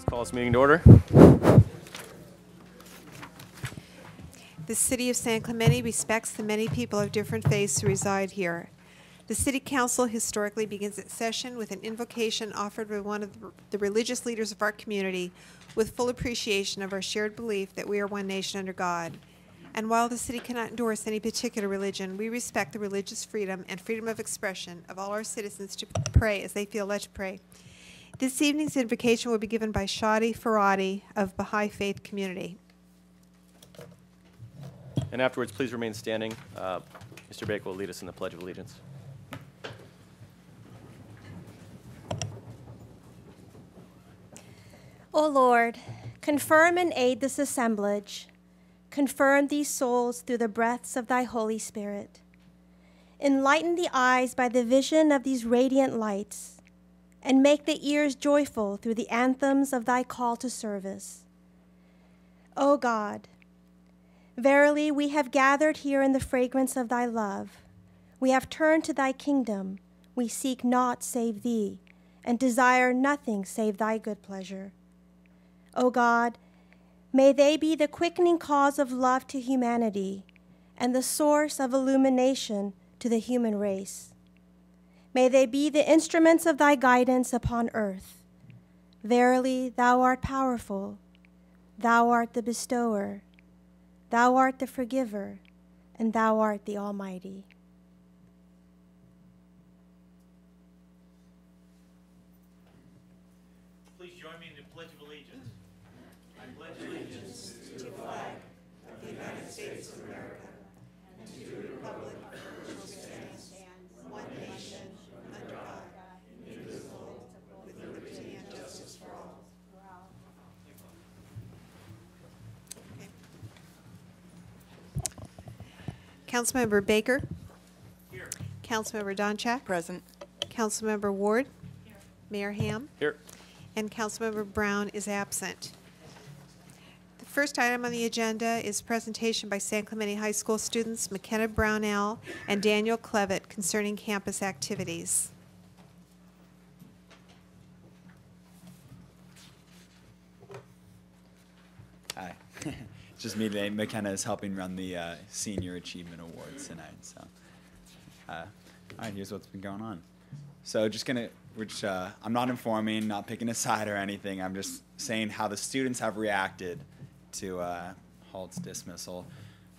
Call this meeting to order. The City of San Clemente respects the many people of different faiths who reside here. The City Council historically begins its session with an invocation offered by one of the religious leaders of our community with full appreciation of our shared belief that we are one nation under God. And while the City cannot endorse any particular religion, we respect the religious freedom and freedom of expression of all our citizens to pray as they feel led to pray. This evening's invocation will be given by Shadi Faradi of Baha'i Faith Community. And afterwards, please remain standing. Mr. Baker will lead us in the Pledge of Allegiance. O Lord, confirm and aid this assemblage. Confirm these souls through the breaths of thy Holy Spirit. Enlighten the eyes by the vision of these radiant lights, and make the ears joyful through the anthems of thy call to service. O God, verily we have gathered here in the fragrance of thy love. We have turned to thy kingdom. We seek naught save thee, and desire nothing save thy good pleasure. O God, may they be the quickening cause of love to humanity and the source of illumination to the human race. May they be the instruments of thy guidance upon earth. Verily, thou art powerful. Thou art the bestower. Thou art the forgiver, and thou art the Almighty. Please join me in the Pledge of Allegiance. I pledge allegiance to the flag of the United States of America and to the republic for which it stands, one nation, under God, indivisible, with liberty and justice for all. Councilmember Baker. Here. Councilmember Donchak. Present. Councilmember Ward. Here. Mayor Ham. Here. And Councilmember Brown is absent. The first item on the agenda is presentation by San Clemente High School students McKenna Brownell and Daniel Clevitt concerning campus activities. Hi. It's just me today. McKenna is helping run the Senior Achievement Awards tonight. So, all right, here's what's been going on. So I'm not informing, not picking a side or anything. I'm just saying how the students have reacted to Halt's dismissal.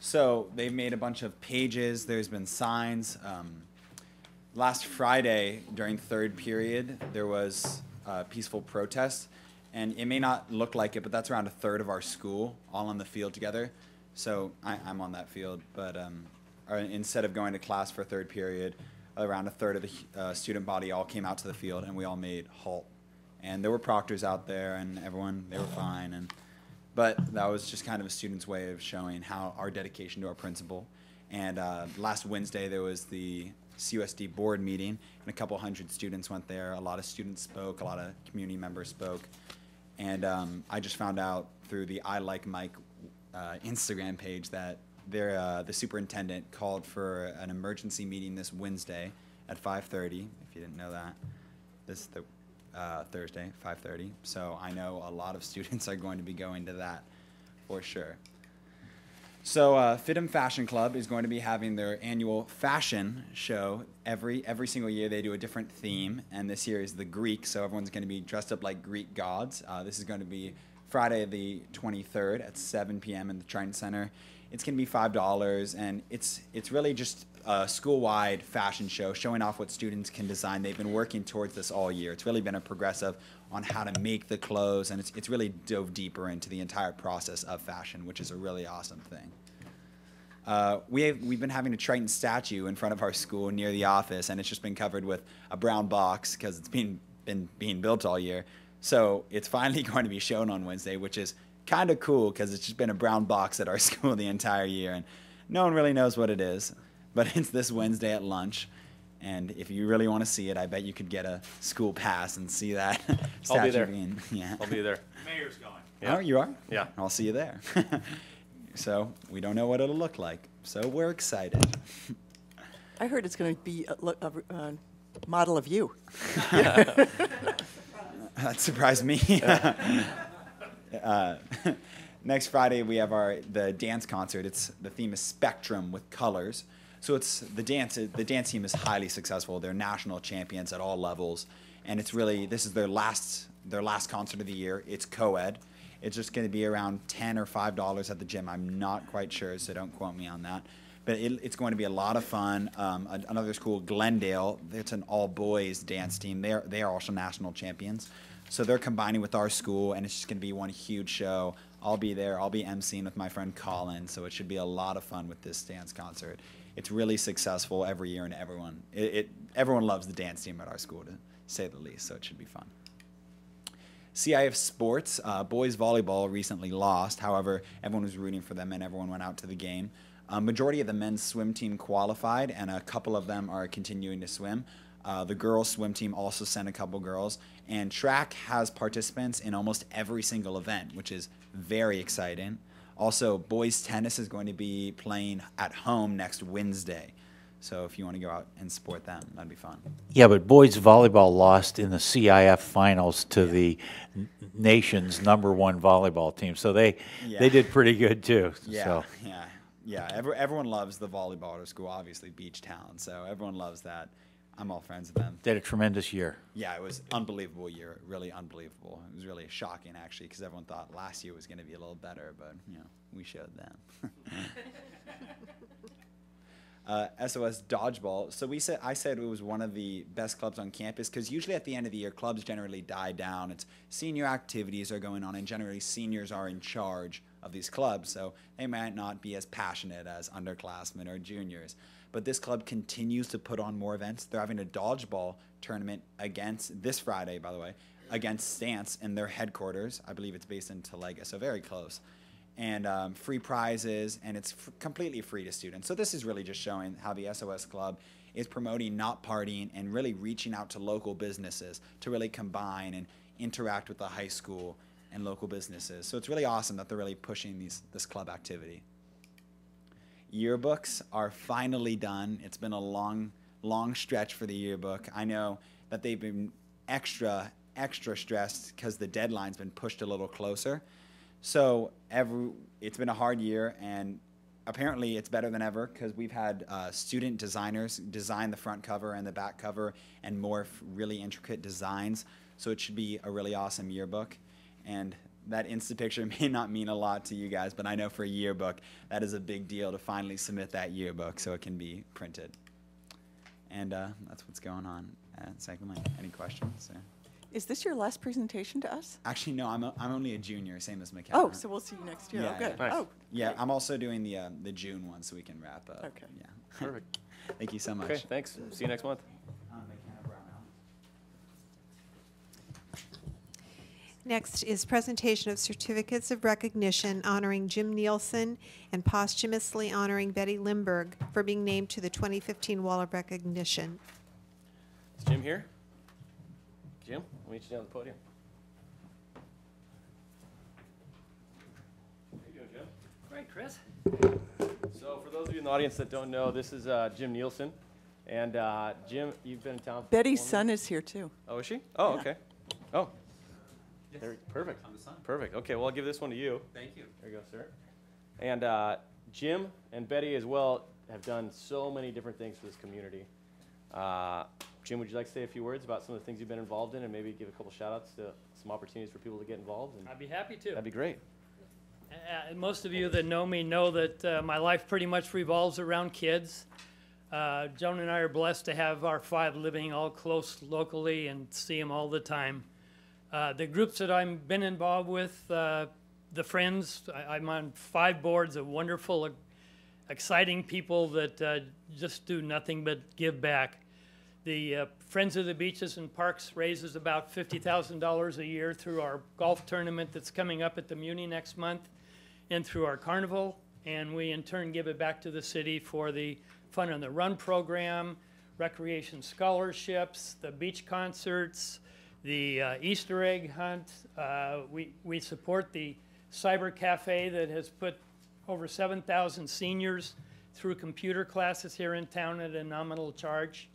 So they've made a bunch of pages. There's been signs. Last Friday during third period, there was a peaceful protest. And it may not look like it, but that's around a third of our school all on the field together. So I'm on that field. But instead of going to class for third period, around a third of the student body all came out to the field, and we all made halt. And there were proctors out there, and everyone, they were fine. But that was just kind of a student's way of showing how our dedication to our principal. And last Wednesday, there was the CUSD board meeting, and a couple hundred students went there. A lot of students spoke. A lot of community members spoke. And I just found out through the I Like Mike Instagram page that the superintendent called for an emergency meeting this Wednesday at 5:30, if you didn't know that. Thursday, 5:30. So I know a lot of students are going to be going to that for sure. So FITM Fashion Club is going to be having their annual fashion show. Every single year they do a different theme, and this year is the Greek, so everyone's going to be dressed up like Greek gods. This is going to be Friday the 23rd at 7 p.m. in the Triton Center. It's going to be $5, and it's really just a school-wide fashion show showing off what students can design. They've been working towards this all year. It's really been a progressive on how to make the clothes, and it's really dove deeper into the entire process of fashion, which is a really awesome thing. We've been having a Triton statue in front of our school near the office, and it's just been covered with a brown box because it's been being built all year. So it's finally going to be shown on Wednesday, which is kind of cool because it's just been a brown box at our school the entire year, and no one really knows what it is. But it's this Wednesday at lunch, and if you really want to see it, I bet you could get a school pass and see that statue. I'll be there. Yeah. I'll be there. The mayor's going. Yeah. Oh, you are? Yeah. I'll see you there. So we don't know what it'll look like. So we're excited. I heard it's going to be a model of you. That surprised me. Next Friday we have the dance concert. The theme is Spectrum with colors. So it's the dance team is highly successful. They're national champions at all levels, and this is their last concert of the year. It's co-ed. It's just going to be around $10 or $5 at the gym. I'm not quite sure, so don't quote me on that. But it's going to be a lot of fun. Another school, Glendale, it's an all-boys dance team. They are also national champions. So they're combining with our school, and it's just going to be one huge show. I'll be there. I'll be emceeing with my friend Colin, so it should be a lot of fun with this dance concert. It's really successful every year, and everyone loves the dance team at our school, to say the least, so it should be fun. CIF sports, boys volleyball recently lost. However, everyone was rooting for them, and everyone went out to the game. Majority of the men's swim team qualified, and a couple of them are continuing to swim. The girls' swim team also sent a couple girls, and track has participants in almost every single event, which is very exciting. Also, boys' tennis is going to be playing at home next Wednesday. So if you want to go out and support them, that'd be fun. Yeah, but boys volleyball lost in the CIF finals to the nation's #1 volleyball team. So they did pretty good too. Yeah, everyone loves the volleyball at our school, obviously beach town. So everyone loves that. I'm all friends with them. They had a tremendous year. Yeah, it was unbelievable year, really unbelievable. It was really shocking, actually, because everyone thought last year was going to be a little better, but, we showed them. SOS Dodgeball. So I said it was one of the best clubs on campus, because usually at the end of the year, clubs generally die down. It's senior activities are going on, and generally seniors are in charge of these clubs, so they might not be as passionate as underclassmen or juniors. But this club continues to put on more events. They're having a dodgeball tournament this Friday, by the way, against Stance in their headquarters. I believe it's based in Talega, so very close. And free prizes, and it's completely free to students. So this is really just showing how the SOS Club is promoting not partying and really reaching out to local businesses to really combine and interact with the high school and local businesses. So it's really awesome that they're really pushing this club activity. Yearbooks are finally done. It's been a long stretch for the yearbook. I know that they've been extra stressed because the deadline's been pushed a little closer. So it's been a hard year, and apparently it's better than ever because we've had student designers design the front cover and the back cover and more really intricate designs. So it should be a really awesome yearbook. And that Insta picture may not mean a lot to you guys, but I know for a yearbook, that is a big deal to finally submit that yearbook so it can be printed. And that's what's going on at Second Lane. Any questions? Is this your last presentation to us? Actually, no, I'm only a junior, same as McKenna. Oh, so we'll see you next year. Yeah, Oh, good. Nice. Oh, yeah, I'm also doing the June one so we can wrap up. Okay. Yeah. Perfect. Thank you so much. Okay, thanks. See you next month. Next is presentation of certificates of recognition honoring Jim Nielsen and posthumously honoring Betty Limberg for being named to the 2015 Wall of Recognition. Is Jim here? Jim, I'll meet you down at the podium. How you doing, Jim? Great, Chris. So for those of you in the audience that don't know, this is Jim Nielsen. And Jim, you've been in town for Betty's son is here too. Oh, is she? Oh, Yeah. okay. Oh. There, perfect. I'm the son. Perfect. Okay, well, I'll give this one to you. Thank you. There you go, sir. And Jim and Betty as well have done so many different things for this community. Jim, would you like to say a few words about some of the things you've been involved in and maybe give a couple shout-outs to some opportunities for people to get involved? And I'd be happy to. that'd be great. Most of you that know me know that my life pretty much revolves around kids. Joan and I are blessed to have our 5 living all close locally and see them all the time. The groups that I've been involved with, the Friends, I'm on 5 boards of wonderful, exciting people that just do nothing but give back. The Friends of the Beaches and Parks raises about $50,000 a year through our golf tournament that's coming up at the Muni next month and through our carnival. And we in turn give it back to the city for the Fun on the Run program, recreation scholarships, the beach concerts, the Easter egg hunt. We support the Cyber Cafe that has put over 7,000 seniors through computer classes here in town at a nominal charge.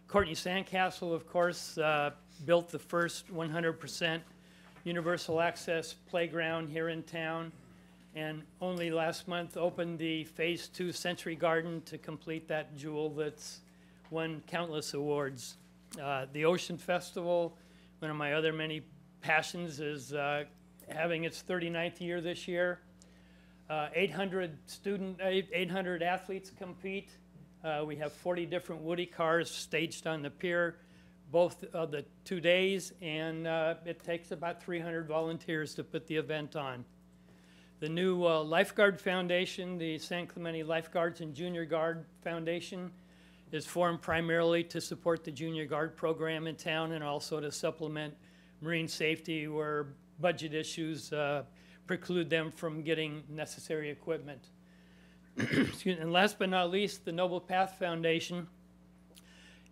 Courtney Sandcastle, of course, built the first 100% universal access playground here in town, and only last month opened the Phase 2 Century Garden to complete that jewel that's won countless awards. The Ocean Festival, one of my other many passions, is having its 39th year this year. 800 athletes compete. We have 40 different Woody cars staged on the pier both of the 2 days, and it takes about 300 volunteers to put the event on. The new Lifeguard Foundation, the San Clemente Lifeguards and Junior Guard Foundation, is formed primarily to support the Junior Guard program in town and also to supplement marine safety where budget issues preclude them from getting necessary equipment. And last but not least, the Noble Path Foundation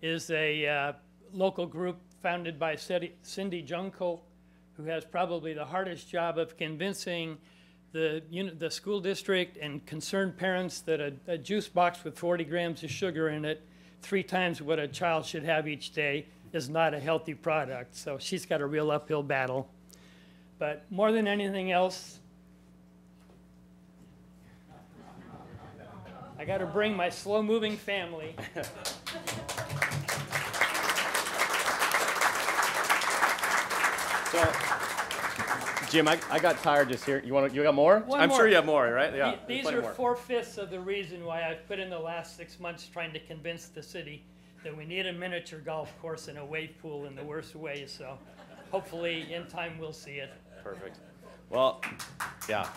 is a local group founded by Cindy Junkel, who has probably the hardest job of convincing the school district and concerned parents that a juice box with 40 grams of sugar in it, 3 times what a child should have each day, is not a healthy product. So she's got a real uphill battle. But more than anything else, I got to bring my slow-moving family. So, Jim, I got tired just here. You got more? I'm more. sure you have more, right? Yeah. These plenty are more. 4/5 of the reason why I've put in the last 6 months trying to convince the city that we need a miniature golf course and a wave pool in the worst way. So hopefully in time we'll see it. Perfect. Well, yeah.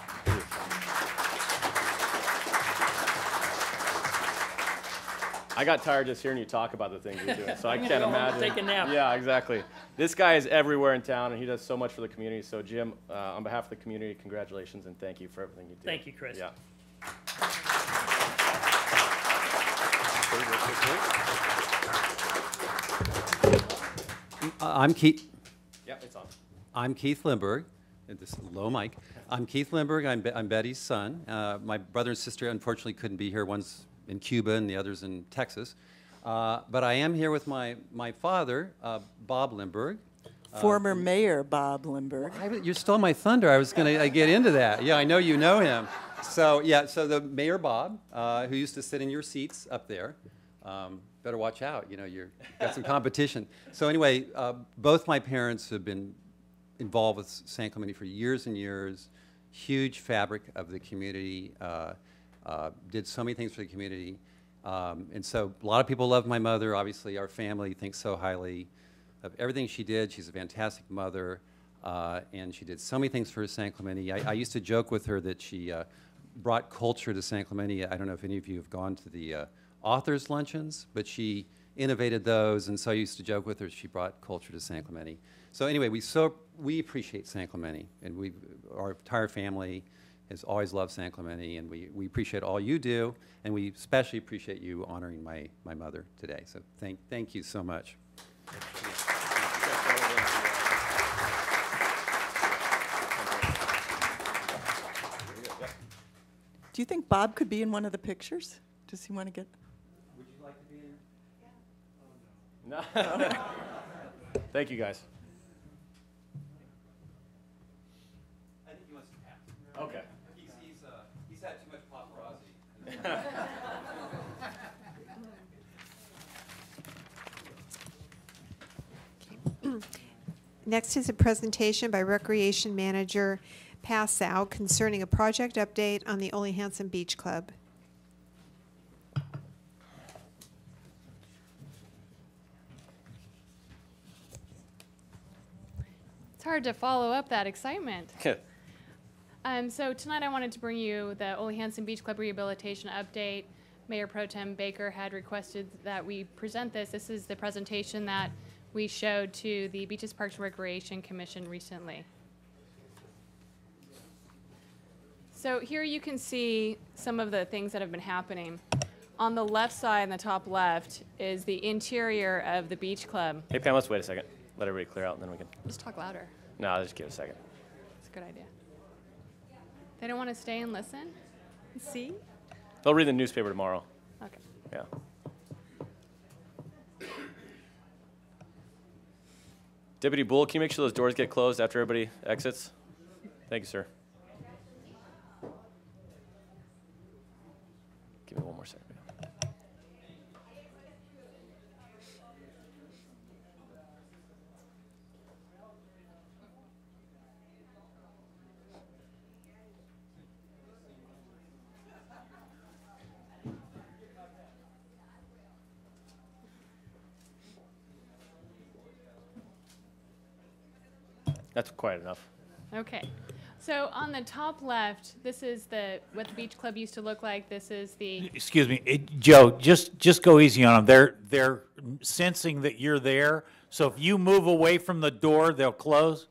I got tired just hearing you talk about the things you're doing, so I can't imagine. Take a nap. Yeah, exactly. This guy is everywhere in town, and he does so much for the community. So, Jim, on behalf of the community, congratulations and thank you for everything you do. Thank you, Chris. Yeah. I'm Keith. Yeah, it's on. I'm Keith Lindberg. This low mic. I'm Keith Lindberg. I'm Betty's son. My brother and sister unfortunately couldn't be here. One's in Cuba and the other's in Texas. But I am here with my father, Bob Lindberg. Former Mayor Bob Lindberg. You stole my thunder. I was going to get into that. Yeah, I know you know him. So yeah, so the Mayor Bob, who used to sit in your seats up there. Better watch out. You know, you've got some competition. So anyway, both my parents have been involved with San Clemente for years and years. Huge fabric of the community. Did so many things for the community. And so a lot of people love my mother. Obviously, our family thinks so highly of everything she did. She's a fantastic mother, and she did so many things for San Clemente. I used to joke with her that she brought culture to San Clemente. I don't know if any of you have gone to the authors' luncheons, but she innovated those, and so I used to joke with her she brought culture to San Clemente. So anyway, we appreciate San Clemente, and our entire family has always loved San Clemente, and we appreciate all you do, and we especially appreciate you honoring my mother today. So thank you so much. Do you think Bob could be in one of the pictures? Does he want to get? Would you like to be in? No. Thank you, guys. I think he wants to pass. Okay. He's had too much paparazzi. Next is a presentation by Recreation Manager Paseo concerning a project update on the Hanson Beach Club. It's hard to follow up that excitement. So tonight I wanted to bring you the Hanson Beach Club rehabilitation update. Mayor Pro Tem Baker had requested that we present this. This is the presentation that we showed to the Beaches, Parks, and Recreation Commission recently. So here you can see some of the things that have been happening. On the left side, in the top left, is the interior of the beach club. Hey, Pam, let's wait a second. Let everybody clear out, and then we can. Just talk louder. No, just give it a second. It's a good idea. They don't want to stay and listen? See? They'll read the newspaper tomorrow. Okay. Yeah. Deputy Bull, can you make sure those doors get closed after everybody exits? Thank you, sir. Give me one more second. That's quite enough. Okay. So on the top left, this is what the beach club used to look like. This is the Excuse me, Joe, just go easy on them. They're sensing that you're there, so if you move away from the door, they'll close.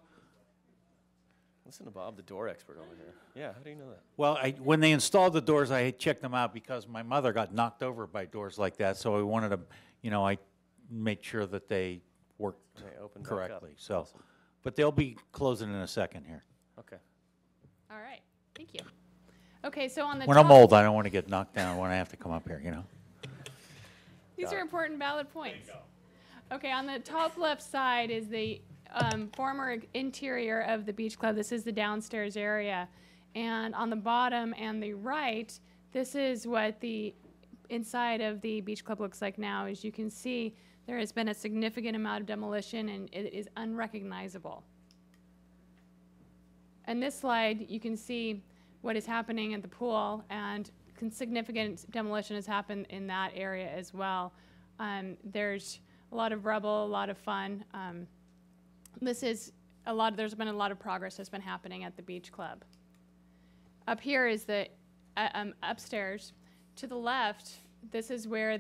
Listen to Bob, the door expert over here. Yeah, how do you know that? Well, when they installed the doors, I checked them out because my mother got knocked over by doors like that, so I wanted to, I made sure that they worked They opened back up. correctly. So, Awesome. but they'll be closing in a second here. Okay. all right. Thank you. Okay, so on the When top, I'm old, I don't want to get knocked down when I have to come up here, these are important, valid points. Okay, on the top left side is the former interior of the beach club. This is the downstairs area. And on the bottom and the right, this is what the inside of the beach club looks like now. As you can see, there has been a significant amount of demolition and it is unrecognizable. In this slide, you can see what is happening at the pool, and significant demolition has happened in that area as well. There's a lot of rubble, a lot of fun. There's been a lot of progress that's been happening at the beach club. Up here is the upstairs. To the left, this is where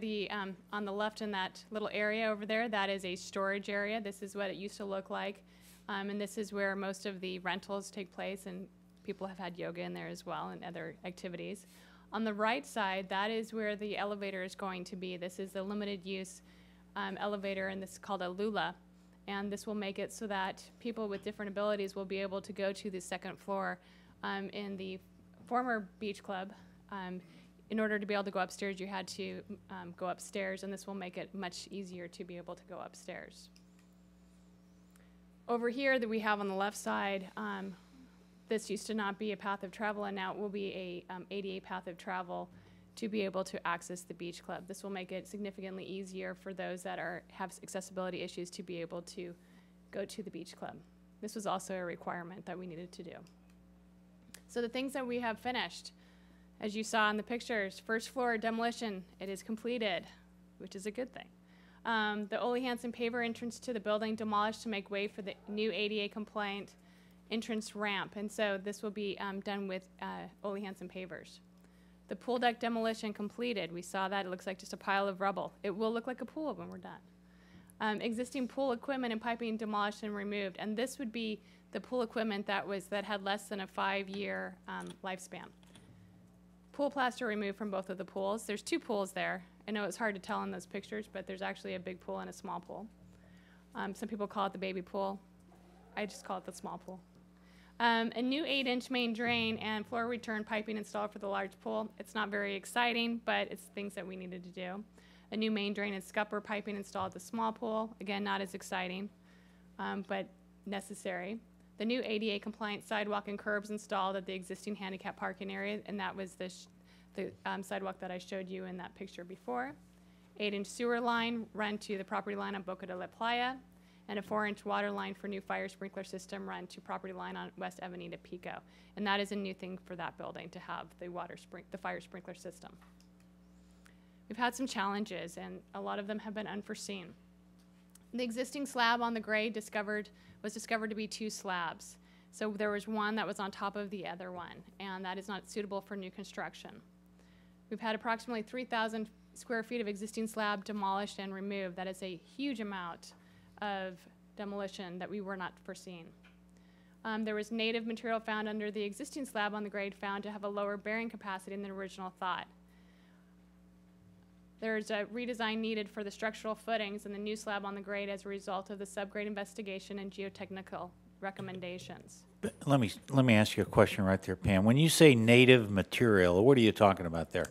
on the left in that little area over there, that is a storage area. This is what it used to look like. And this is where most of the rentals take place, and people have had yoga in there as well and other activities. On the right side, that is where the elevator is going to be. This is the limited use elevator, and this is called a Lula. And this will make it so that people with different abilities will be able to go to the second floor in the former beach club. In order to be able to go upstairs, you had to go upstairs, and this will make it much easier to be able to go upstairs. Over here that we have on the left side, this used to not be a path of travel, and now it will be a ADA path of travel to be able to access the beach club. This will make it significantly easier for those that have accessibility issues to be able to go to the beach club. This was also a requirement that we needed to do. So the things that we have finished, as you saw in the pictures, first floor demolition, it is completed, which is a good thing. The Ole Hanson paver entrance to the building demolished to make way for the new ADA compliant entrance ramp, and so this will be done with Ole Hanson pavers. The pool deck demolition completed. We saw that. It looks like just a pile of rubble. It will look like a pool when we're done. Existing pool equipment and piping demolished and removed, and this would be the pool equipment that had less than a 5-year lifespan. Pool plaster removed from both of the pools. There's 2 pools there. I know it's hard to tell in those pictures, but there's actually a big pool and a small pool. Some people call it the baby pool. I just call it the small pool. A new 8-inch main drain and floor return piping installed for the large pool. It's not very exciting, but it's things that we needed to do. A new main drain and scupper piping installed at the small pool. Again, not as exciting, but necessary. The new ADA compliant sidewalk and curbs installed at the existing handicap parking area, and that was the sidewalk that I showed you in that picture before. 8-inch sewer line run to the property line on Boca de la Playa, and a 4-inch water line for new fire sprinkler system run to property line on West Avenida Pico. And that is a new thing for that building, to have the fire sprinkler system. We've had some challenges, and a lot of them have been unforeseen. The existing slab on the grade was discovered to be 2 slabs. So there was one that was on top of the other one, and that is not suitable for new construction. We've had approximately 3,000 square feet of existing slab demolished and removed. That is a huge amount of demolition that we were not foreseeing. There was native material found under the existing slab on the grade found to have a lower bearing capacity than the original thought. There's a redesign needed for the structural footings and the new slab on the grade as a result of the subgrade investigation and geotechnical recommendations. Let me ask you a question right there, Pam. When you say native material, what are you talking about there?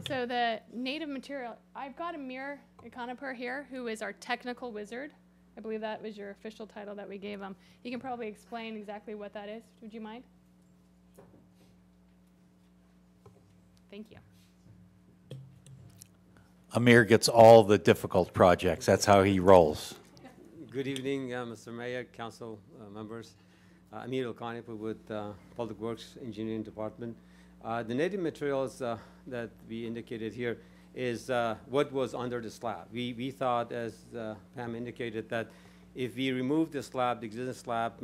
So the native material, I've got Amir Econoper here, who is our technical wizard, I believe that was your official title that we gave him. He can probably explain exactly what that is. Would you mind? Thank you. Amir gets all the difficult projects. That's how he rolls. Good evening, Mr. Mayor, council members. Amir Al-Qanipa with Public Works Engineering Department. The native materials that we indicated here is what was under the slab. We thought, as Pam indicated, that if we remove the slab, the existing slab,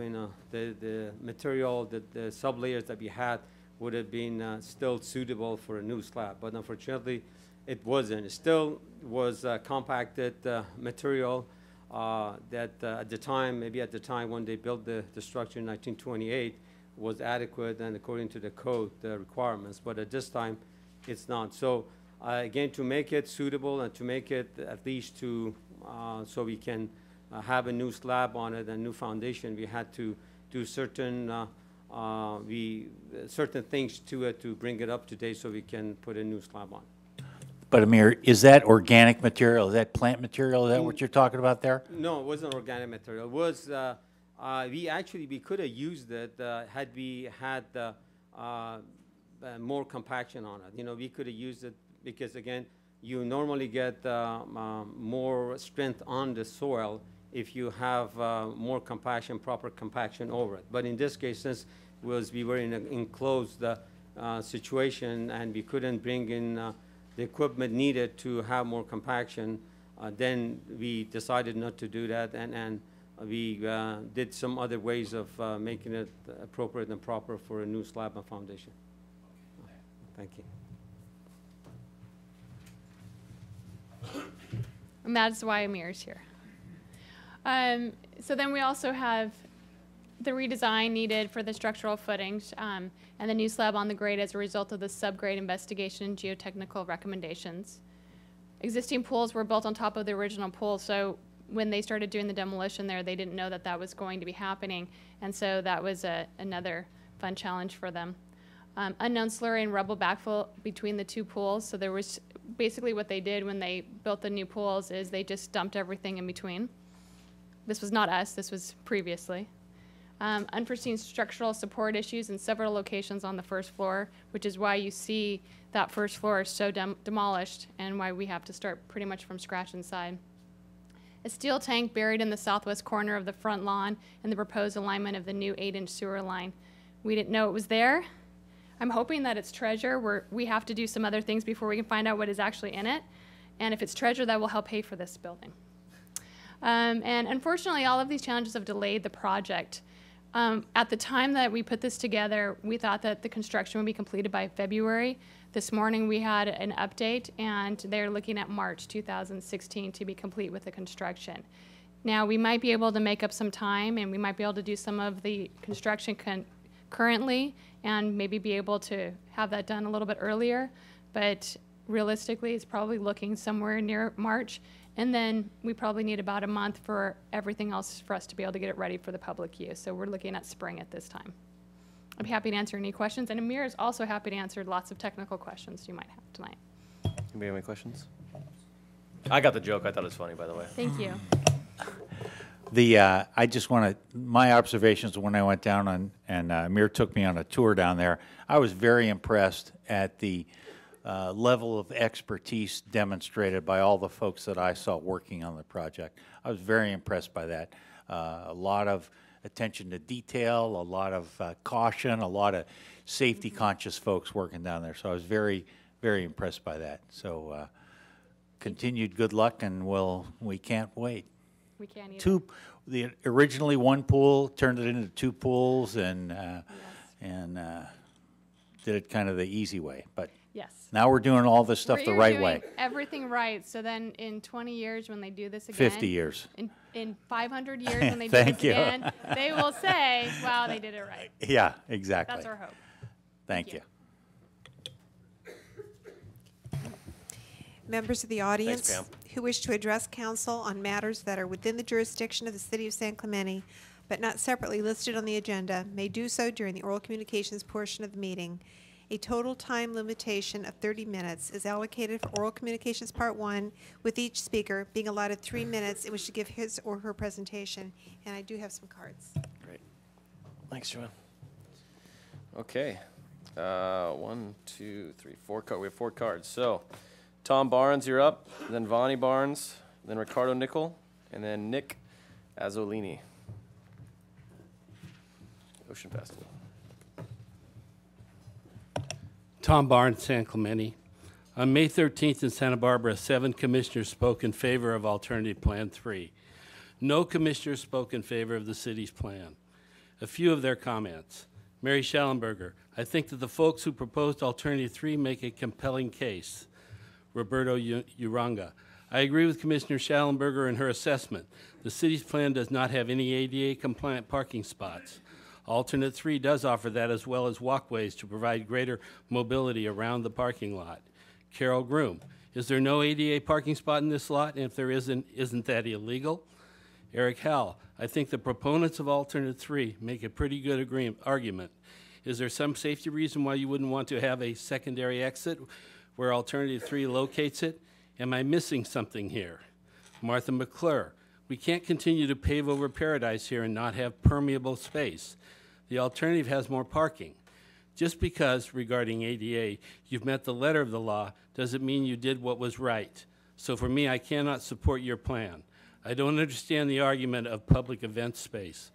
the material, the sublayers that we had would have been still suitable for a new slab. But unfortunately, it wasn't. It still was compacted material that at the time, maybe at the time when they built the structure in 1928, was adequate and according to the code requirements. But at this time, it's not. So again, to make it suitable and to make it at least to so we can have a new slab on it and new foundation, we had to do certain certain things to it to bring it up to date so we can put a new slab on. But Amir, is that organic material? Is that plant material? Is that what you're talking about there? No, it wasn't organic material. It was, we could have used it had we had more compaction on it. You know, we could have used it because, again, you normally get more strength on the soil if you have more compaction, proper compaction over it. But in this case, since we were in an enclosed situation and we couldn't bring in the equipment needed to have more compaction, then we decided not to do that, and we did some other ways of making it appropriate and proper for a new slab and foundation. Thank you. And that's why Amir's here. So then we also have the redesign needed for the structural footings and the new slab on the grade as a result of the subgrade investigation and geotechnical recommendations. Existing pools were built on top of the original pool, so when they started doing the demolition there, they didn't know that that was going to be happening, and so that was another fun challenge for them. Unknown slurry and rubble backfill between the two pools, so there was basically what they did when they built the new pools is they just dumped everything in between. This was not us, this was previously. Unforeseen structural support issues in several locations on the first floor, which is why you see that first floor is so demolished and why we have to start pretty much from scratch inside. A steel tank buried in the southwest corner of the front lawn and the proposed alignment of the new 8-inch sewer line. We didn't know it was there. I'm hoping that it's treasure. We have to do some other things before we can find out what is actually in it. And if it's treasure, that will help pay for this building. And unfortunately, all of these challenges have delayed the project. At the time that we put this together, we thought that the construction would be completed by February. This morning we had an update, and they're looking at March 2016 to be complete with the construction. Now, we might be able to make up some time, and we might be able to do some of the construction currently, and maybe be able to have that done a little bit earlier. But realistically, it's probably looking somewhere near March. And then we probably need about a month for everything else for us to be able to get it ready for the public use. So we're looking at spring at this time. I'd be happy to answer any questions. And Amir is also happy to answer lots of technical questions you might have tonight. Anybody have any questions? I got the joke. I thought it was funny, by the way. Thank you. I just want to, my observations when I went down on, and Amir took me on a tour down there, I was very impressed at the level of expertise demonstrated by all the folks that I saw working on the project. I was very impressed by that. A lot of attention to detail, a lot of caution, a lot of safety-conscious folks working down there. So I was very, very impressed by that. So continued good luck, and we can't wait. We can't either. Originally one pool, turned it into 2 pools, and did it kind of the easy way. But yes. Now we're doing all this stuff the right way. Everything right. So then in 20 years when they do this again. 50 years. In 500 years when they do this again, they will say, wow, they did it right. Yeah, exactly. That's our hope. Thank you. Members of the audience Thanks, who wish to address council on matters that are within the jurisdiction of the City of San Clemente, but not separately listed on the agenda, may do so during the oral communications portion of the meeting. A total time limitation of 30 minutes is allocated for oral communications part 1, with each speaker being allotted 3 minutes in which to give his or her presentation. And I do have some cards. Great. Thanks, Joanne. Okay. 1, 2, 3, 4 cards. We have 4 cards. So, Tom Barnes, you're up. Then Vonnie Barnes. Then Ricardo Nickel. And then Nick Azzolini. Ocean Festival. Tom Barnes, San Clemente. On May 13th in Santa Barbara, 7 commissioners spoke in favor of Alternative Plan 3. No commissioners spoke in favor of the city's plan. A few of their comments. Mary Schallenberger, I think that the folks who proposed Alternative 3 make a compelling case. Roberto Uranga, I agree with Commissioner Schallenberger in her assessment. The city's plan does not have any ADA-compliant parking spots. Alternate 3 does offer that, as well as walkways to provide greater mobility around the parking lot. Carol Groom, is there no ADA parking spot in this lot? And if there isn't that illegal? Eric Howell, I think the proponents of Alternate 3 make a pretty good argument. Is there some safety reason why you wouldn't want to have a secondary exit where Alternative 3 locates it? Am I missing something here? Martha McClure, we can't continue to pave over paradise here and not have permeable space. The alternative has more parking. Just because, regarding ADA, you've met the letter of the law doesn't mean you did what was right. So for me, I cannot support your plan. I don't understand the argument of public event space.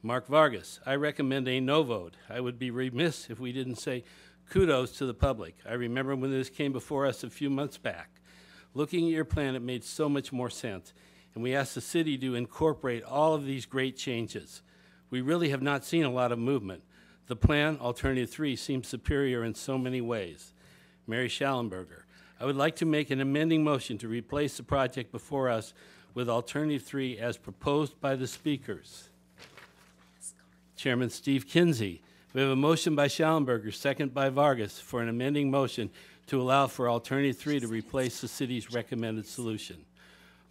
Mark Vargas, I recommend a no vote. I would be remiss if we didn't say kudos to the public. I remember when this came before us a few months back. Looking at your plan, it made so much more sense, and we asked the city to incorporate all of these great changes. We really have not seen a lot of movement. The plan, Alternative 3, seems superior in so many ways. Mary Schallenberger, I would like to make an amending motion to replace the project before us with Alternative 3 as proposed by the speakers. Chairman Steve Kinsey, we have a motion by Schallenberger, second by Vargas, for an amending motion to allow for Alternative 3 to replace the city's recommended solution.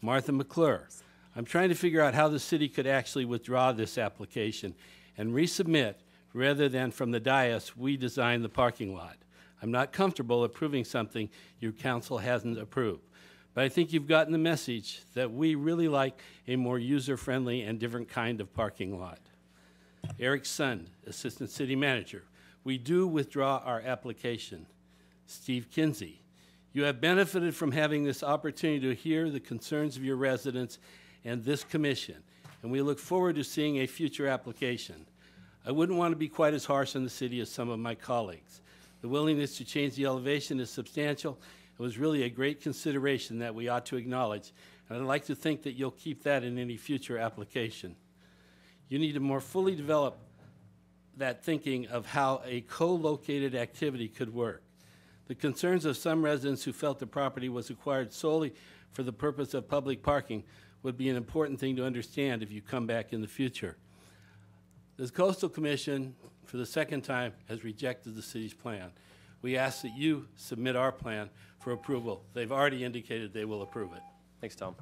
Martha McClure, I'm trying to figure out how the city could actually withdraw this application and resubmit rather than from the dais we designed the parking lot. I'm not comfortable approving something your council hasn't approved, but I think you've gotten the message that we really like a more user-friendly and different kind of parking lot. Eric Sund, Assistant City Manager, we do withdraw our application. Steve Kinsey, you have benefited from having this opportunity to hear the concerns of your residents and this commission, and we look forward to seeing a future application. I wouldn't want to be quite as harsh on the city as some of my colleagues. The willingness to change the elevation is substantial. It was really a great consideration that we ought to acknowledge, and I'd like to think that you'll keep that in any future application. You need to more fully develop that thinking of how a co-located activity could work. The concerns of some residents who felt the property was acquired solely for the purpose of public parking would be an important thing to understand if you come back in the future. The Coastal Commission, for the second time, has rejected the city's plan. We ask that you submit our plan for approval. They've already indicated they will approve it. Thanks, Tom.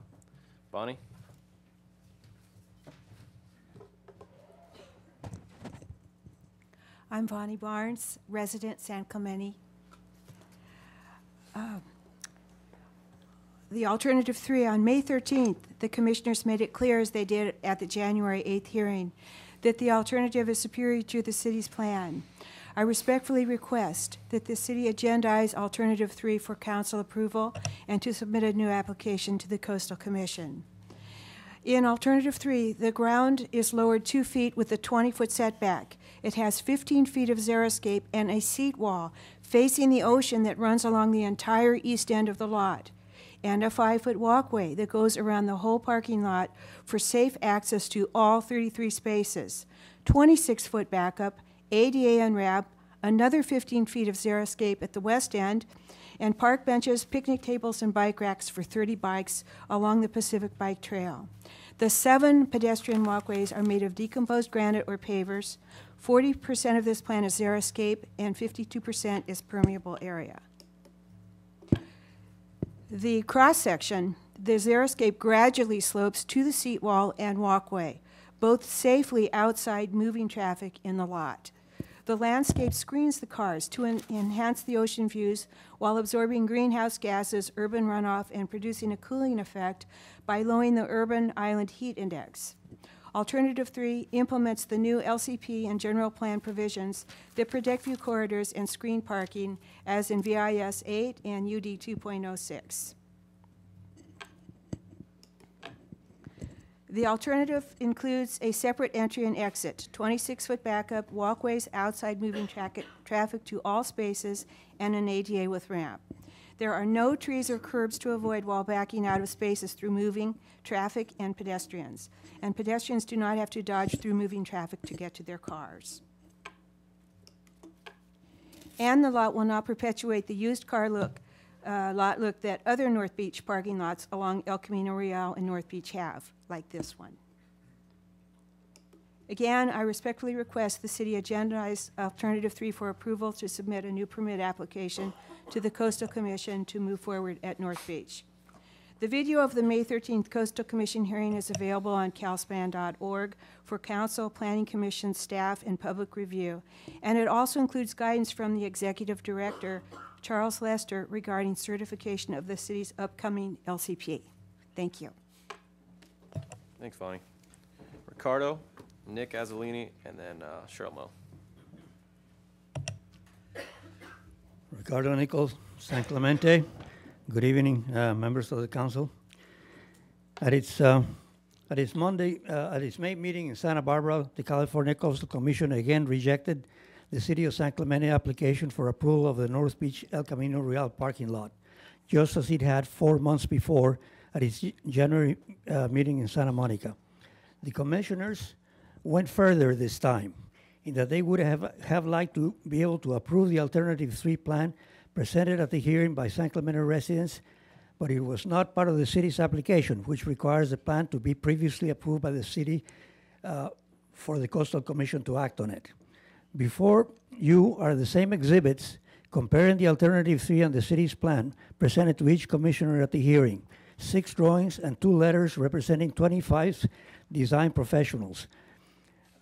Bonnie? I'm Vonnie Barnes, resident San Clemente. The Alternative 3, on May 13th, the commissioners made it clear, as they did at the January 8th hearing, that the alternative is superior to the city's plan. I respectfully request that the city agendize Alternative 3 for council approval and to submit a new application to the Coastal Commission. In Alternative 3, the ground is lowered 2 feet with a 20-foot setback. It has 15 feet of xeriscape and a seat wall facing the ocean that runs along the entire east end of the lot, and a 5-foot walkway that goes around the whole parking lot for safe access to all 33 spaces. 26-foot backup, ADA and ramp, another 15 feet of xeriscape at the west end, and park benches, picnic tables, and bike racks for 30 bikes along the Pacific Bike Trail. The 7 pedestrian walkways are made of decomposed granite or pavers. 40% of this plan is xeriscape, and 52% is permeable area. The cross-section, the xeriscape gradually slopes to the seat wall and walkway, both safely outside moving traffic in the lot. The landscape screens the cars to enhance the ocean views while absorbing greenhouse gases, urban runoff, and producing a cooling effect by lowering the urban island heat index. Alternative 3 implements the new LCP and general plan provisions that protect view corridors and screen parking as in VIS 8 and UD 2.06. The alternative includes a separate entry and exit, 26-foot backup, walkways outside moving traffic to all spaces, and an ADA with ramp. There are no trees or curbs to avoid while backing out of spaces through moving traffic and pedestrians do not have to dodge through moving traffic to get to their cars. And the lot will not perpetuate the used car lot look that other North Beach parking lots along El Camino Real and North Beach have, like this one. Again, I respectfully request the city agendize Alternative 3 for approval to submit a new permit application to the Coastal Commission to move forward at North Beach. The video of the May 13th Coastal Commission hearing is available on calspan.org for council, planning commission, staff, and public review. And it also includes guidance from the executive director, Charles Lester, regarding certification of the city's upcoming LCP. Thank you. Thanks, Bonnie. Ricardo, Nick Azzolini, and then Cheryl Moe. Ricardo Nichols, San Clemente. Good evening, members of the council. At its May meeting in Santa Barbara, the California Coastal Commission again rejected the City of San Clemente application for approval of the North Beach El Camino Real parking lot, just as it had 4 months before at its January meeting in Santa Monica. The commissioners went further this time in that they would have liked to be able to approve the Alternative 3 plan presented at the hearing by San Clemente residents, but it was not part of the city's application, which requires the plan to be previously approved by the city for the Coastal Commission to act on it. Before you are the same exhibits comparing the Alternative 3 and the city's plan presented to each commissioner at the hearing, 6 drawings and 2 letters representing 25 design professionals.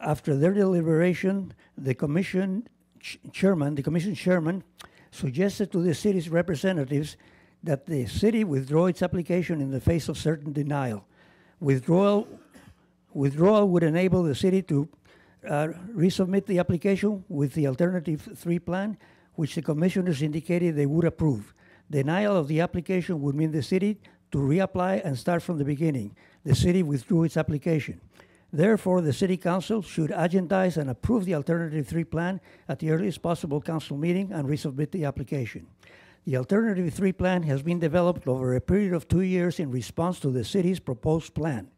After their deliberation, the commission chairman suggested to the city's representatives that the city withdraw its application in the face of certain denial. Withdrawal would enable the city to resubmit the application with the Alternative 3 plan, which the commissioners indicated they would approve. Denial of the application would mean the city to reapply and start from the beginning. The city withdrew its application. Therefore, the City Council should agendize and approve the Alternative 3 plan at the earliest possible council meeting and resubmit the application. The Alternative 3 plan has been developed over a period of 2 years in response to the city's proposed plan.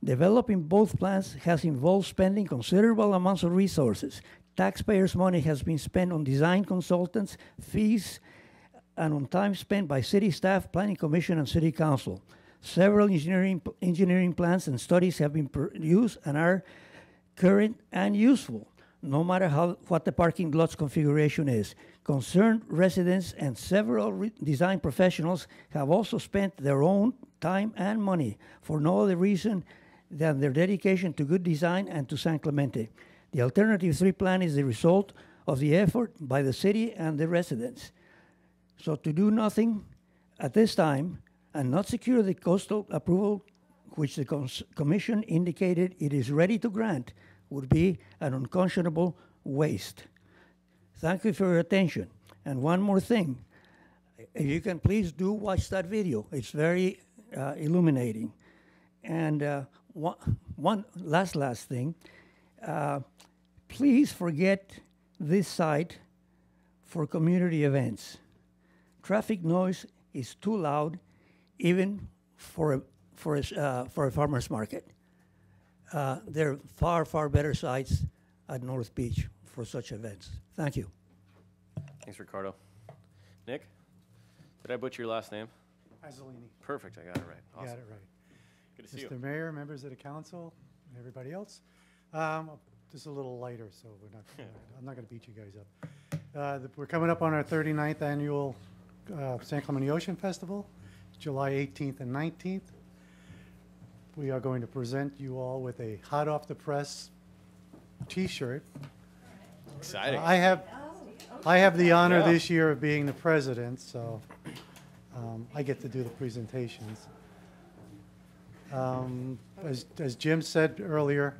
Developing both plans has involved spending considerable amounts of resources. Taxpayers' money has been spent on design consultants, fees, and on time spent by city staff, planning commission, and city council. Several engineering plans and studies have been produced and are current and useful, no matter what the parking lot's configuration is. Concerned residents and several design professionals have also spent their own time and money for no other reason than their dedication to good design and to San Clemente. The Alternative 3 plan is the result of the effort by the city and the residents. So to do nothing at this time and not secure the coastal approval, which the commission indicated it is ready to grant, would be an unconscionable waste. Thank you for your attention. And one more thing, if you can please do watch that video. It's very illuminating. And one last thing, please forget this site for community events. Traffic noise is too loud, even for a farmer's market. There are far better sites at North Beach for such events. Thank you. Thanks, Ricardo. Nick, did I butcher your last name? Azzolini. Perfect, I got it right. Awesome. Got it right. Good to see you. Mr. Mayor, members of the council, and everybody else. Just a little lighter, so we're not. I'm not going to beat you guys up. We're coming up on our 39th annual San Clemente Ocean Festival, July 18th and 19th. We are going to present you all with a hot off the press T-shirt Exciting. I have the honor Yeah. this year of being the president, so I get to do the presentations. As Jim said earlier,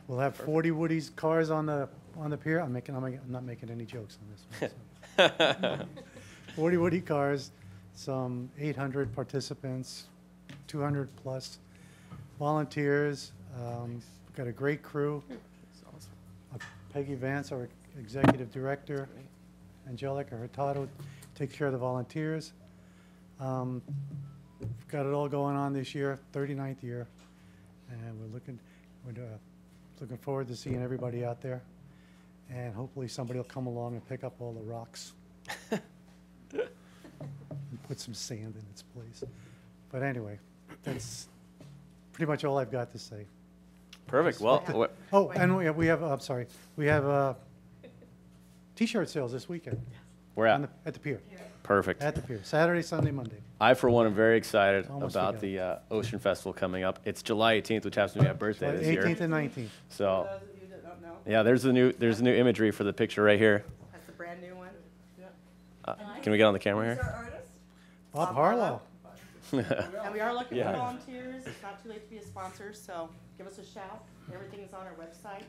we'll have 40 Woody's cars on the pier. I'm not making any jokes on this one. So. 40 Woody cars, some 800 participants, 200 plus volunteers. We've got a great crew. Peggy Vance, our executive director, Angelica Hurtado takes care of the volunteers. We've got it all going on this year, 39th year, and we're looking forward to seeing everybody out there. And hopefully somebody will come along and pick up all the rocks and put some sand in its place. But anyway, that's pretty much all I've got to say. Perfect. Well, Oh, and we have I'm sorry, we have T-shirt sales this weekend. we're at. At the pier. Perfect. At the pier, Saturday, Sunday, Monday. I, for one, am very excited Almost about forgot. the Ocean Festival coming up. It's July 18th, which happens to be my birthday this year. 18th and 19th. So, yeah, there's the new imagery for the picture right here. That's the brand new one. Can we get on the camera here? Bob Harlow. And we are looking Yeah. for volunteers. It's not too late to be a sponsor, so give us a shout. Everything is on our website.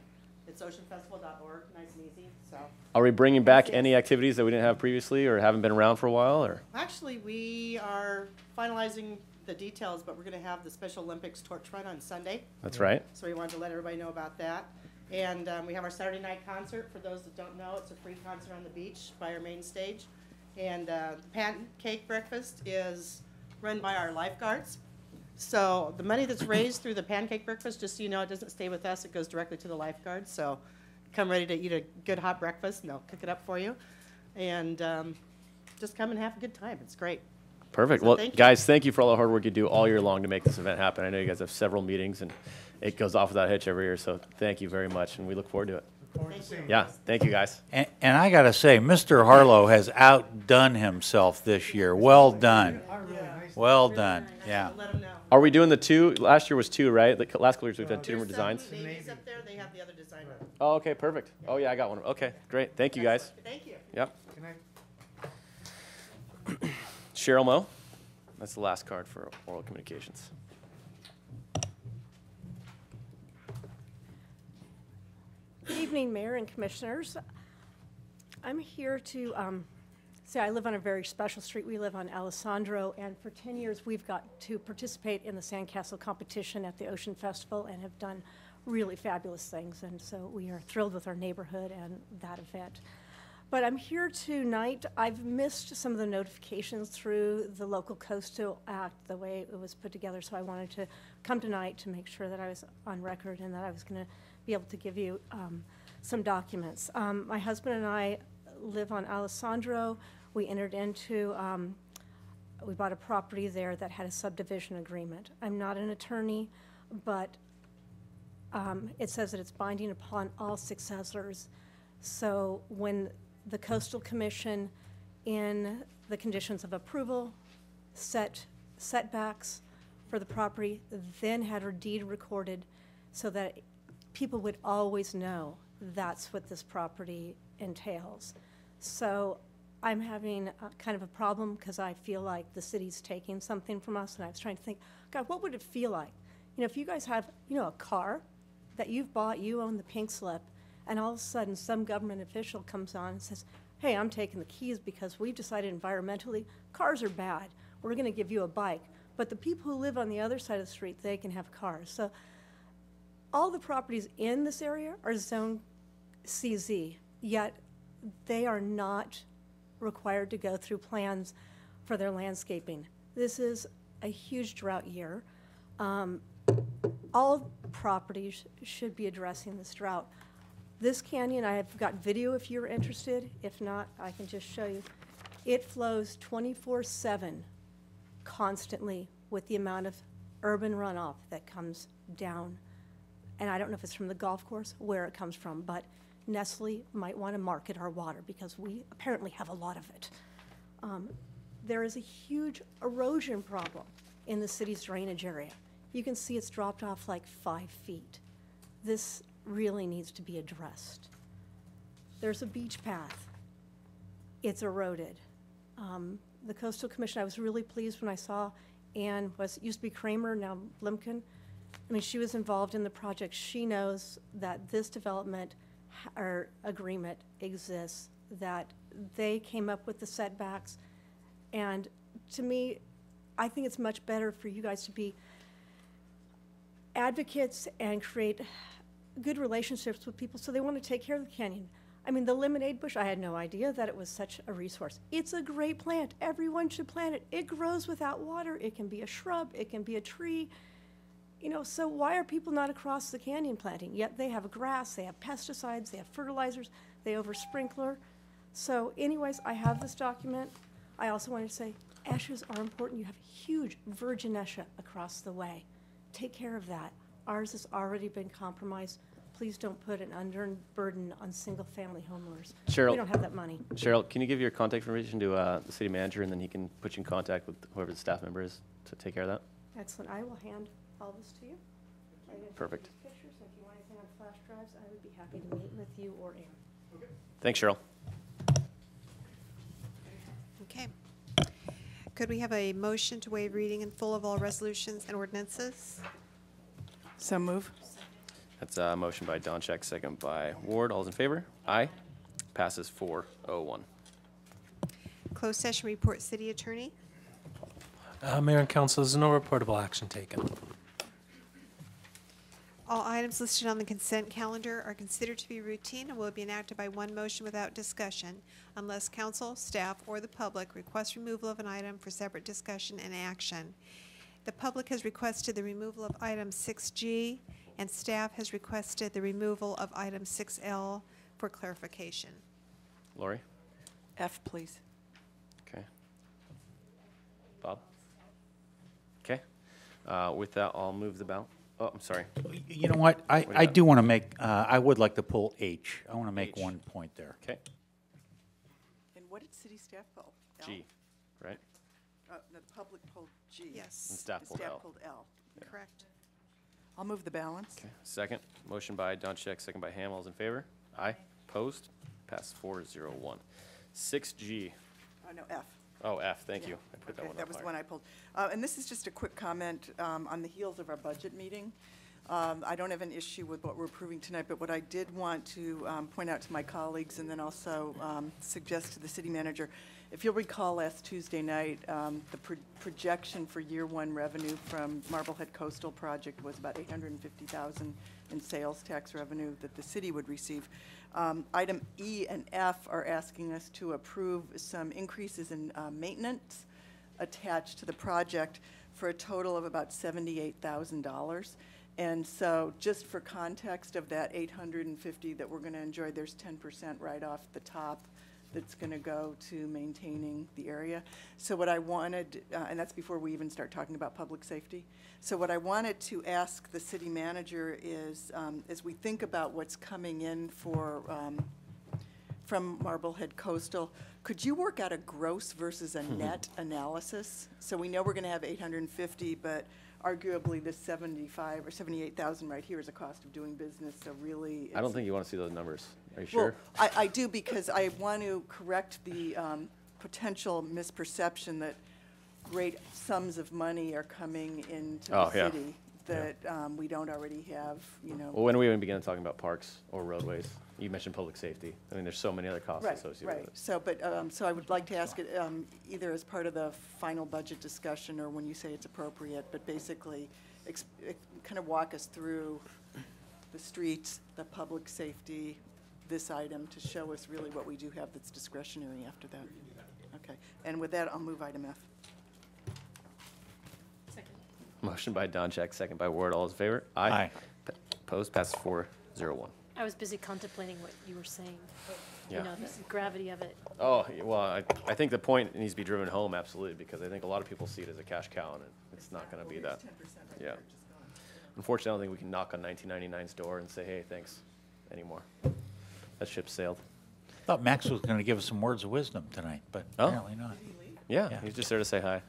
It's oceanfestival.org, nice and easy. So Are we bringing back any activities that we didn't have previously or haven't been around for a while? Or actually, we are finalizing the details, but we're going to have the Special Olympics torch run on Sunday. That's right. So we wanted to let everybody know about that. And we have our Saturday night concert. For those that don't know, it's a free concert on the beach by our main stage. And the pancake breakfast is run by our lifeguards. So the money that's raised through the pancake breakfast, just so you know, it doesn't stay with us. It goes directly to the lifeguards. So come ready to eat a good hot breakfast, and they'll cook it up for you. And just come and have a good time. It's great. Perfect. So Well, thank you. guys, thank you for all the hard work you do all year long to make this event happen. I know you guys have several meetings, and it goes off without a hitch every year. So thank you very much, and we look forward to it. Yeah, thank you, guys. And I got to say, Mr. Harlow has outdone himself this year. Well done. Well done. Yeah. Are we doing the two? Last year was two, right? The last couple years we've done two different designs. Navies up there, they have the other design. Oh, okay, perfect. Oh, yeah, I got one. Okay, great. Thank you, guys. Thank you. Yep. Cheryl Moe. That's the last card for oral communications. Good evening, Mayor and Commissioners. I'm here to say I live on a very special street. We live on Alessandro, and for 10 years we've got to participate in the Sandcastle competition at the Ocean Festival and have done really fabulous things, and so we are thrilled with our neighborhood and that event. But I'm here tonight. I've missed some of the notifications through the local Coastal Act, the way it was put together, so I wanted to come tonight to make sure that I was on record and that I was going to be able to give you some documents. My husband and I live on Alessandro. We entered into, we bought a property there that had a subdivision agreement. I'm not an attorney, but it says that it's binding upon all successors. So when the Coastal Commission, in the conditions of approval, set setbacks for the property, then had her deed recorded so that people would always know that's what this property entails. So I'm having kind of a problem because I feel like the city's taking something from us, and I was trying to think, God, what would it feel like? You know, if you guys have, you know, a car that you've bought, you own the pink slip, and all of a sudden some government official comes on and says, hey, I'm taking the keys because we've decided environmentally cars are bad. We're going to give you a bike. But the people who live on the other side of the street, they can have cars. So all the properties in this area are zone CZ, yet they are not required to go through plans for their landscaping. This is a huge drought year. All properties should be addressing this drought. This canyon, I have got video if you're interested. If not, I can just show you. It flows 24/7 constantly with the amount of urban runoff that comes down. And I don't know if it's from the golf course, where it comes from, but Nestle might want to market our water because we apparently have a lot of it. There is a huge erosion problem in the city's drainage area. You can see it's dropped off like 5 feet. This really needs to be addressed. There's a beach path. It's eroded. The Coastal Commission, I was really pleased when I saw Ann, used to be Kramer, now Blimken. I mean, she was involved in the project. She knows that this development or agreement exists, that they came up with the setbacks. And to me, I think it's much better for you guys to be advocates and create good relationships with people so they want to take care of the canyon. I mean, the lemonade bush, I had no idea that it was such a resource. It's a great plant. Everyone should plant it. It grows without water. It can be a shrub. It can be a tree. You know, so why are people not across the canyon planting? Yet they have grass, they have pesticides, they have fertilizers, they over-sprinkler. So anyways, I have this document. I also wanted to say, ashes are important. You have huge virgin esha across the way. Take care of that. Ours has already been compromised. Please don't put an undue burden on single-family homeowners. Cheryl, We don't have that money. Cheryl, can you give your contact information to the city manager, and then he can put you in contact with whoever the staff member is to take care of that? Excellent. I will hand all this to you. Perfect. These pictures, if you want anything on flash drives, I would be happy to meet with you or Ann. Thanks, Cheryl. Okay. Could we have a motion to waive reading in full of all resolutions and ordinances? So move. That's a motion by Donchek, second by Ward. All's in favor? Aye. Passes 4-0-1. Closed session report, city attorney. Mayor and council, there's no reportable action taken. All items listed on the consent calendar are considered to be routine and will be enacted by one motion without discussion unless council, staff, or the public request removal of an item for separate discussion and action. The public has requested the removal of item 6G, and staff has requested the removal of item 6L for clarification. Lori? F, please. Okay. Bob? Okay. With that, I'll move the ballot. Oh, I'm sorry. You know what? I do want to make, I would like to pull H. I want to make H. one point there. Okay. And what did city staff pull? L? G, right? No, the public pulled G. Yes. And staff The pulled staff L. pulled L. Correct. I'll move the balance. Okay. Second. Motion by Donchek, second by Ham. All's in favor? Aye. Opposed? Pass 4-0-1. 6G. No, F. Oh, F. Thank you. I put Okay, that one that up was the higher. one I pulled. And this is just a quick comment on the heels of our budget meeting. I don't have an issue with what we're approving tonight, but what I did want to point out to my colleagues and then also suggest to the city manager, if you'll recall last Tuesday night, the projection for year one revenue from Marblehead Coastal Project was about $850,000 in sales tax revenue that the city would receive. Item E and F are asking us to approve some increases in maintenance attached to the project for a total of about $78,000. And so just for context of that 850 that we're going to enjoy, there's 10% right off the top that's going to go to maintaining the area. So what I wanted, and that's before we even start talking about public safety. So what I wanted to ask the city manager is, as we think about what's coming in for, from Marblehead Coastal, could you work out a gross versus a net analysis? So we know we're going to have 850, but arguably this 75 or 78,000 right here is a cost of doing business, so really. I don't think you want to see those numbers. Are you sure? Well, I do, because I want to correct the potential misperception that great sums of money are coming into the city that we don't already have, you know. Well, when are we even begin talking about parks or roadways? You mentioned public safety. I mean, there's so many other costs associated with it. Right. So, but, so I would like to ask it either as part of the final budget discussion or when you say it's appropriate, but basically kind of walk us through the streets, the public safety, this item to show us really what we do have that's discretionary after that. Okay. And with that, I'll move item F. Motion by Donchek, second by Ward. All in favor? Aye. Opposed? Passes 4-0-1. I was busy contemplating what you were saying. Yeah. You know, the gravity of it. Oh, well, I think the point needs to be driven home, absolutely, because I think a lot of people see it as a cash cow, and it's not going to be that. Yeah. Unfortunately, I don't think we can knock on 1999's door and say, hey, thanks, anymore. That ship sailed. I thought Max was going to give us some words of wisdom tonight, but apparently not. Yeah, he was just there to say hi.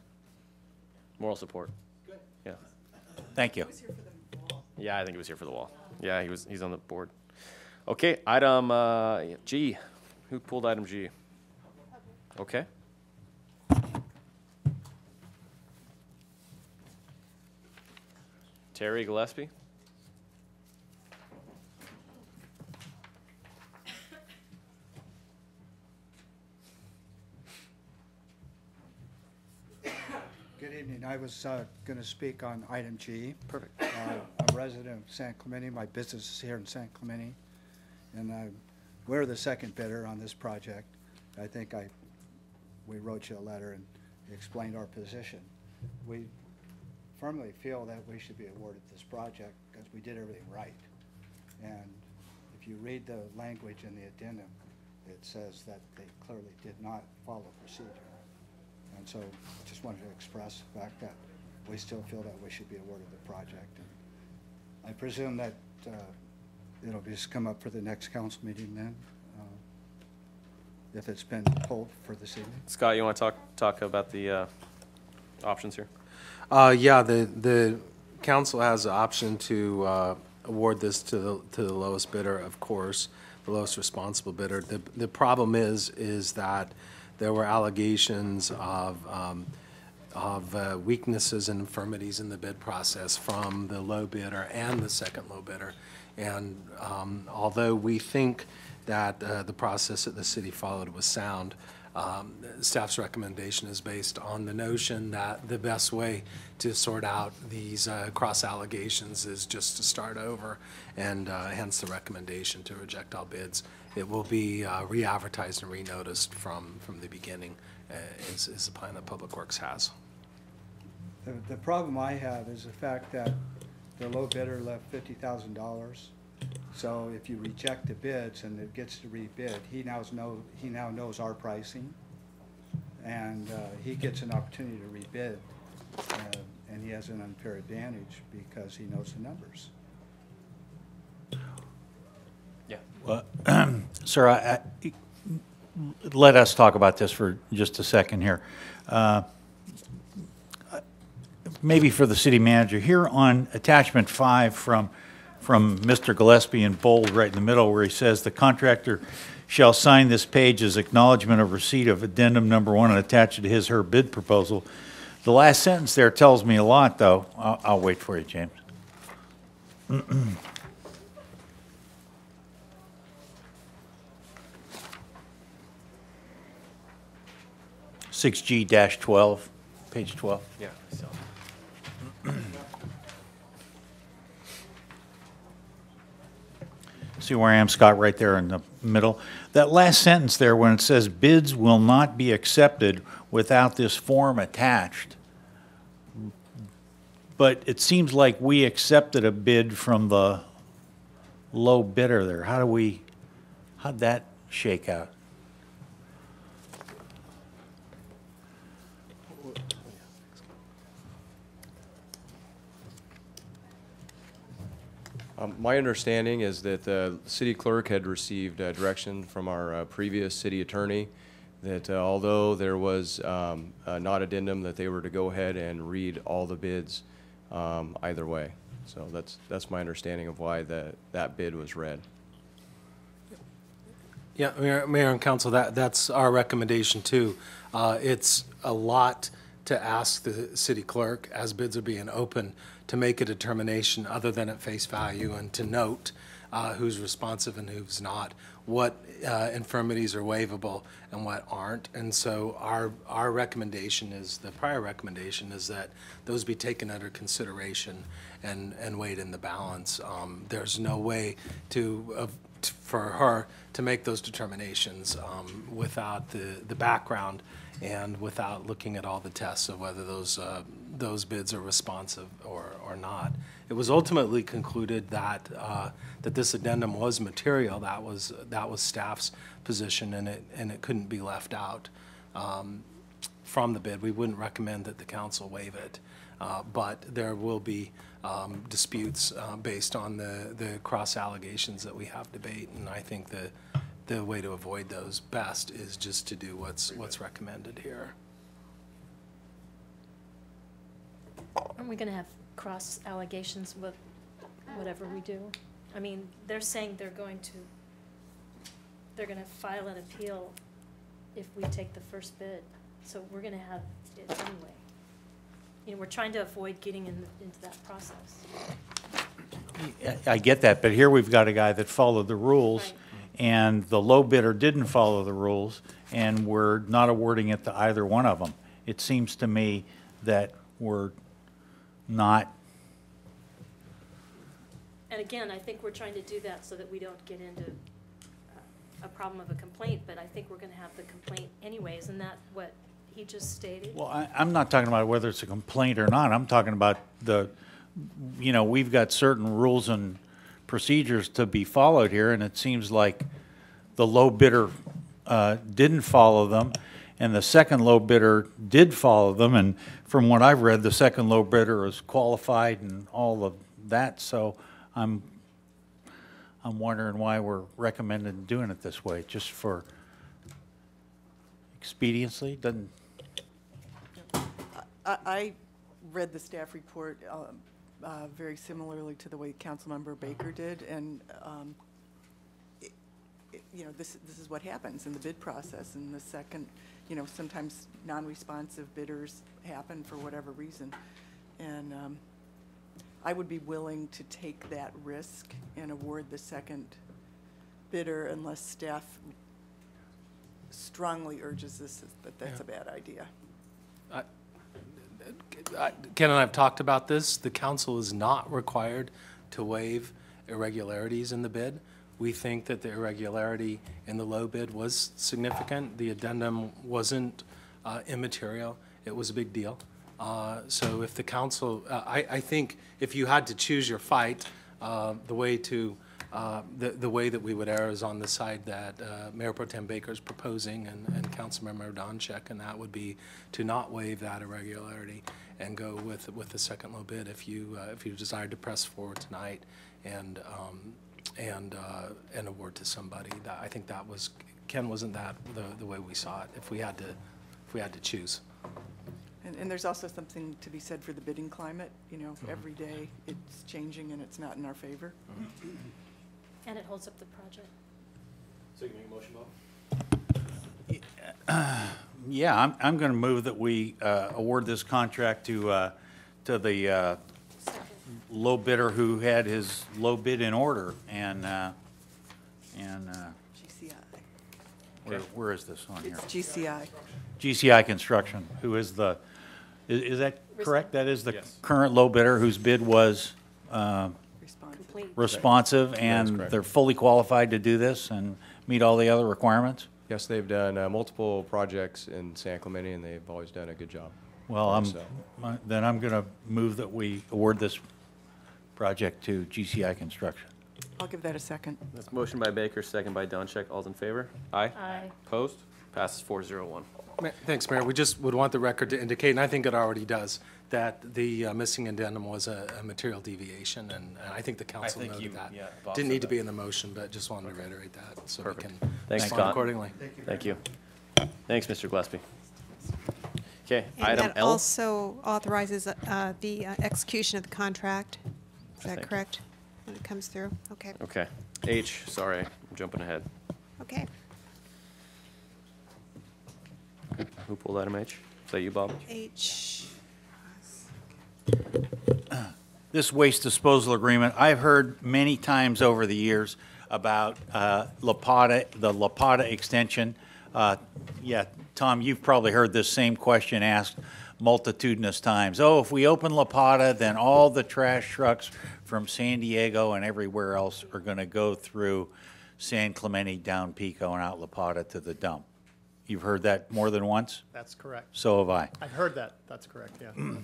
Moral support. Good. Yeah. Thank you. Yeah, I think he was here for the wall. Yeah, he's on the board. Okay, item G. Who pulled item G? Okay. Terry Gillespie. Good evening. I was going to speak on item G. Perfect. I'm a resident of San Clemente. My business is here in San Clemente. And we're the second bidder on this project. I think we wrote you a letter and explained our position. We firmly feel that we should be awarded this project because we did everything right. And if you read the language in the addendum, it says that they clearly did not follow procedure. And so I just wanted to express the fact that we still feel that we should be awarded the project. And I presume that it'll just come up for the next council meeting then, if it's been pulled for this evening. Scott, you want to talk about the options here? Yeah, the council has the option to award this to the lowest bidder, of course, the lowest responsible bidder. The problem is that there were allegations of weaknesses and infirmities in the bid process from the low bidder and the second low bidder. And although we think that the process that the city followed was sound, staff's recommendation is based on the notion that the best way to sort out these cross allegations is just to start over, and hence the recommendation to reject all bids. It will be re-advertised and re-noticed from the beginning, is the plan that Public Works has. The problem I have is the fact that the low bidder left $50,000. So if you reject the bids and it gets to rebid, he now knows our pricing, and he gets an opportunity to rebid, and he has an unfair advantage because he knows the numbers. Yeah. Well, sir, let us talk about this for just a second here. Maybe for the city manager, here on attachment 5 from Mr. Gillespie in bold right in the middle, where he says the contractor shall sign this page as acknowledgement of receipt of addendum number 1 and attach it to his/her bid proposal. The last sentence there tells me a lot, though. I'll wait for you, James. 6G-12, page 12. Yeah, I saw. See where I am, Scott, right there in the middle? That last sentence there, when it says bids will not be accepted without this form attached. But it seems like we accepted a bid from the low bidder there. How'd that shake out? My understanding is that the city clerk had received direction from our previous city attorney that although there was not addendum, that they were to go ahead and read all the bids either way. So that's my understanding of why that bid was read. Yeah, Mayor and Council, that's our recommendation too. It's a lot to ask the city clerk, as bids are being open, to make a determination other than at face value and to note who's responsive and who's not, what infirmities are waivable and what aren't. And so our recommendation is, the prior recommendation is that those be taken under consideration and weighed in the balance. There's no way for her to make those determinations without the background and without looking at all the tests of whether those bids are responsive or not. It was ultimately concluded that that this addendum was material. That was staff's position, and it couldn't be left out from the bid. We wouldn't recommend that the council waive it, but there will be disputes based on the cross allegations that we have debate, and I think the way to avoid those best is just to do what's recommended here. Aren't we going to have cross allegations with whatever we do? I mean, they're saying they're going to file an appeal if we take the first bid. So we're gonna have it anyway. You know, we're trying to avoid getting into that process. I get that, but here we've got a guy that followed the rules, Right. and the low bidder didn't follow the rules, and we're not awarding it to either one of them. It seems to me that we're not. And again, I think we're trying to do that so that we don't get into a problem of a complaint, but I think we're gonna have the complaint anyways. Isn't that what he just stated? Well, I'm not talking about whether it's a complaint or not. I'm talking about we've got certain rules and procedures to be followed here, and it seems like the low bidder didn't follow them, and the second low bidder did follow them, and from what I've read, the second low bidder is qualified and all of that, so I'm wondering why we're recommending doing it this way, just for expediency. Doesn't. I read the staff report very similarly to the way Councilmember Baker did, and this is what happens in the bid process. And the second, sometimes non-responsive bidders happen for whatever reason, and I would be willing to take that risk and award the second bidder unless staff strongly urges that's a bad idea. Ken and I have talked about this. The council is not required to waive irregularities in the bid. We think that the irregularity in the low bid was significant. The addendum wasn't immaterial. It was a big deal. So if the council, I think if you had to choose your fight, the way that we would err is on the side that Mayor Pro Tem Baker is proposing and Councilmember Donchek, and that would be to not waive that irregularity and go with the second low bid if you desired to press forward tonight and award to somebody. I think that was, Ken, wasn't that the way we saw it if we had to choose? And there's also something to be said for the bidding climate. Every day it's changing and it's not in our favor. And it holds up the project. So you can make a motion, Bob? Yeah, I'm going to move that we award this contract to the low bidder who had his low bid in order, and GCI. where is this on here? It's GCI. GCI Construction, who is is that correct? That is the Yes. current low bidder whose bid was Complete. responsive, and correct. they're fully qualified to do this and meet all the other requirements? Yes, they've done multiple projects in San Clemente, and they've always done a good job. Well, So- then I'm going to move that we award this project to GCI Construction. I'll give that a second. That's motion by Baker, second by Donchek. All's in favor? Aye. Aye. Opposed? Passes 4-0-1. Thanks, Mayor. We just would want the record to indicate, and I think it already does, that the missing addendum was a material deviation, and I think the council think noted that. Bob Didn't said need to that. be in the motion, but just wanted to reiterate that so Perfect. we can Thanks, respond Scott. accordingly. Thank you. Thanks, Mr. Gillespie. Okay, And item that L. also authorizes the execution of the contract. Is Thank that you. correct? When it comes through? Okay. Okay. H, sorry, I'm jumping ahead. Okay. Who pulled item H? Is that you, Bob? H. This waste disposal agreement, I've heard many times over the years about the La Pata extension. Yeah, Tom, you've probably heard this same question asked multitudinous times. Oh, if we open La Pata, then all the trash trucks from San Diego and everywhere else are going to go through San Clemente, down Pico, and out La Pata to the dump. You've heard that more than once? That's correct. So have I. I've heard that. That's correct, yeah.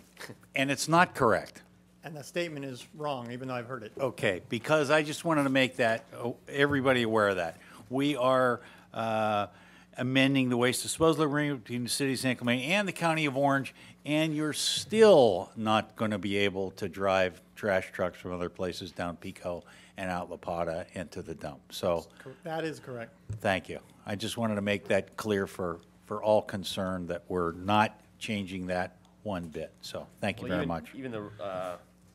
And it's not correct. And the statement is wrong, even though I've heard it. Okay, because I just wanted to make that, everybody aware of that. We are amending the waste disposal agreement between the city of San Clemente and the county of Orange, and you're still not going to be able to drive trash trucks from other places down Pico and out La Pata into the dump. So, That is correct. thank you. I just wanted to make that clear for all concerned that we're not changing that one bit. So, thank you Well, very even- much. Even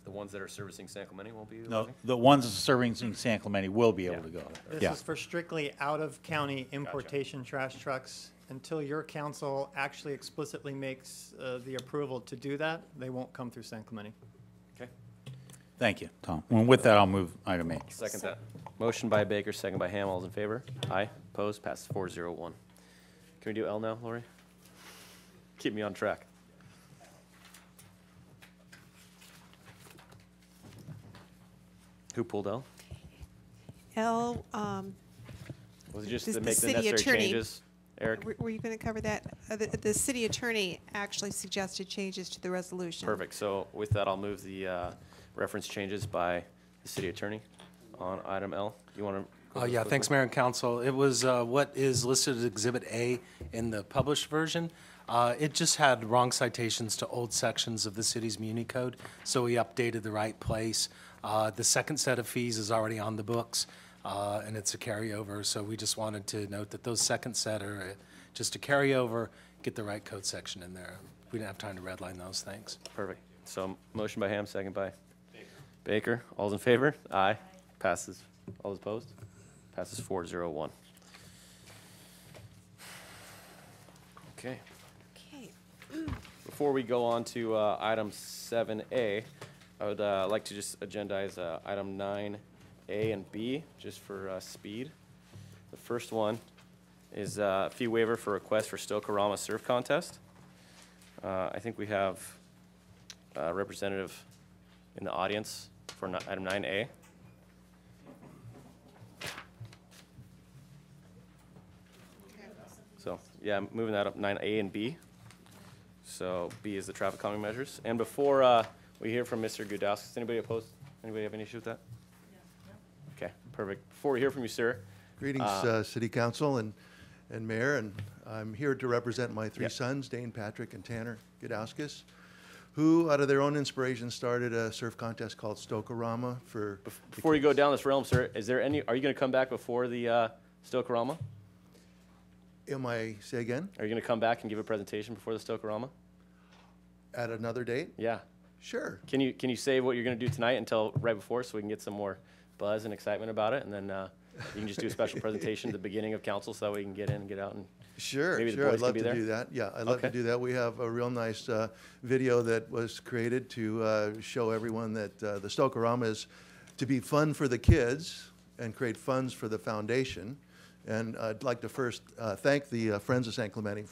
the the ones that are servicing San Clemente won't be No, logging? the ones servicing San Clemente will be able to go. This Yeah. is for strictly out-of-county importation trash trucks. Until your council actually explicitly makes the approval to do that, they won't come through San Clemente. Okay. Thank you, Tom. And with that, I'll move item 8. Second that. Motion by Baker, second by Ham. All's in favor? Aye. Opposed? Passes 4-0-1. Can we do L now, Lori? Keep me on track. Who pulled L? L, Was it just the to make the city necessary attorney. changes, Eric? Were you going to cover that? The city attorney actually suggested changes to the resolution. Perfect. So with that, I'll move the reference changes by the city attorney on item L. You want to? Yeah, thanks, Mayor and Council. It was what is listed as Exhibit A in the published version. It just had wrong citations to old sections of the city's Muni Code, so we updated the right place. The second set of fees is already on the books, and it's a carryover, so we just wanted to note that those second set are just a carryover, get the right code section in there. We didn't have time to redline those, thanks. Perfect. So motion by Ham, second by Baker. All's in favor? Aye. Passes. All opposed? Passes 4-0-1. Okay. Okay. Before we go on to item 7A, I would like to just agendize item 9A and B, just for speed. The first one is fee waiver for request for Stoke O-Rama surf contest. I think we have a representative in the audience for item 9A. So, yeah, moving that up 9A and B. So B is the traffic calming measures. And before we hear from Mr. Gudowski, does anybody opposed? Anybody have any issue with that? Okay, perfect. Before we hear from you, sir. Greetings, City Council and Mayor, and I'm here to represent my three sons, Dane, Patrick, and Tanner Gudowskis, who, out of their own inspiration, started a surf contest called Stoke O-Rama for. Before you go down this realm, sir, are you going to come back before the Stoke O-Rama? Say again? Are you going to come back and give a presentation before the Stoke O-Rama? At another date? Yeah. Sure. Can you say what you're going to do tonight until right before, so we can get some more buzz and excitement about it, and then you can just do a special presentation at the beginning of council, so that we can get in and get out and Sure, maybe the sure. boys I'd love can be to there? do that. Yeah, I'd love Okay. to do that. We have a real nice video that was created to show everyone that the Stoke O-Rama is to be fun for the kids and create funds for the foundation. And I'd like to first thank the Friends of San Clemente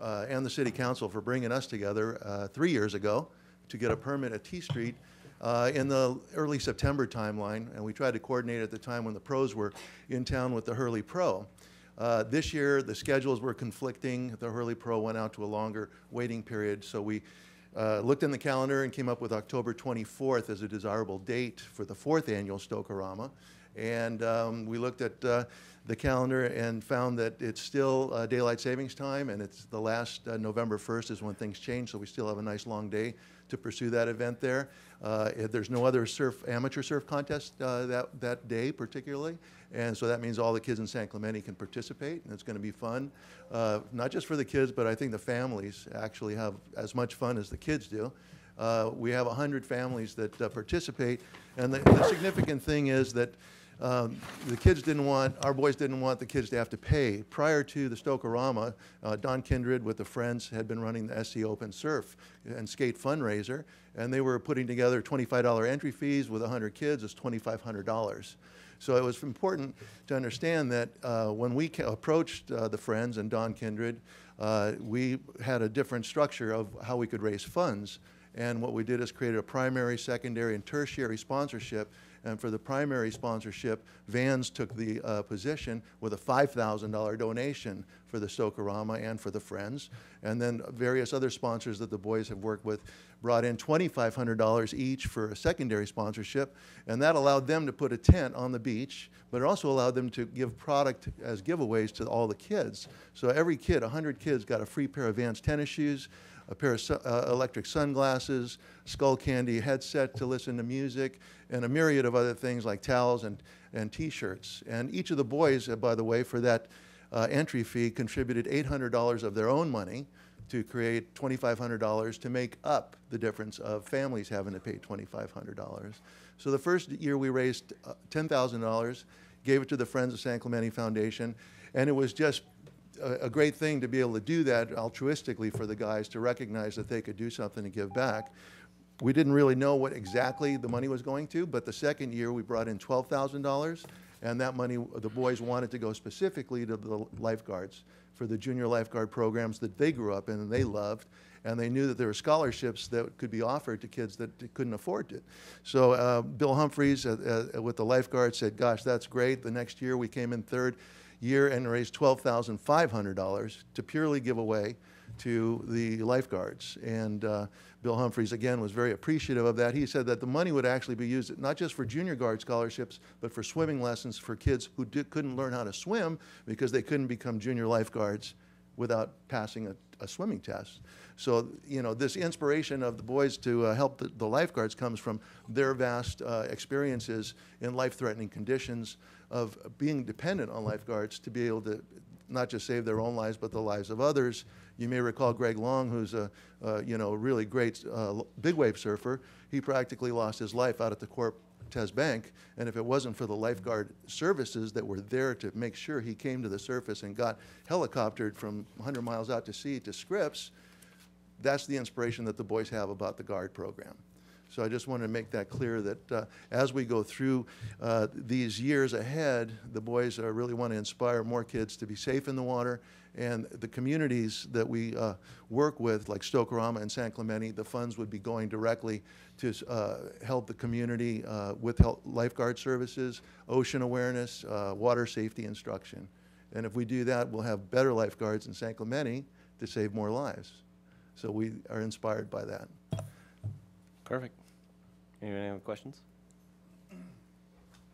and the City Council for bringing us together 3 years ago to get a permit at T Street in the early September timeline. And we tried to coordinate at the time when the pros were in town with the Hurley Pro. This year, the schedules were conflicting. The Hurley Pro went out to a longer waiting period. So we looked in the calendar and came up with October 24th as a desirable date for the 4th annual Stoke O-Rama. And we looked at the calendar and found that it's still daylight savings time, and it's the last November 1st is when things change, so we still have a nice long day to pursue that event there. There's no other amateur surf contest that day particularly, and so that means all the kids in San Clemente can participate, and it's going to be fun, not just for the kids, but I think the families actually have as much fun as the kids do. We have 100 families that participate, and the significant thing is that our boys didn't want the kids to have to pay. Prior to the Stoke O-Rama, Don Kindred with the Friends had been running the SC Open Surf and Skate fundraiser, and they were putting together $25 entry fees with 100 kids. It's $2,500. So it was important to understand that when we approached the Friends and Don Kindred, we had a different structure of how we could raise funds. And what we did is created a primary, secondary, and tertiary sponsorship. And for the primary sponsorship, Vans took the position with a $5,000 donation for the Stoke O-Rama and for the Friends. And then various other sponsors that the boys have worked with brought in $2,500 each for a secondary sponsorship. And that allowed them to put a tent on the beach, but it also allowed them to give product as giveaways to all the kids. So every kid, 100 kids, got a free pair of Vans tennis shoes, a pair of electric sunglasses, Skull Candy headset to listen to music, and a myriad of other things like towels and T-shirts. And each of the boys, by the way, for that entry fee, contributed $800 of their own money to create $2,500 to make up the difference of families having to pay $2,500. So the first year we raised $10,000, gave it to the Friends of San Clemente Foundation, and it was just a great thing to be able to do that altruistically for the guys to recognize that they could do something to give back. We didn't really know what exactly the money was going to, but the second year we brought in $12,000, and that money the boys wanted to go specifically to the lifeguards for the junior lifeguard programs that they grew up in and they loved, and they knew that there were scholarships that could be offered to kids that couldn't afford it. So Bill Humphreys with the lifeguards said, gosh, that's great. The next year we came in third year and raised $12,500 to purely give away to the lifeguards. And Bill Humphreys, again, was very appreciative of that. He said that the money would actually be used not just for junior guard scholarships, but for swimming lessons for kids who couldn't learn how to swim because they couldn't become junior lifeguards without passing a swimming test. So, you know, this inspiration of the boys to help the lifeguards comes from their vast experiences in life-threatening conditions of being dependent on lifeguards to be able to not just save their own lives, but the lives of others. You may recall Greg Long, who's a really great big wave surfer. He practically lost his life out at the Cortez Bank, and if it wasn't for the lifeguard services that were there to make sure he came to the surface and got helicoptered from 100 miles out to sea to Scripps, that's the inspiration that the boys have about the guard program. So I just wanted to make that clear that as we go through these years ahead, the boys really want to inspire more kids to be safe in the water, and the communities that we work with, like Stoke, O-Rama, and San Clemente, the funds would be going directly to help the community with lifeguard services, ocean awareness, water safety instruction. And if we do that, we'll have better lifeguards in San Clemente to save more lives. So we are inspired by that. Perfect. Anyone have questions?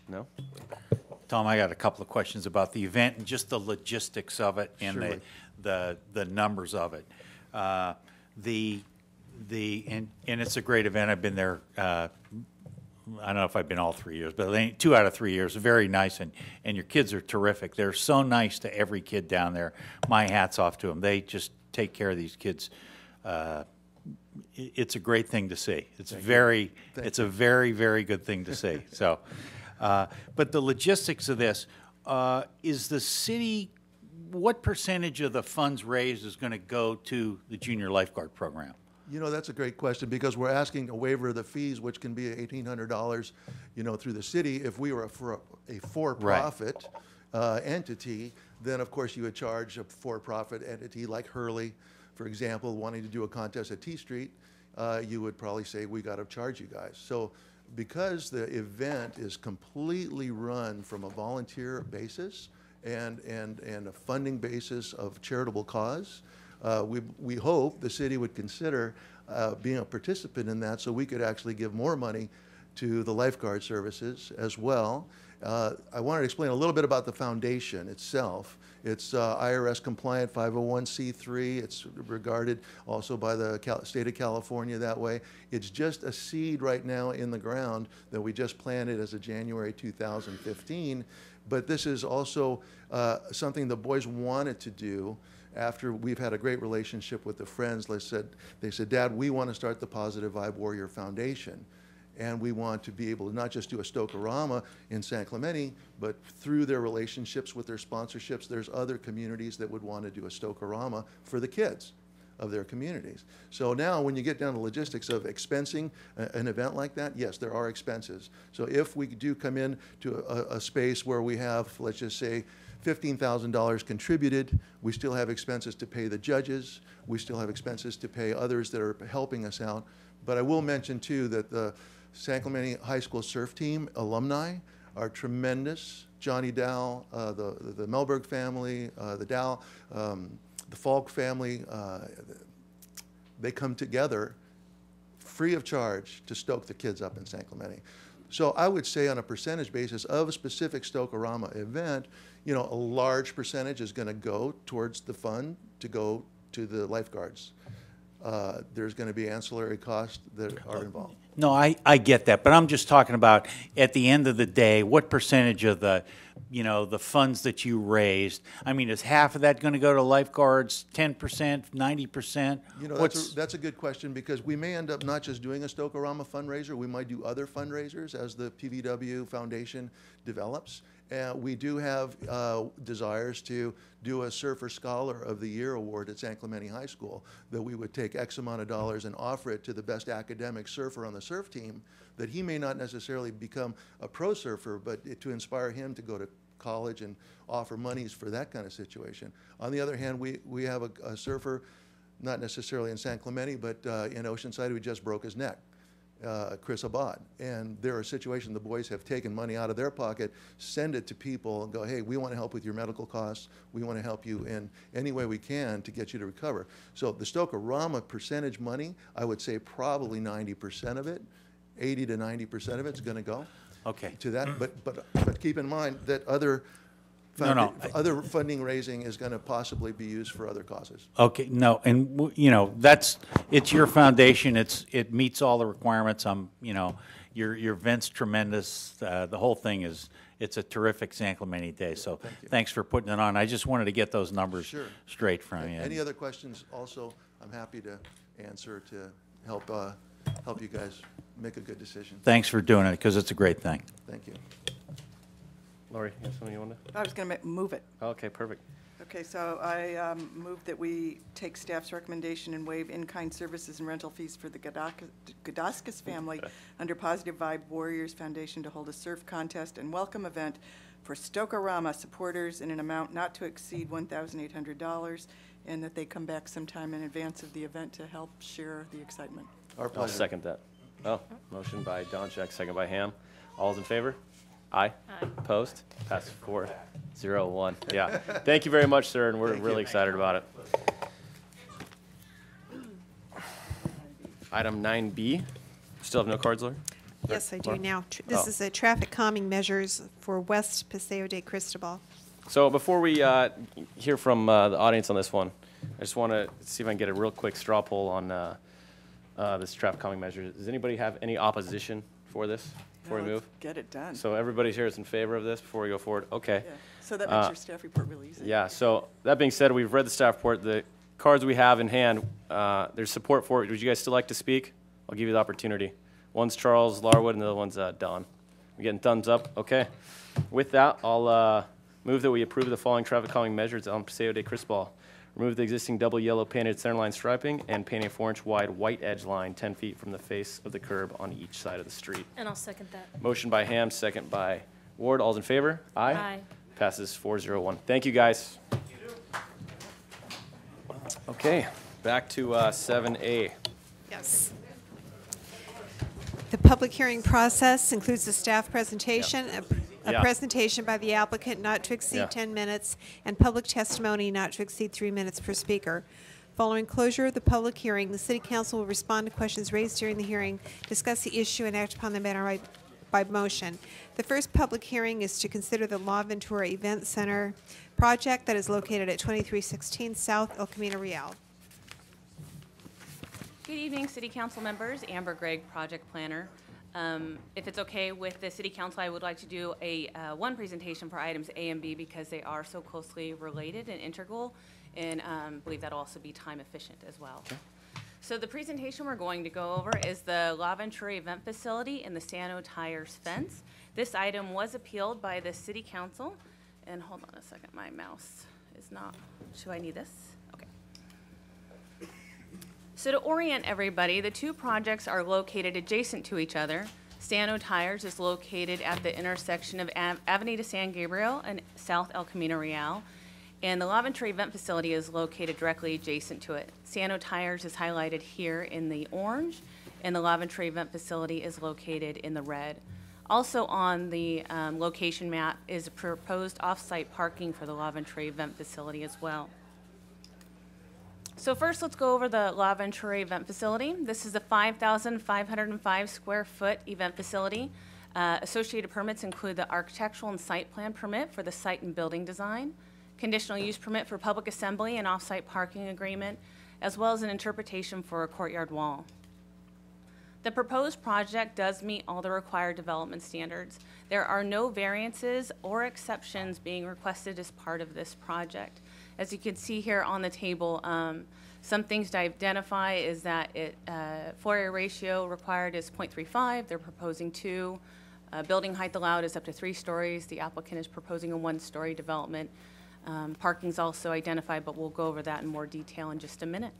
No? Tom, I got a couple of questions about the event and just the logistics of it and Surely. the numbers of it. And it's a great event. I've been there. I don't know if I've been all 3 years, but 2 out of 3 years. Very nice, and your kids are terrific. They're so nice to every kid down there. My hat's off to them. They just take care of these kids. It's a great thing to see. It's a very, very good thing to see. So, but the logistics of this, is the city, what percentage of the funds raised is going to go to the junior lifeguard program? You know, that's a great question because we're asking a waiver of the fees, which can be $1,800, through the city. If we were a for-profit entity, then of course you would charge a for-profit entity like Hurley, for example, wanting to do a contest at T Street, you would probably say, we got to charge you guys. So because the event is completely run from a volunteer basis and a funding basis of charitable cause, we hope the city would consider being a participant in that so we could actually give more money to the lifeguard services as well. I wanted to explain a little bit about the foundation itself. It's IRS compliant 501c3. It's regarded also by the state of California that way. It's just a seed right now in the ground that we just planted as of January 2015. But this is also something the boys wanted to do after we've had a great relationship with the Friends. They said, Dad, we want to start the Positive Vibe Warrior Foundation. And we want to be able to not just do a Stoke O-Rama in San Clemente, but through their relationships with their sponsorships, there's other communities that would want to do a Stoke O-Rama for the kids of their communities. So now when you get down to logistics of expensing an event like that, yes, there are expenses. So if we do come in to a space where we have, let's just say, $15,000 contributed, we still have expenses to pay the judges, we still have expenses to pay others that are helping us out. But I will mention too that the San Clemente High School surf team alumni are tremendous. Johnny Dow, the Melberg family, the Dow, the Falk family, they come together free of charge to stoke the kids up in San Clemente. So I would say on a percentage basis of a specific Stoke O-Rama event, a large percentage is going to go towards the fund to go to the lifeguards. There's going to be ancillary costs that are involved. No, I get that, but I'm just talking about at the end of the day, what percentage of the, the funds that you raised? I mean, is half of that going to go to lifeguards, 10%, 90%? That's a good question, because we may end up not just doing a Stoke O-Rama fundraiser, we might do other fundraisers as the PVW Foundation develops. We do have desires to do a Surfer Scholar of the Year award at San Clemente High School, that we would take X amount of dollars and offer it to the best academic surfer on the surf team, that he may not necessarily become a pro surfer, but to inspire him to go to college and offer monies for that kind of situation. On the other hand, we have a surfer, not necessarily in San Clemente, but in Oceanside, who just broke his neck. Cristobal, and there are situations the boys have taken money out of their pocket, send it to people and go, hey, we want to help with your medical costs, we want to help you in any way we can to get you to recover. So the Stoke O-Rama percentage money, I would say probably 90% of it, 80 to 90% of it's going to go to that. But keep in mind that other funding raising is going to possibly be used for other causes. Okay, no, and it's your foundation. It meets all the requirements. Your event's tremendous. The whole thing it's a terrific San Clemente day. So thanks for putting it on. I just wanted to get those numbers straight from you. Any other questions? Also, I'm happy to answer to help you guys make a good decision. Thanks for doing it, because it's a great thing. Thank you. Lori, you have something you want to? I was going to move it. Okay, perfect. Okay, so I move that we take staff's recommendation and waive in-kind services and rental fees for the Godaskas family under Positive Vibe Warriors Foundation to hold a surf contest and welcome event for Stoke O-Rama supporters in an amount not to exceed $1,800, and that they come back sometime in advance of the event to help share the excitement. Our pleasure. I'll second that. Oh, motion by Donchak, second by Ham. All's in favor? Aye. Aye. Opposed? Pass 4-0-1. Yeah. Thank you very much, sir, and we're really excited about it. Item 9B. Still have no cards, Lori? Yes, I do now. This is a traffic calming measures for West Paseo de Cristobal. So before we hear from the audience on this one, I just want to see if I can get a real quick straw poll on this traffic calming measure. Does anybody have any opposition for this before we move? Get it done. So everybody here is in favor of this before we go forward? Okay. Yeah. So that makes your staff report really easy. Yeah, so that being said, we've read the staff report. The cards we have in hand, there's support for it. Would you guys still like to speak? I'll give you the opportunity. One's Charles Larwood and the other one's Don. We getting thumbs up? Okay. With that, I'll move that we approve the following traffic calming measures on Paseo de Cristobal. Remove the existing double yellow painted centerline striping and paint a 4-inch wide white edge line 10 feet from the face of the curb on each side of the street. And I'll second that. Motion by Ham, second by Ward. All's in favor? Aye. Aye. Passes 4-0-1. Thank you, guys. Okay, back to 7A. Yes. The public hearing process includes a staff presentation, a presentation by the applicant not to exceed 10 minutes, and public testimony not to exceed 3 minutes per speaker. Following closure of the public hearing, the City Council will respond to questions raised during the hearing, discuss the issue, and act upon the matter by motion. The first public hearing is to consider the La Ventura Event Center project that is located at 2316 South El Camino Real. Good evening, City Council members. Amber Gregg, project planner. If it's okay with the City Council, I would like to do a one presentation for items A and B because they are so closely related and integral, and believe that'll also be time efficient as well. Okay. So the presentation we're going to go over is the La Ventura event facility and the Sano Tires fence. This item was appealed by the City Council, and hold on a second, my mouse is not, should I need this? Okay. So to orient everybody, the two projects are located adjacent to each other. Sano Tires is located at the intersection of Avenida San Gabriel and South El Camino Real, and the La Ventura event facility is located directly adjacent to it. Sano Tires is highlighted here in the orange, and the La Ventura event facility is located in the red. Also on the location map is proposed off-site parking for the La Ventura event facility as well. So first, let's go over the La Ventura event facility. This is a 5,505 square foot event facility. Associated permits include the architectural and site plan permit for the site and building design, conditional use permit for public assembly and off-site parking agreement, as well as an interpretation for a courtyard wall. The proposed project does meet all the required development standards. There are no variances or exceptions being requested as part of this project. As you can see here on the table, some things to identify is that floor area ratio required is 0.35. They're proposing 2. Building height allowed is up to 3 stories. The applicant is proposing a 1-story development. Parking's also identified, but we'll go over that in more detail in just a minute.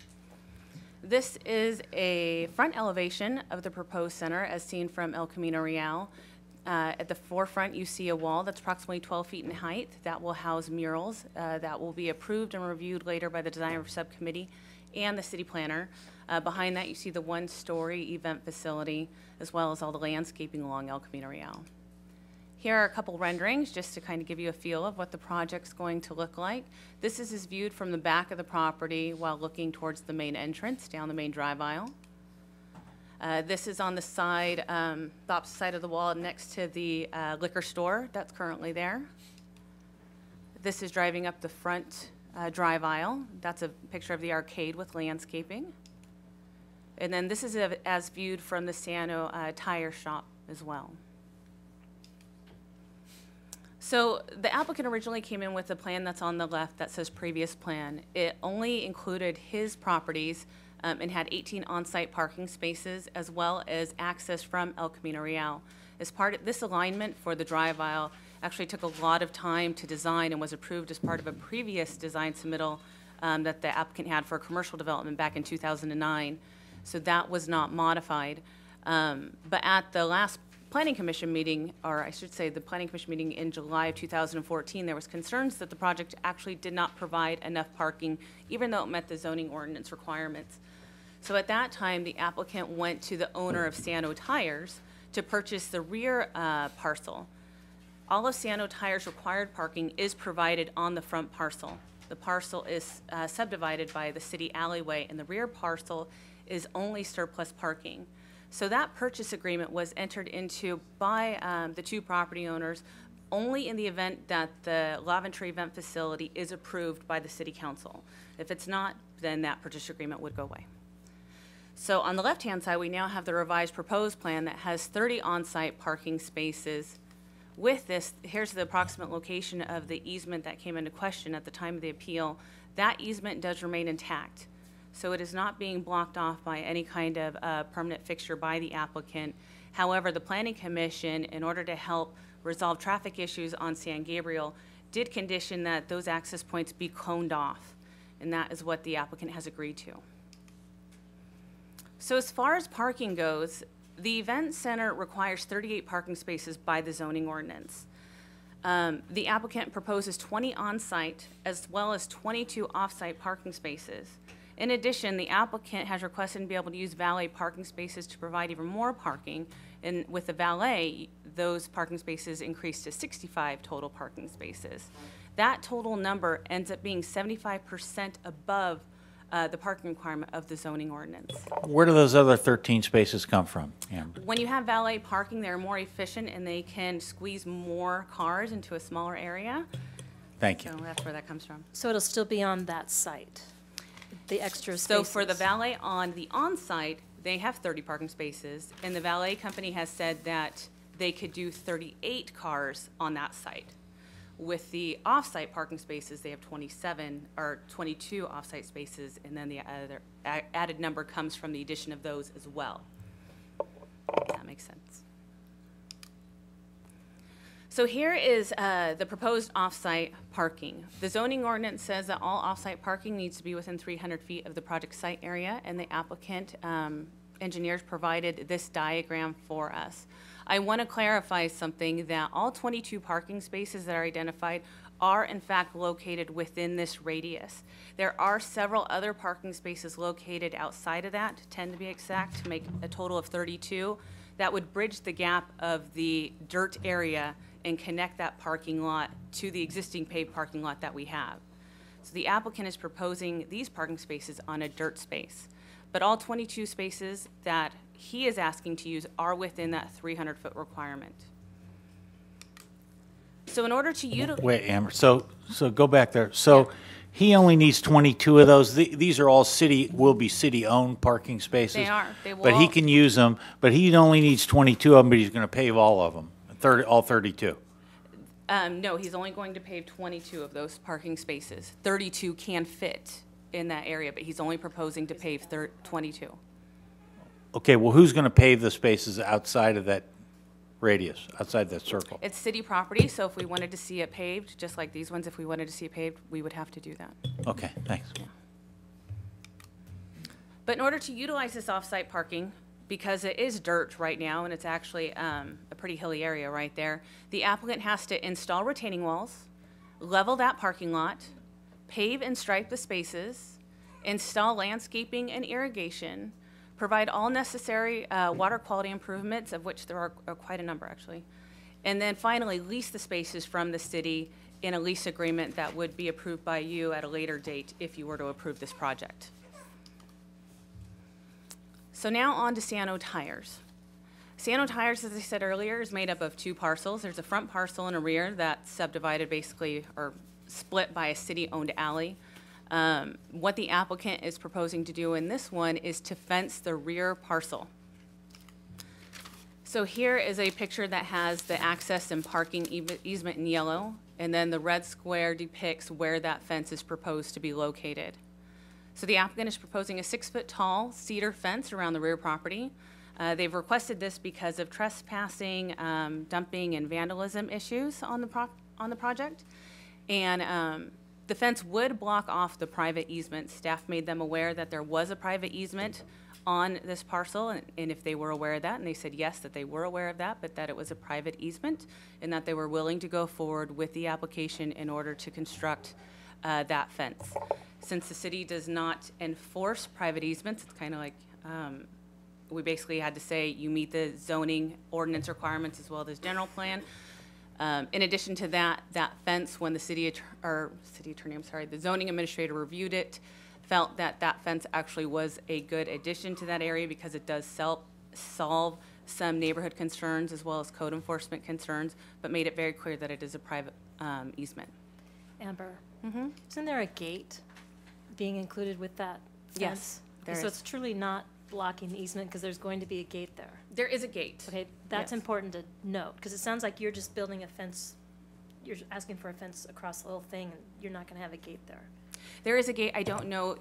This is a front elevation of the proposed center as seen from El Camino Real. At the forefront, you see a wall that's approximately 12 feet in height that will house murals that will be approved and reviewed later by the design subcommittee and the city planner. Behind that, you see the 1-story event facility as well as all the landscaping along El Camino Real. Here are a couple renderings just to kind of give you a feel of what the project's going to look like. This is viewed from the back of the property while looking towards the main entrance down the main drive aisle. This is on the side, the opposite side of the wall next to the liquor store that's currently there. This is driving up the front drive aisle. That's a picture of the arcade with landscaping. And then this is as viewed from the Sano tire shop as well. So the applicant originally came in with a plan that's on the left that says previous plan. It only included his properties and had 18 on-site parking spaces as well as access from El Camino Real. As part of this alignment for the drive aisle actually took a lot of time to design and was approved as part of a previous design submittal that the applicant had for a commercial development back in 2009. So that was not modified. But at the last Planning Commission meeting, or I should say the Planning Commission meeting in July of 2014, there was concerns that the project actually did not provide enough parking, even though it met the zoning ordinance requirements. So at that time, the applicant went to the owner of Sano Tires to purchase the rear parcel. All of Sano Tires' required parking is provided on the front parcel. The parcel is subdivided by the city alleyway, and the rear parcel is only surplus parking. So that purchase agreement was entered into by the 2 property owners only in the event that the Laventry event facility is approved by the city council. If it's not, then that purchase agreement would go away. So on the left-hand side, we now have the revised proposed plan that has 30 on-site parking spaces. With this, here's the approximate location of the easement that came into question at the time of the appeal. That easement does remain intact. So it is not being blocked off by any kind of permanent fixture by the applicant. However, the Planning Commission, in order to help resolve traffic issues on San Gabriel, did condition that those access points be coned off, and that is what the applicant has agreed to. So as far as parking goes, the event center requires 38 parking spaces by the zoning ordinance. The applicant proposes 20 on-site as well as 22 off-site parking spaces. In addition, the applicant has requested to be able to use valet parking spaces to provide even more parking. And with the valet, those parking spaces increase to 65 total parking spaces. That total number ends up being 75% above the parking requirement of the zoning ordinance. Where do those other 13 spaces come from, Amber? When you have valet parking, they're more efficient and they can squeeze more cars into a smaller area. Thank you. So that's where that comes from. So it'll still be on that site, the extra spaces? So for the valet on the on-site, they have 30 parking spaces, and the valet company has said that they could do 38 cars on that site. With the off-site parking spaces, they have 27 or 22 off-site spaces, and then the other added number comes from the addition of those as well. If that makes sense. So here is the proposed off-site parking. The zoning ordinance says that all off-site parking needs to be within 300 feet of the project site area, and the applicant engineers provided this diagram for us. I want to clarify something, that all 22 parking spaces that are identified are in fact located within this radius. There are several other parking spaces located outside of that, 10 to be exact, to make a total of 32. That would bridge the gap of the dirt area and connect that parking lot to the existing paved parking lot that we have. So the applicant is proposing these parking spaces on a dirt space. But all 22 spaces that he is asking to use are within that 300-foot requirement. So in order to utilize... Wait, Amber, so go back there. So He only needs 22 of those. These are all will be city-owned parking spaces. They are. They will. But he can use them, but he only needs 22 of them, but he's going to pave all of them, all 32. No, he's only going to pave 22 of those parking spaces. 32 can fit in that area, but he's only proposing to pave 22. Okay, well, who's going to pave the spaces outside of that radius, outside that circle? It's city property, so if we wanted to see it paved, just like these ones, if we wanted to see it paved, we would have to do that. Okay, thanks. Yeah. But in order to utilize this off-site parking, because it is dirt right now, and it's actually a pretty hilly area right there, the applicant has to install retaining walls, level that parking lot, pave and stripe the spaces, install landscaping and irrigation, provide all necessary water quality improvements, of which there are quite a number actually, and then finally lease the spaces from the city in a lease agreement that would be approved by you at a later date if you were to approve this project. So now on to Siano Tires. Siano Tires, as I said earlier, is made up of two parcels. There's a front parcel and a rear that's subdivided basically, or split by a city-owned alley. What the applicant is proposing to do in this one is to fence the rear parcel. So here is a picture that has the access and parking easement in yellow, and then the red square depicts where that fence is proposed to be located. So the applicant is proposing a 6-foot-tall cedar fence around the rear property. They've requested this because of trespassing, dumping, and vandalism issues on the project. And the fence would block off the private easement. Staff made them aware that there was a private easement on this parcel, and if they were aware of that, and they said yes, that they were aware of that, but that it was a private easement, and that they were willing to go forward with the application in order to construct that fence. Since the city does not enforce private easements, it's kind of like we basically had to say you meet the zoning ordinance requirements as well as general plan. In addition to that, that fence, when the the zoning administrator reviewed it, felt that that fence actually was a good addition to that area because it does solve some neighborhood concerns as well as code enforcement concerns, but made it very clear that it is a private easement. Amber, isn't there a gate being included with that fence? Yes, there So is. it's truly not blocking the easement because there's going to be a gate there. There is a gate. Okay, that's Yes. important to note because it sounds like you're just building a fence. You're asking for a fence across the whole thing, and you're not going to have a gate there. There is a gate. I don't know,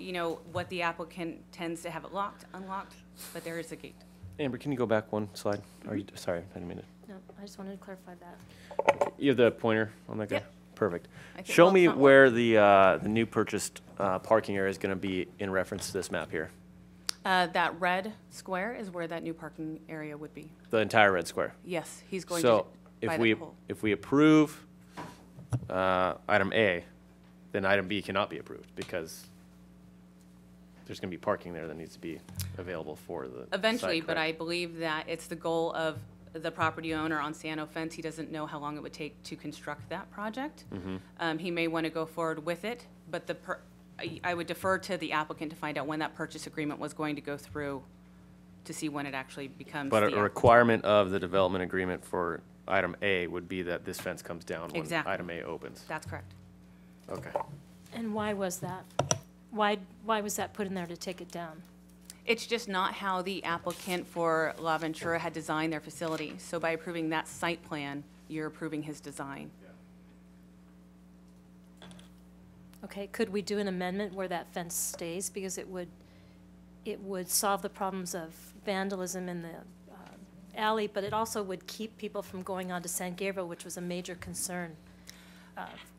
what the applicant tends to have it locked, unlocked, but there is a gate. Amber, can you go back one slide? Are you, sorry, I didn't mean to. No, I just wanted to clarify that. You have the pointer on that guy? Yep. Perfect. I think Show both me front where the new purchased parking area is going to be in reference to this map here. That red square is where that new parking area would be. The entire red square. Yes, he's going So to buy if that we whole. if we approve item A, then item B cannot be approved because there's going to be parking there that needs to be available for the Eventually, site, but correct? I believe that it's the goal of the property owner on Siano Fence. He doesn't know how long it would take to construct that project. He may want to go forward with it, but I would defer to the applicant to find out when that purchase agreement was going to go through to see when it actually becomes. But the a requirement of the development agreement for item A would be that this fence comes down when Exactly. item A opens. That's correct. Okay. And why was that? Why was that put in there to take it down? It's just not how the applicant for La Ventura had designed their facility. So by approving that site plan, you're approving his design. Okay, could we do an amendment where that fence stays because it would solve the problems of vandalism in the alley, but it also would keep people from going on to San Gabriel, which was a major concern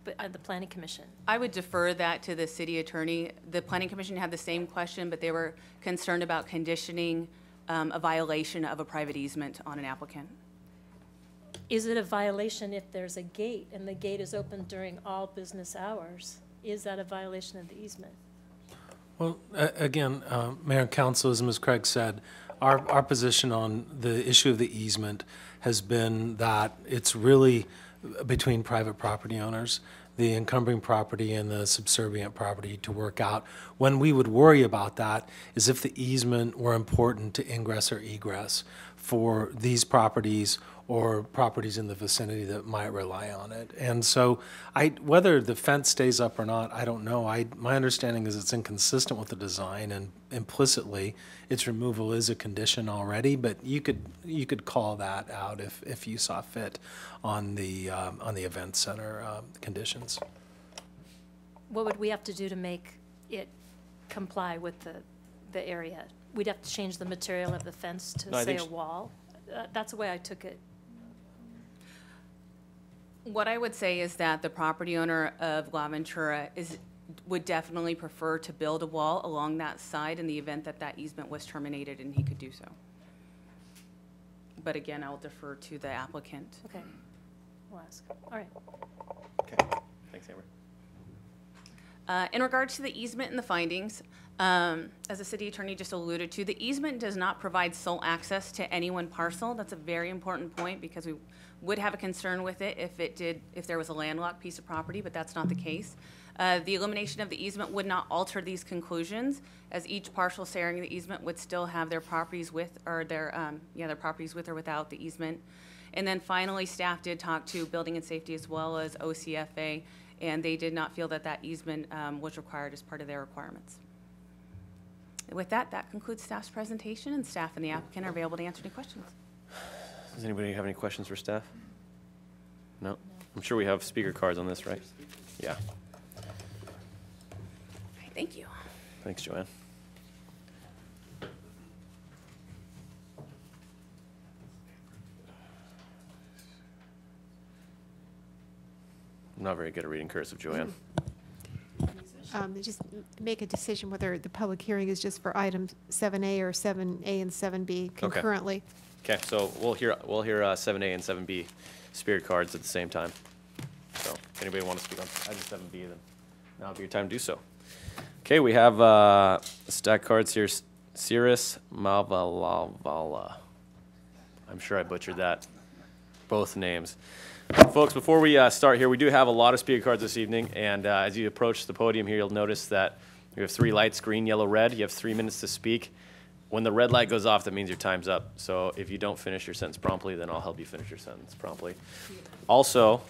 the Planning Commission. I would defer that to the city attorney. The Planning Commission had the same question, but they were concerned about conditioning a violation of a private easement on an applicant. Is it a violation if there's a gate and the gate is open during all business hours? Is that a violation of the easement? Well, again, Mayor and Council, as Ms. Craig said, our position on the issue of the easement has been that it's really between private property owners, the encumbering property and the subservient property to work out. When we would worry about that is if the easement were important to ingress or egress for these properties or properties in the vicinity that might rely on it. And so whether the fence stays up or not, I don't know. My understanding is it's inconsistent with the design, and implicitly its removal is a condition already, but you could call that out if you saw fit on the event center conditions. What would we have to do to make it comply with the area? We'd have to change the material of the fence to, No, say, a wall? That's the way I took it. What I would say is that the property owner of La Ventura would definitely prefer to build a wall along that side in the event that that easement was terminated, and he could do so. But again, I'll defer to the applicant. Okay, we'll ask. All right. Okay, thanks, Amber. In regards to the easement and the findings, as the city attorney just alluded to, the easement does not provide sole access to any one parcel. That's a very important point, because we would have a concern with it if there was a landlocked piece of property, but that's not the case. The elimination of the easement would not alter these conclusions, as each parcel sharing the easement would still have their properties with, or their properties with or without the easement. And then finally, staff did talk to Building and Safety as well as OCFA, and they did not feel that that easement was required as part of their requirements. With that, that concludes staff's presentation, and staff and the applicant are available to answer any questions. Does anybody have any questions for staff? No? I'm sure we have speaker cards on this, right? Yeah. Thank you. Thanks, Joanne. I'm not very good at reading cursive, Joanne. Just make a decision whether the public hearing is just for items 7A or 7A and 7B concurrently. Okay, so we'll hear 7A and 7B spirit cards at the same time. So if anybody wants to speak on item 7B, then now would be your time to do so. Okay, we have stack cards here. Cirrus Mavalavala. I'm sure I butchered that. Both names. Folks, before we start here, we do have a lot of speaker cards this evening, and as you approach the podium here, you'll notice that we have 3 lights, green, yellow, red. You have 3 minutes to speak. When the red light goes off, that means your time's up. So if you don't finish your sentence promptly, then I'll help you finish your sentence promptly. Also,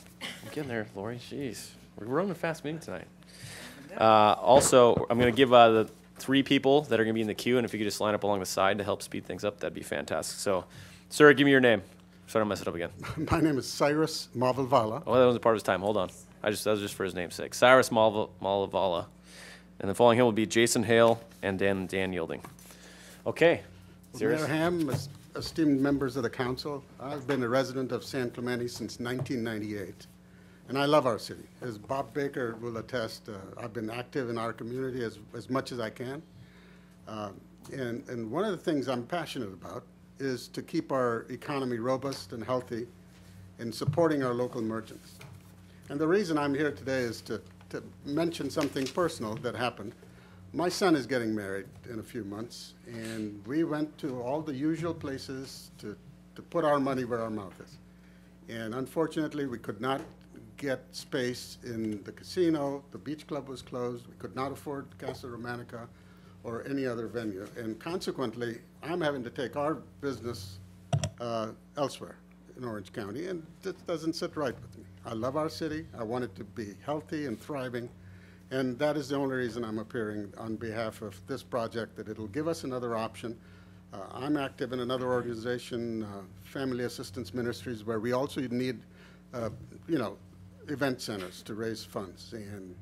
get in there, Lori, jeez. We're running a fast meeting tonight. Also, I'm going to give the 3 people that are going to be in the queue, and if you could just line up along the side to help speed things up, that'd be fantastic. So, sir, give me your name. So I don't mess it up again. My name is Cyrus Malvala. Oh, that wasn't part of his time. Hold on. That was just for his name's sake. Cyrus Malavala. And then following him will be Jason Hale and Dan Yielding. Okay. Mayor Ham, esteemed members of the council, I've been a resident of San Clemente since 1998, and I love our city. As Bob Baker will attest, I've been active in our community as much as I can. And one of the things I'm passionate about is to keep our economy robust and healthy in supporting our local merchants. And the reason I'm here today is to mention something personal that happened. My son is getting married in a few months, and we went to all the usual places to put our money where our mouth is. And unfortunately, we could not get space in the casino. The beach club was closed. We could not afford Casa Romanica or any other venue. And consequently, I'm having to take our business elsewhere in Orange County, and this doesn't sit right with me. I love our city. I want it to be healthy and thriving, and that is the only reason I'm appearing on behalf of this project, that it'll give us another option. I'm active in another organization, Family Assistance Ministries, where we also need, event centers to raise funds. And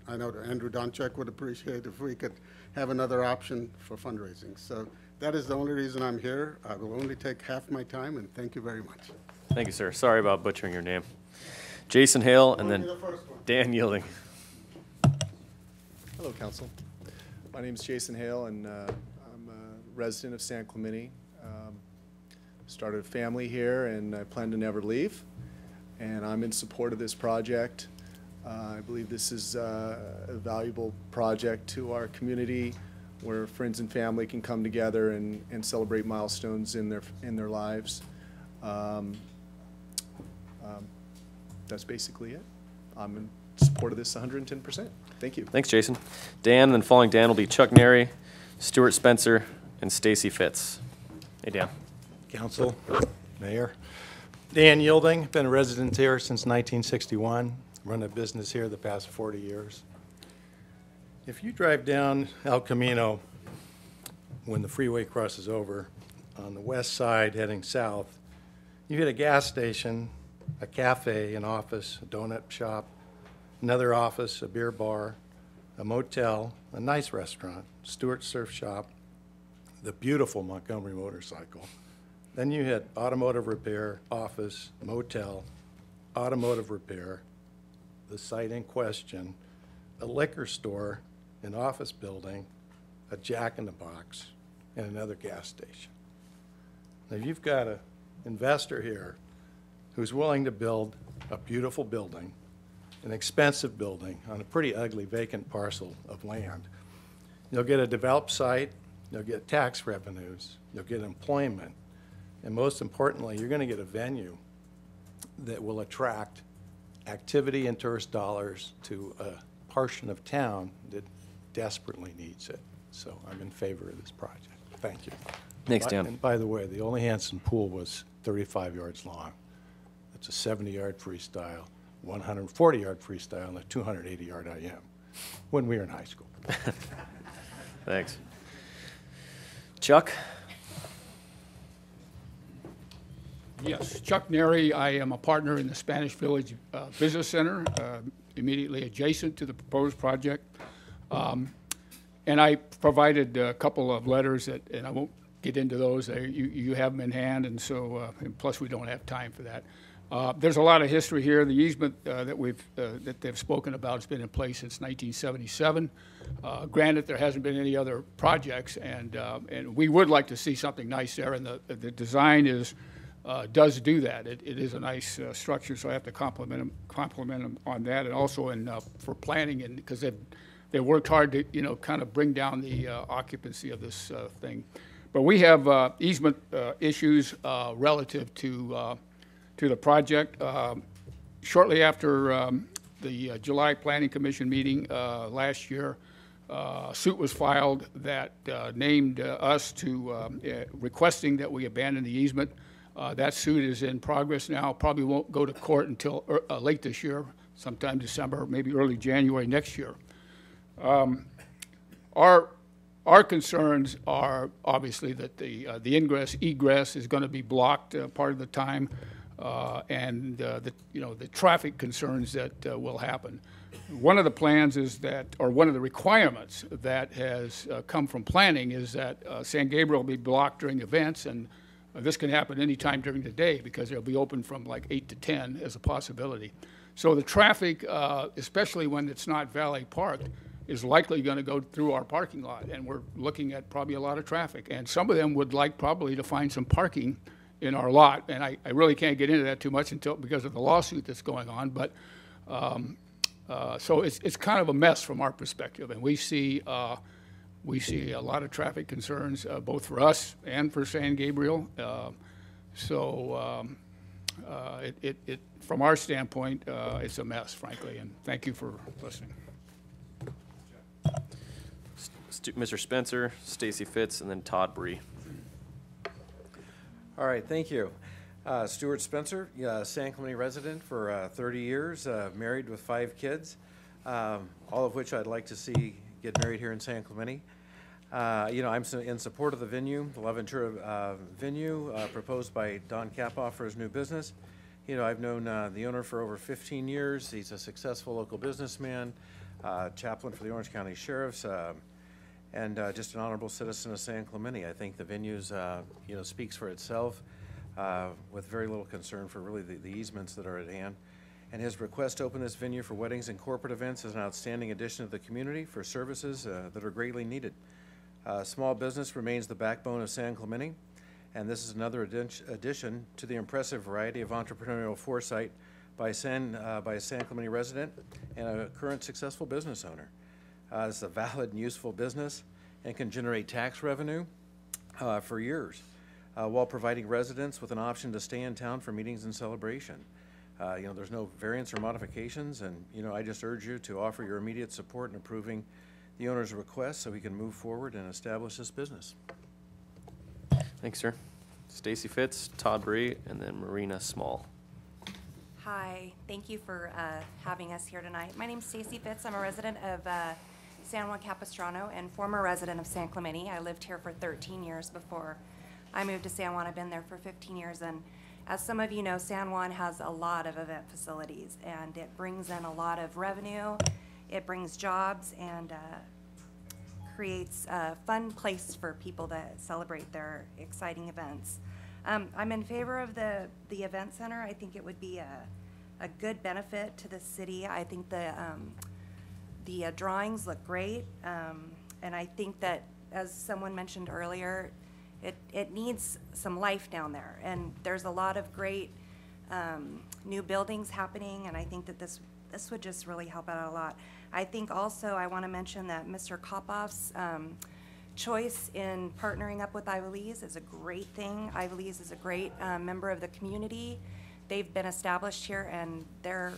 I know that Andrew Donchek would appreciate if we could have another option for fundraising. So that is the only reason I'm here. I will only take half my time, and thank you very much. Thank you, sir. Sorry about butchering your name. Jason Hale and then Dan Yielding. Hello, Council. My name is Jason Hale, and I'm a resident of San Clemente. Started a family here, and I plan to never leave. And I'm in support of this project. I believe this is a valuable project to our community, where friends and family can come together and celebrate milestones in their lives. That's basically it. I'm in support of this 110%. Thank you. Thanks, Jason. Dan, and then following Dan will be Chuck Neri, Stuart Spencer, and Stacy Fitz. Hey, Dan. Council, Mayor. Dan Yielding, been a resident here since 1961, run a business here the past 40 years. If you drive down El Camino when the freeway crosses over on the west side heading south, you hit a gas station, a cafe, an office, a donut shop, another office, a beer bar, a motel, a nice restaurant, Stewart's Surf Shop, the beautiful Montgomery motorcycle. Then you hit automotive repair, office, motel, automotive repair, the site in question, a liquor store, an office building, a Jack in the Box, and another gas station. Now you've got an investor here who's willing to build a beautiful building, an expensive building on a pretty ugly vacant parcel of land. You'll get a developed site, you'll get tax revenues, you'll get employment, and most importantly, you're going to get a venue that will attract activity and tourist dollars to a portion of town that desperately needs it. So I'm in favor of this project. Thank you. Thanks, Dan. And by the way, the only Hanson pool was 35 yards long. It's a 70-yard freestyle, 140-yard freestyle, and a 280-yard IM when we were in high school. Thanks. Chuck? Yes, Chuck Neri. I am a partner in the Spanish Village Business Center, immediately adjacent to the proposed project. And I provided a couple of letters that, and I won't get into those. You have them in hand, and so, and plus we don't have time for that. There's a lot of history here. The easement that they've spoken about has been in place since 1977. Granted, there hasn't been any other projects, and we would like to see something nice there, and the design does do that. It is a nice structure, so I have to compliment them on that, and also for planning, and because they worked hard to kind of bring down the occupancy of this thing. But we have easement issues relative to the project. Shortly after the July Planning Commission meeting last year, a suit was filed that named us to requesting that we abandon the easement. That suit is in progress now. Probably won't go to court until late this year, sometime December, maybe early January next year. Our concerns are obviously that the ingress egress is going to be blocked part of the time, and the traffic concerns that will happen. One of the plans is that, or one of the requirements that has come from planning is that San Gabriel will be blocked during events, and this can happen any time during the day because they'll be open from like 8 to 10 as a possibility. So the traffic, especially when it's not valet parked, is likely going to go through our parking lot, and we're looking at probably a lot of traffic. And some of them would like probably to find some parking in our lot, and I really can't get into that too much because of the lawsuit that's going on. But so it's kind of a mess from our perspective, and we see a lot of traffic concerns both for us and for San Gabriel. From our standpoint, it's a mess, frankly. And thank you for listening. Mr. Spencer, Stacy Fitz, and then Todd Bree. All right, thank you. Stuart Spencer, San Clemente resident for 30 years, married with 5 kids, all of which I'd like to see get married here in San Clemente. I'm in support of the venue, the La Ventura venue proposed by Don Kapoff for his new business. I've known the owner for over 15 years. He's a successful local businessman, chaplain for the Orange County Sheriffs, and just an honorable citizen of San Clemente. I think the venues, speaks for itself, with very little concern for really the easements that are at hand. And his request to open this venue for weddings and corporate events is an outstanding addition to the community for services that are greatly needed. Small business remains the backbone of San Clemente, and this is another addition to the impressive variety of entrepreneurial foresight by a San Clemente resident and a current successful business owner. This is a valid and useful business and can generate tax revenue for years while providing residents with an option to stay in town for meetings and celebration. There's no variance or modifications, and I just urge you to offer your immediate support in approving the owner's request so we can move forward and establish this business. Thanks, sir. Stacy Fitz, Todd Bree, and then Marina Small. Hi, thank you for having us here tonight. My name's Stacy Fitz. I'm a resident of San Juan Capistrano and former resident of San Clemente. I lived here for 13 years before I moved to San Juan. I've been there for 15 years, and as some of you know, San Juan has a lot of event facilities, and it brings in a lot of revenue. It brings jobs and creates a fun place for people to celebrate their exciting events. I'm in favor of the event center. I think it would be a good benefit to the city. I think the drawings look great, and I think that, as someone mentioned earlier, it needs some life down there, and there's a lot of great new buildings happening, and I think that this would just really help out a lot. I think also I want to mention that Mr. Kopoff's choice in partnering up with Ivalese is a great thing. Ivalese is a great member of the community. They've been established here, and they're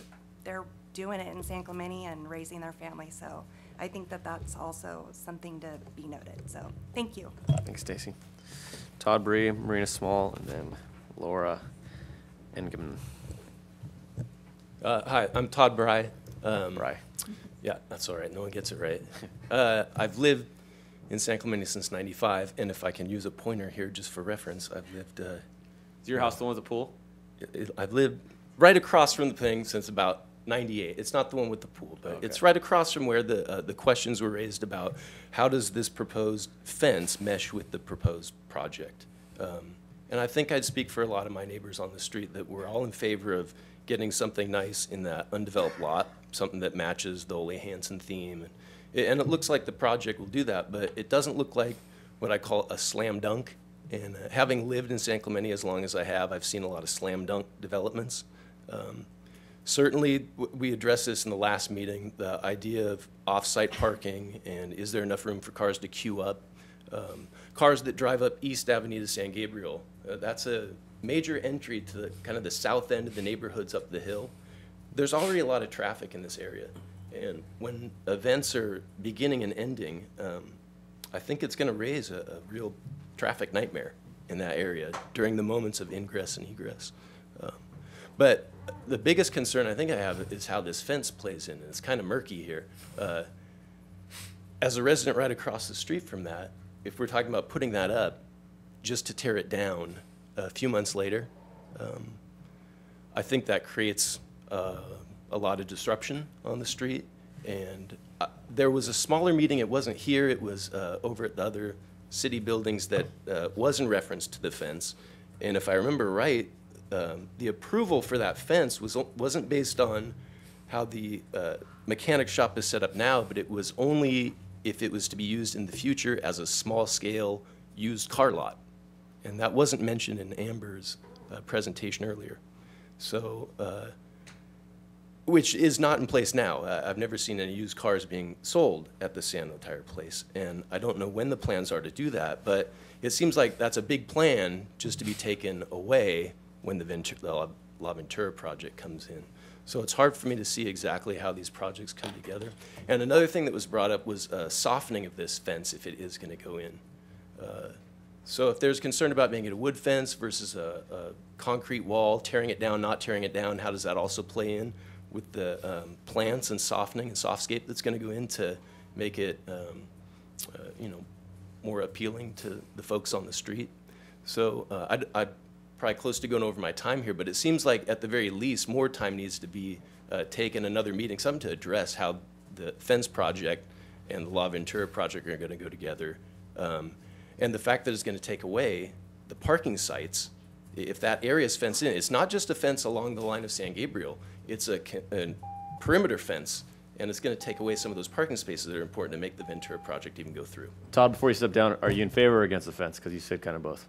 doing it in San Clemente and raising their family. So I think that that's also something to be noted. So thank you. Thanks, Stacy. Todd Bree, Marina Small, and then Laura Engeman. Hi, I'm Todd Bry. Bry. Yeah, that's all right. No one gets it right. I've lived in San Clemente since '95, and if I can use a pointer here just for reference, I've lived. Is your house the one with the pool? I've lived right across from the thing since about '98. It's not the one with the pool, but it's right across from where the questions were raised about how does this proposed fence mesh with the proposed project. And I think I'd speak for a lot of my neighbors on the street that we're all in favor of getting something nice in that undeveloped lot, something that matches the Ole Hanson theme. And it looks like the project will do that, but it doesn't look like what I call a slam dunk. And having lived in San Clemente as long as I have, I've seen a lot of slam dunk developments. Certainly, we addressed this in the last meeting, the idea of off-site parking and is there enough room for cars to queue up. Cars that drive up East Avenue to San Gabriel, that's a major entry to the, kind of the south end of the neighborhoods up the hill. There's already a lot of traffic in this area. And when events are beginning and ending, I think it's going to raise a real traffic nightmare in that area during the moments of ingress and egress. But the biggest concern I think I have is how this fence plays in. And it's kind of murky here. As a resident right across the street from that, if we're talking about putting that up just to tear it down a few months later, I think that creates a lot of disruption on the street. And there was a smaller meeting, it wasn't here, it was over at the other city buildings that was in reference to the fence. And if I remember right, the approval for that fence wasn't based on how the mechanic shop is set up now, but it was only if it was to be used in the future as a small-scale used car lot. And that wasn't mentioned in Amber's presentation earlier. So, which is not in place now. I've never seen any used cars being sold at the Sando Tire place, and I don't know when the plans are to do that, but it seems like that's a big plan just to be taken away when the La Ventura project comes in. So it's hard for me to see exactly how these projects come together. And another thing that was brought up was softening of this fence if it is going to go in. So if there's concern about making it a wood fence versus a concrete wall, tearing it down, not tearing it down, how does that also play in with the plants and softening and softscape that's going to go in to make it you know, more appealing to the folks on the street? So I'd probably close to going over my time here, but it seems like at the very least more time needs to be taken, another meeting, something to address how the fence project and the La Ventura project are going to go together. And the fact that it's going to take away the parking sites, if that area is fenced in, it's not just a fence along the line of San Gabriel, it's a perimeter fence, and it's going to take away some of those parking spaces that are important to make the Ventura project even go through. Todd, before you step down, are you in favor or against the fence? Because you said kind of both.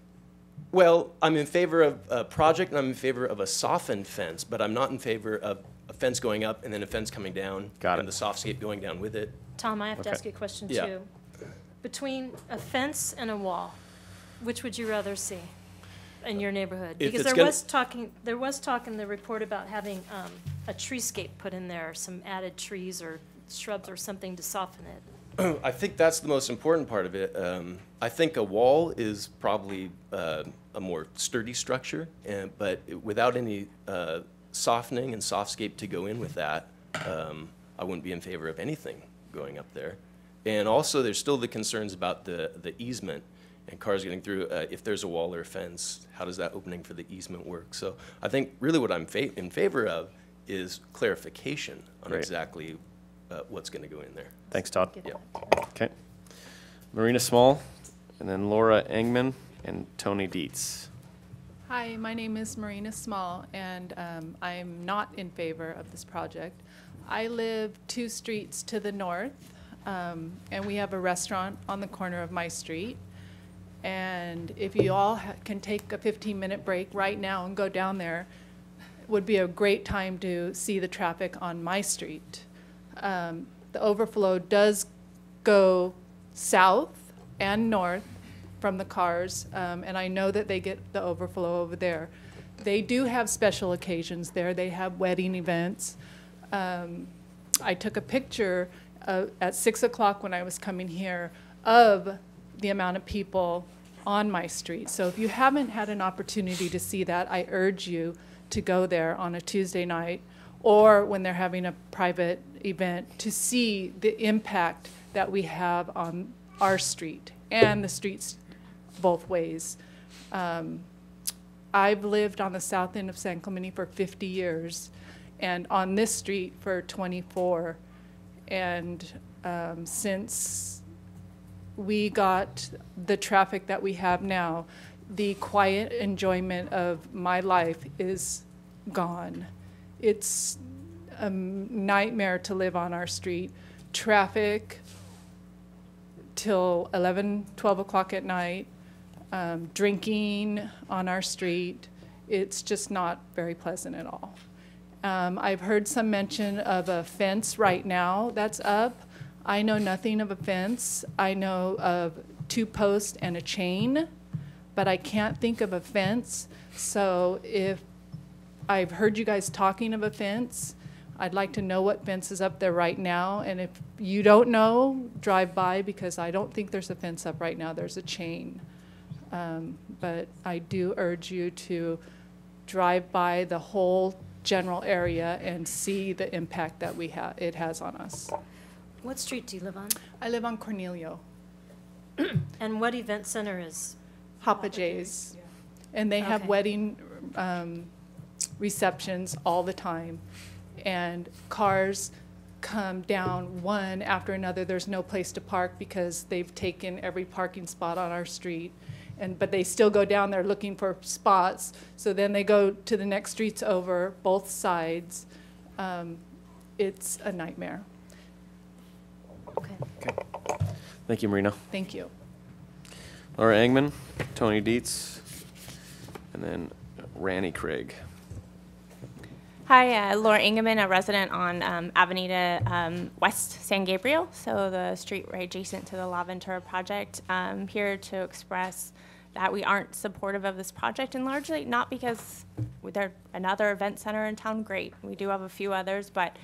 Well, I'm in favor of a project and I'm in favor of a softened fence, but I'm not in favor of a fence going up and then a fence coming down and the softscape going down with it. Tom, I have to ask you a question too. Between a fence and a wall, which would you rather see in your neighborhood? Because there was talk in the report about having a treescape put in there, some added trees or shrubs or something to soften it. I think that's the most important part of it. I think a wall is probably a more sturdy structure, but without any softening and softscape to go in with that, I wouldn't be in favor of anything going up there. And also, there's still the concerns about the easement and cars getting through. If there's a wall or a fence, how does that opening for the easement work? So I think really what I'm in favor of is clarification on exactly what's going to go in there. Thanks, Todd. Yeah. Okay. Marina Small, and then Laura Engman and Tony Dietz. Hi, my name is Marina Small, and I'm not in favor of this project. I live 2 streets to the north, and we have a restaurant on the corner of my street. And if you all can take a 15-minute break right now and go down there, it would be a great time to see the traffic on my street. The overflow does go south and north from the cars, and I know that they get the overflow over there. They do have special occasions there. They have wedding events. I took a picture at 6 o'clock when I was coming here of the amount of people on my street. So if you haven't had an opportunity to see that, I urge you to go there on a Tuesday night or when they're having a private event to see the impact that we have on our street and the streets both ways. I've lived on the south end of San Clemente for 50 years and on this street for 24. And since we got the traffic that we have now, the quiet enjoyment of my life is gone. It's a nightmare to live on our street. Traffic till 11, 12 o'clock at night, drinking on our street. It's just not very pleasant at all. I've heard some mention of a fence right now that's up. I know nothing of a fence. I know of 2 posts and a chain, but I can't think of a fence. So if I've heard you guys talking of a fence, I'd like to know what fence is up there right now. And if you don't know, drive by, because I don't think there's a fence up right now. There's a chain. But I do urge you to drive by the whole general area and see the impact that it has on us. What street do you live on? I live on Cornelio. And what event center is? Hoppa J's. Yeah. And they have wedding receptions all the time. And cars come down one after another. There's no place to park because they've taken every parking spot on our street. But they still go down there looking for spots. So then they go to the next streets over, both sides. It's a nightmare. Okay. Thank you, Marina. Thank you. Laura Engman, Tony Dietz, and then Randy Craig. Hi, Laura Ingeman, a resident on Avenida West San Gabriel, so the street right adjacent to the La Ventura project. I'm here to express that we aren't supportive of this project, and largely not because there's another event center in town, great. We do have a few others, but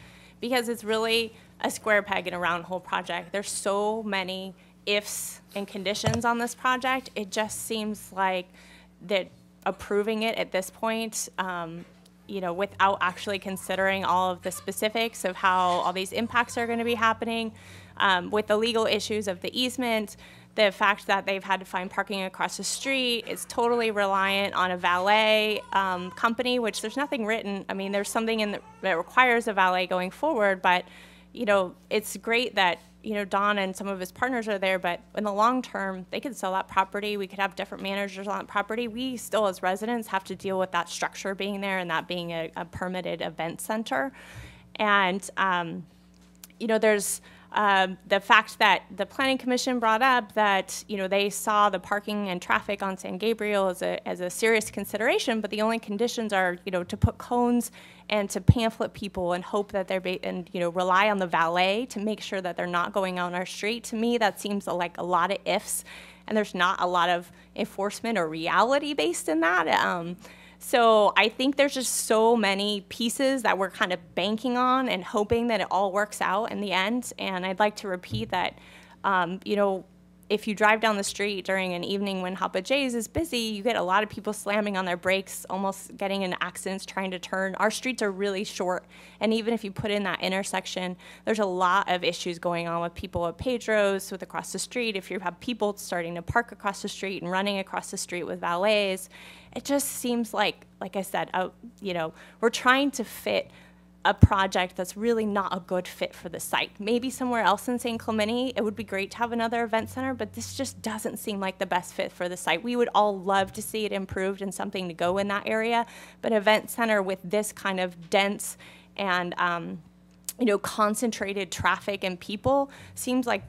because it's really a square peg in a round hole project. There's so many ifs and conditions on this project. It just seems like that approving it at this point, you know, without actually considering all of the specifics of how all these impacts are going to be happening, with the legal issues of the easement, the fact that they've had to find parking across the street is totally reliant on a valet company, which there's nothing written. I mean, there's something that requires a valet going forward, but, you know, it's great that, you know, Don and some of his partners are there, but in the long term, they could sell that property. We could have different managers on that property. We still, as residents, have to deal with that structure being there and that being a permitted event center. And, you know, there's the fact that the Planning Commission brought up that, you know, they saw the parking and traffic on San Gabriel as a serious consideration, but the only conditions are, you know, to put cones and to pamphlet people and hope that and, you know, rely on the valet to make sure that they're not going on our street. To me, that seems like a lot of ifs, and there's not a lot of enforcement or reality based in that. So I think there's just so many pieces that we're kind of banking on and hoping that it all works out in the end. And I'd like to repeat that You know, if you drive down the street during an evening when Hoppa J's is busy, you get a lot of people slamming on their brakes, almost getting in accidents trying to turn. Our streets are really short, and even if you put in that intersection, there's a lot of issues going on with people at Pedro's, with across the street. If you have people starting to park across the street and running across the street with valets, it just seems like I said, you know, we're trying to fit a project that's really not a good fit for the site. Maybe somewhere else in San Clemente, it would be great to have another event center, but this just doesn't seem like the best fit for the site. We would all love to see it improved and something to go in that area, but an event center with this kind of dense and you know, concentrated traffic and people seems like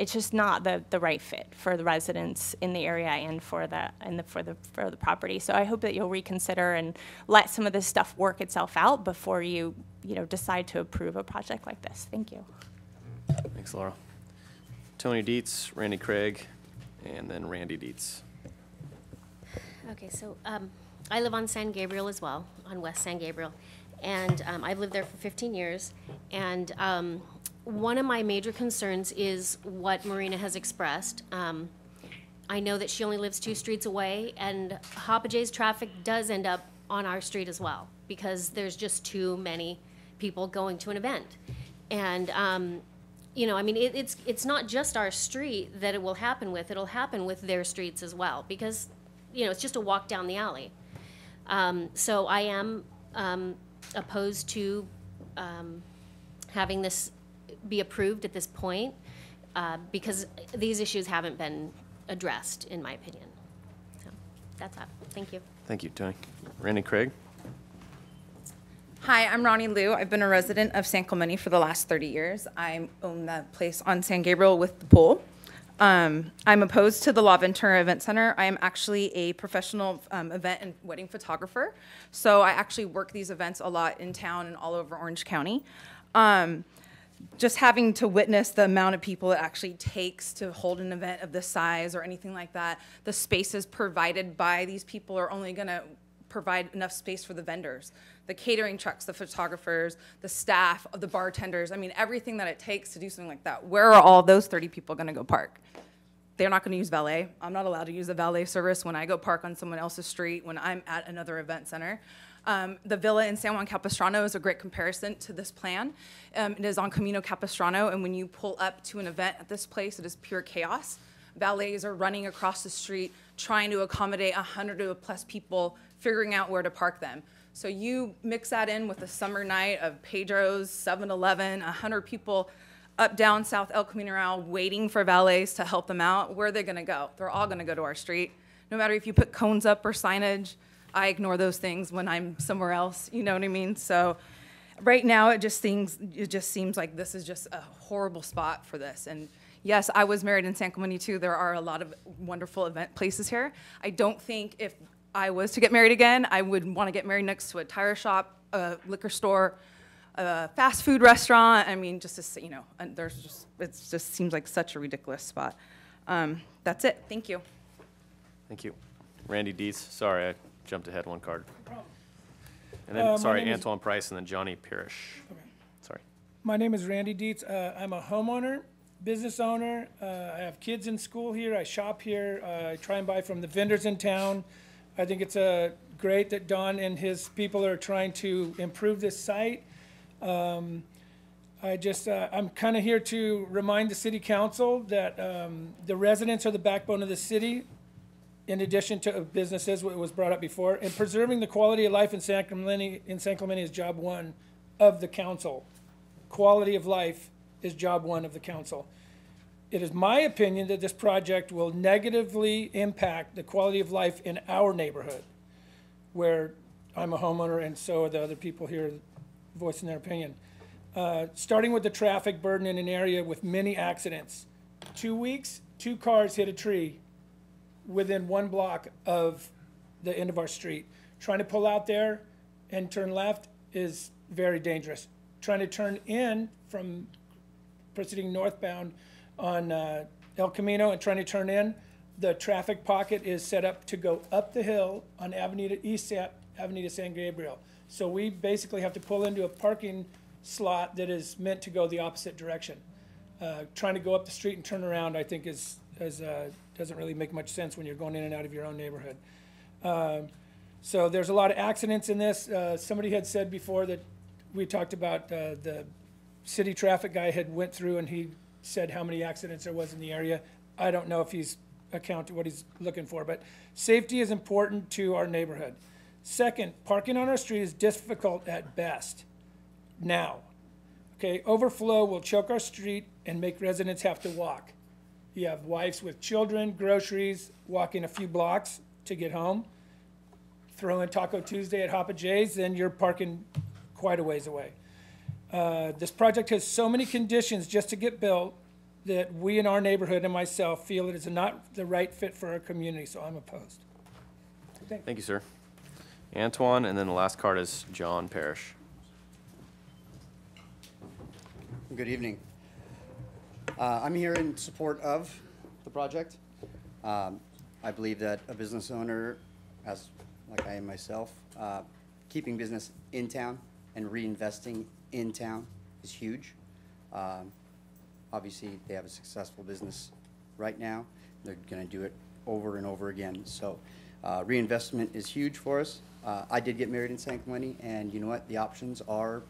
it's just not the right fit for the residents in the area and for the property. So I hope that you'll reconsider and let some of this stuff work itself out before you decide to approve a project like this. Thank you. Thanks, Laura. Tony Dietz, Randy Craig, and then Randy Dietz. Okay, so I live on San Gabriel as well, on West San Gabriel, and I've lived there for 15 years, and one of my major concerns is what Marina has expressed. I know that she only lives 2 streets away, and Hoppa J's traffic does end up on our street as well, because there's just too many people going to an event. And, you know, I mean, it's not just our street that it will happen with, it'll happen with their streets as well, because, you know, it's just a walk down the alley. So I am opposed to having this be approved at this point, because these issues haven't been addressed, in my opinion. So that's that. Thank you. Thank you, Tony. Randy Craig. Hi, I'm Ronnie Liu. I've been a resident of San Clemente for the last 30 years. I own that place on San Gabriel with the pool. I'm opposed to the La Ventura Event Center. I am actually a professional event and wedding photographer, so I actually work these events a lot in town and all over Orange County. Just having to witness the amount of people it actually takes to hold an event of this size or anything like that, the spaces provided by these people are only going to provide enough space for the vendors, the catering trucks, the photographers, the staff, the bartenders. I mean, everything that it takes to do something like that. Where are all those 30 people going to go park? They're not going to use valet. I'm not allowed to use the valet service when I go park on someone else's street when I'm at another event center. The villa in San Juan Capistrano is a great comparison to this plan. It is on Camino Capistrano, and when you pull up to an event at this place, it is pure chaos. Valets are running across the street, trying to accommodate 100 plus people, figuring out where to park them. So you mix that in with a summer night of Pedro's, 7-Eleven, 100 people up, down, South El Camino waiting for valets to help them out. Where are they going to go? They're all going to go to our street. No matter if you put cones up or signage, I ignore those things when I'm somewhere else, you know what I mean? So right now it just seems like this is just a horrible spot for this. And yes, I was married in San Clemente too. There are a lot of wonderful event places here. I don't think if I was to get married again, I would want to get married next to a tire shop, a liquor store, a fast food restaurant. I mean, just to, you know, and it just seems like such a ridiculous spot. That's it. Thank you. Thank you. Randy Dietz. Sorry, I jumped ahead one card. No problem. And then, sorry, Antoine Price, and then Johnny Parrish. Okay. Sorry. My name is Randy Dietz. I'm a homeowner, business owner. I have kids in school here. I shop here. I try and buy from the vendors in town. I think it's great that Don and his people are trying to improve this site. I'm kind of here to remind the city council that the residents are the backbone of the city, in addition to businesses, what was brought up before, and preserving the quality of life in San Clemente is job one of the council. Quality of life is job one of the council. It is my opinion that this project will negatively impact the quality of life in our neighborhood, where I'm a homeowner and so are the other people here voicing their opinion. Starting with the traffic burden in an area with many accidents. 2 weeks, 2 cars hit a tree within 1 block of the end of our street. Trying to pull out there and turn left is very dangerous. Trying to turn in from proceeding northbound on El Camino and trying to turn in, the traffic pocket is set up to go up the hill on East Avenida San Gabriel. So we basically have to pull into a parking slot that is meant to go the opposite direction. Trying to go up the street and turn around, I think doesn't really make much sense when you're going in and out of your own neighborhood. So there's a lot of accidents in this. Somebody had said before that we talked about the city traffic guy had went through and he said how many accidents there was in the area. I don't know if he's accounted what he's looking for, but safety is important to our neighborhood. Second, parking on our street is difficult at best now. Okay, overflow will choke our street and make residents have to walk. You have wives with children, groceries, walking a few blocks to get home. Throw in Taco Tuesday at Hoppa Jay's, then you're parking quite a ways away. This project has so many conditions just to get built that we in our neighborhood and myself feel it is not the right fit for our community, so I'm opposed. Thank you, sir. Antoine, and then the last card is John Parrish. Good evening. I'm here in support of the project. I believe that a business owner, like I am myself, keeping business in town and reinvesting in town is huge. Obviously, they have a successful business right now. They're going to do it over and over again. So reinvestment is huge for us. I did get married in San Clemente, and you know what? The options are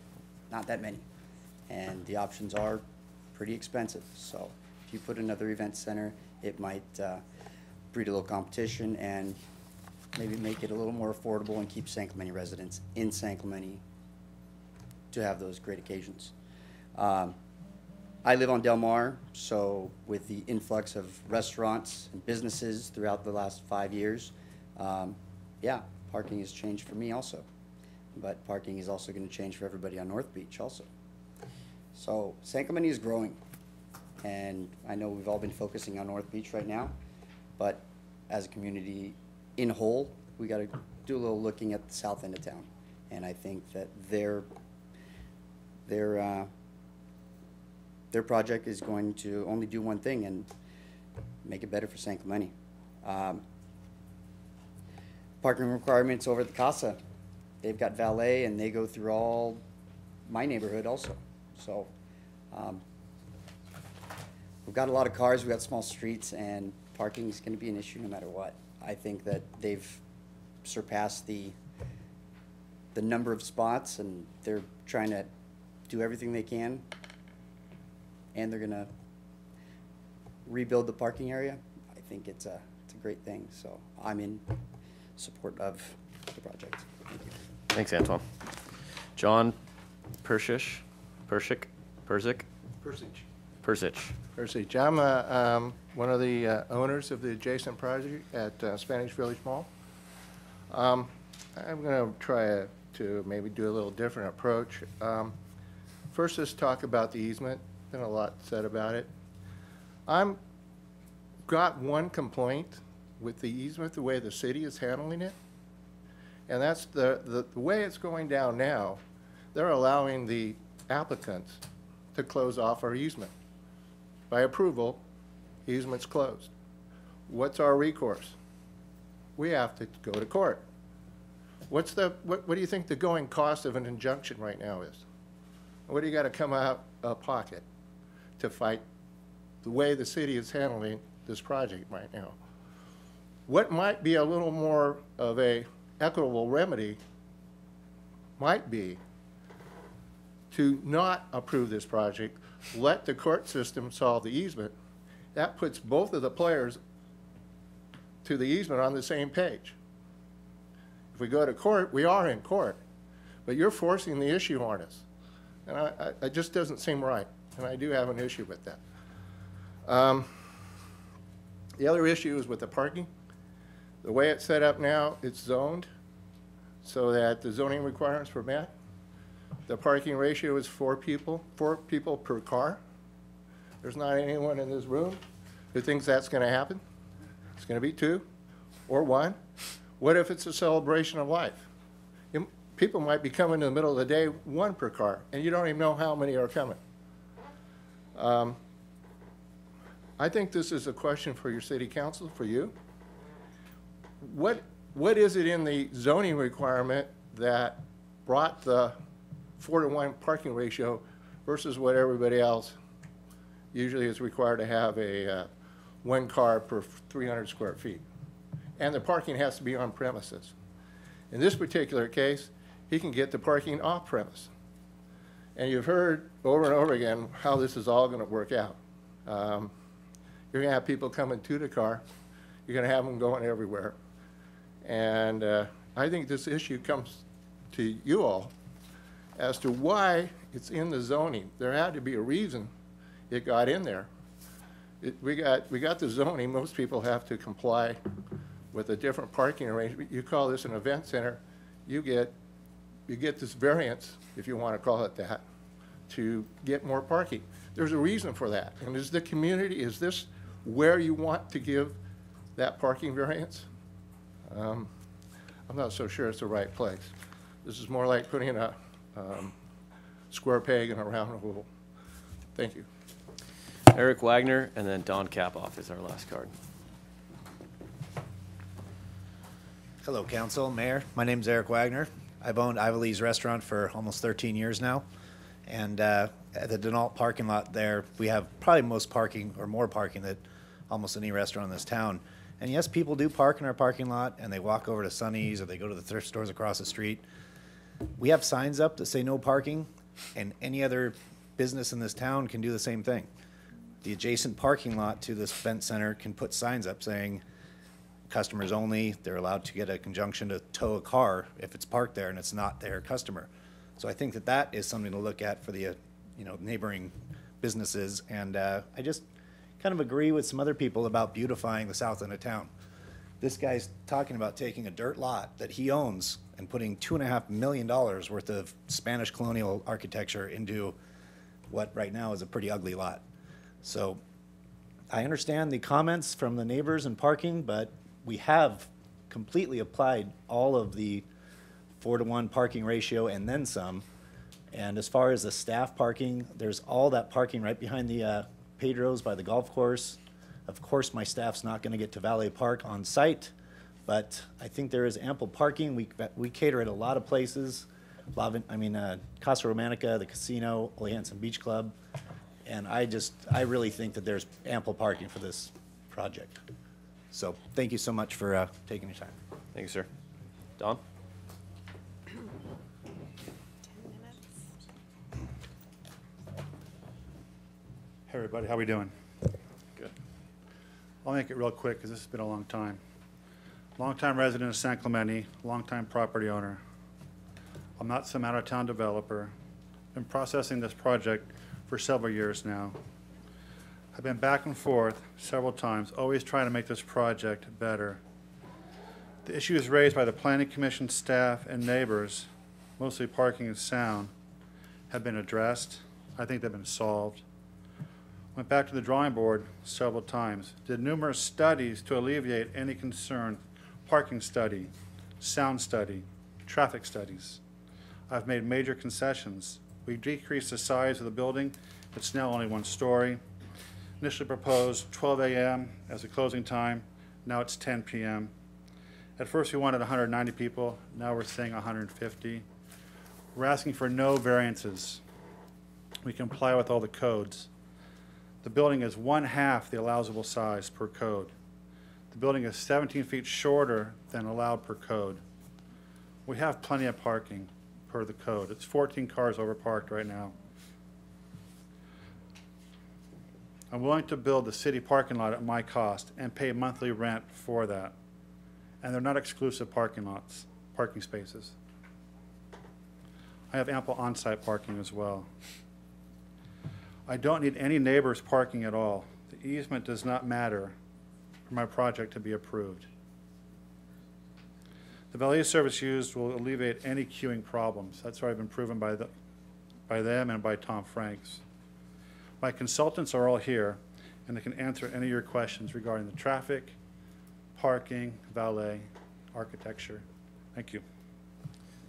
not that many. And the options are pretty expensive. So if you put another event center, it might breed a little competition and maybe make it a little more affordable and keep San Clemente residents in San Clemente to have those great occasions. I live on Del Mar, so with the influx of restaurants and businesses throughout the last 5 years, yeah, parking has changed for me also. But parking is also going to change for everybody on North Beach also. So San Clemente is growing, and I know we've all been focusing on North Beach right now, but as a community in whole, we got to do a little looking at the south end of town, and I think that their project is going to only do one thing and make it better for San Clemente. Parking requirements over at the Casa. They've got valet, and they go through all my neighborhood also. So we've got a lot of cars, we've got small streets, and parking is going to be an issue no matter what. I think that they've surpassed the number of spots, and they're trying to do everything they can, and they're going to rebuild the parking area. I think it's a great thing. So I'm in support of the project. Thank you. Thanks, Antoine. John Persich. I'm one of the owners of the adjacent project at Spanish Village Mall. I'm going to try to maybe do a little different approach. First, let's talk about the easement. Been a lot said about it. I'm got one complaint with the easement, the way the city is handling it, and that's the way it's going down now. They're allowing the applicants to close off our easement. By approval, easement's closed. What's our recourse? We have to go to court. What do you think the going cost of an injunction right now is? What do you got to come out of pocket to fight the way the city is handling this project right now? What might be a little more of a equitable remedy might be to not approve this project, let the court system solve the easement. That puts both of the players to the easement on the same page. If we go to court, we are in court, but you're forcing the issue on us. And it just doesn't seem right, and I do have an issue with that. The other issue is with the parking. The way it's set up now, it's zoned so that the zoning requirements were met. The parking ratio is 4 people per car. There's not anyone in this room who thinks that's going to happen. It's going to be 2 or 1. What if it's a celebration of life? People might be coming in the middle of the day, 1 per car, and you don't even know how many are coming. I think this is a question for your city council, for you. What is it in the zoning requirement that brought the 4-to-1 parking ratio versus what everybody else usually is required to have a one car per 300 square feet. And the parking has to be on premises. In this particular case, he can get the parking off premise. And you've heard over and over again how this is all going to work out. You're going to have people coming to the car. You're going to have them going everywhere. And I think this issue comes to you all as to why it's in the zoning. There had to be a reason it got in there. We got the zoning. Most people have to comply with a different parking arrangement. You call this an event center, you get this variance, if you want to call it that, to get more parking. There's a reason for that. And is the community, is this where you want to give that parking variance? I'm not so sure it's the right place. This is more like putting a square peg in a round hole. Thank you. Eric Wagner, and then Don Kapoff is our last card. Hello, Council, Mayor. My name's Eric Wagner. I've owned Ivoly's Restaurant for almost 13 years now. And at the Denault parking lot there, we have probably most parking, or more parking, than almost any restaurant in this town. And yes, people do park in our parking lot, and they walk over to Sonny's, or they go to the thrift stores across the street. We have signs up that say no parking, and any other business in this town can do the same thing. The adjacent parking lot to this event center can put signs up saying customers only. They're allowed to get a conjunction to tow a car if it's parked there and it's not their customer. So I think that that is something to look at for the neighboring businesses. And I just kind of agree with some other people about beautifying the south end of town. This guy's talking about taking a dirt lot that he owns and putting $2.5 million worth of Spanish colonial architecture into what right now is a pretty ugly lot. So I understand the comments from the neighbors and parking, but we have completely applied all of the 4-to-1 parking ratio and then some. And as far as the staff parking, there's all that parking right behind the Pedro's by the golf course. Of course, my staff's not going to get to Valet Park on site, but I think there is ample parking. We cater at a lot of places. Casa Romanica, the casino, Ole Hanson Beach Club. And I really think that there's ample parking for this project. So thank you so much for taking your time. Thank you, sir. Don? 10 minutes. Hey, everybody, how we doing? Good. I'll make it real quick because this has been a long time. Long-time resident of San Clemente, long-time property owner. I'm not some out-of-town developer. Been processing this project for several years now. I've been back and forth several times, always trying to make this project better. The issues raised by the Planning Commission staff and neighbors, mostly parking and sound, have been addressed. I think they've been solved. Went back to the drawing board several times, did numerous studies to alleviate any concern, parking study, sound study, traffic studies. I've made major concessions. We decreased the size of the building. It's now only 1 story. Initially proposed 12 a.m. as the closing time. Now it's 10 p.m. At first we wanted 190 people. Now we're saying 150. We're asking for no variances. We comply with all the codes. The building is 1/2 the allowable size per code. The building is 17 feet shorter than allowed per code. We have plenty of parking per the code. It's 14 cars overparked right now. I'm willing to build the city parking lot at my cost and pay monthly rent for that. And they're not exclusive parking lots, parking spaces. I have ample on-site parking as well. I don't need any neighbors parking at all. The easement does not matter for my project to be approved. The valet service used will alleviate any queuing problems. That's already been proven by them and by Tom Franks. My consultants are all here, and they can answer any of your questions regarding the traffic, parking, valet, architecture. Thank you.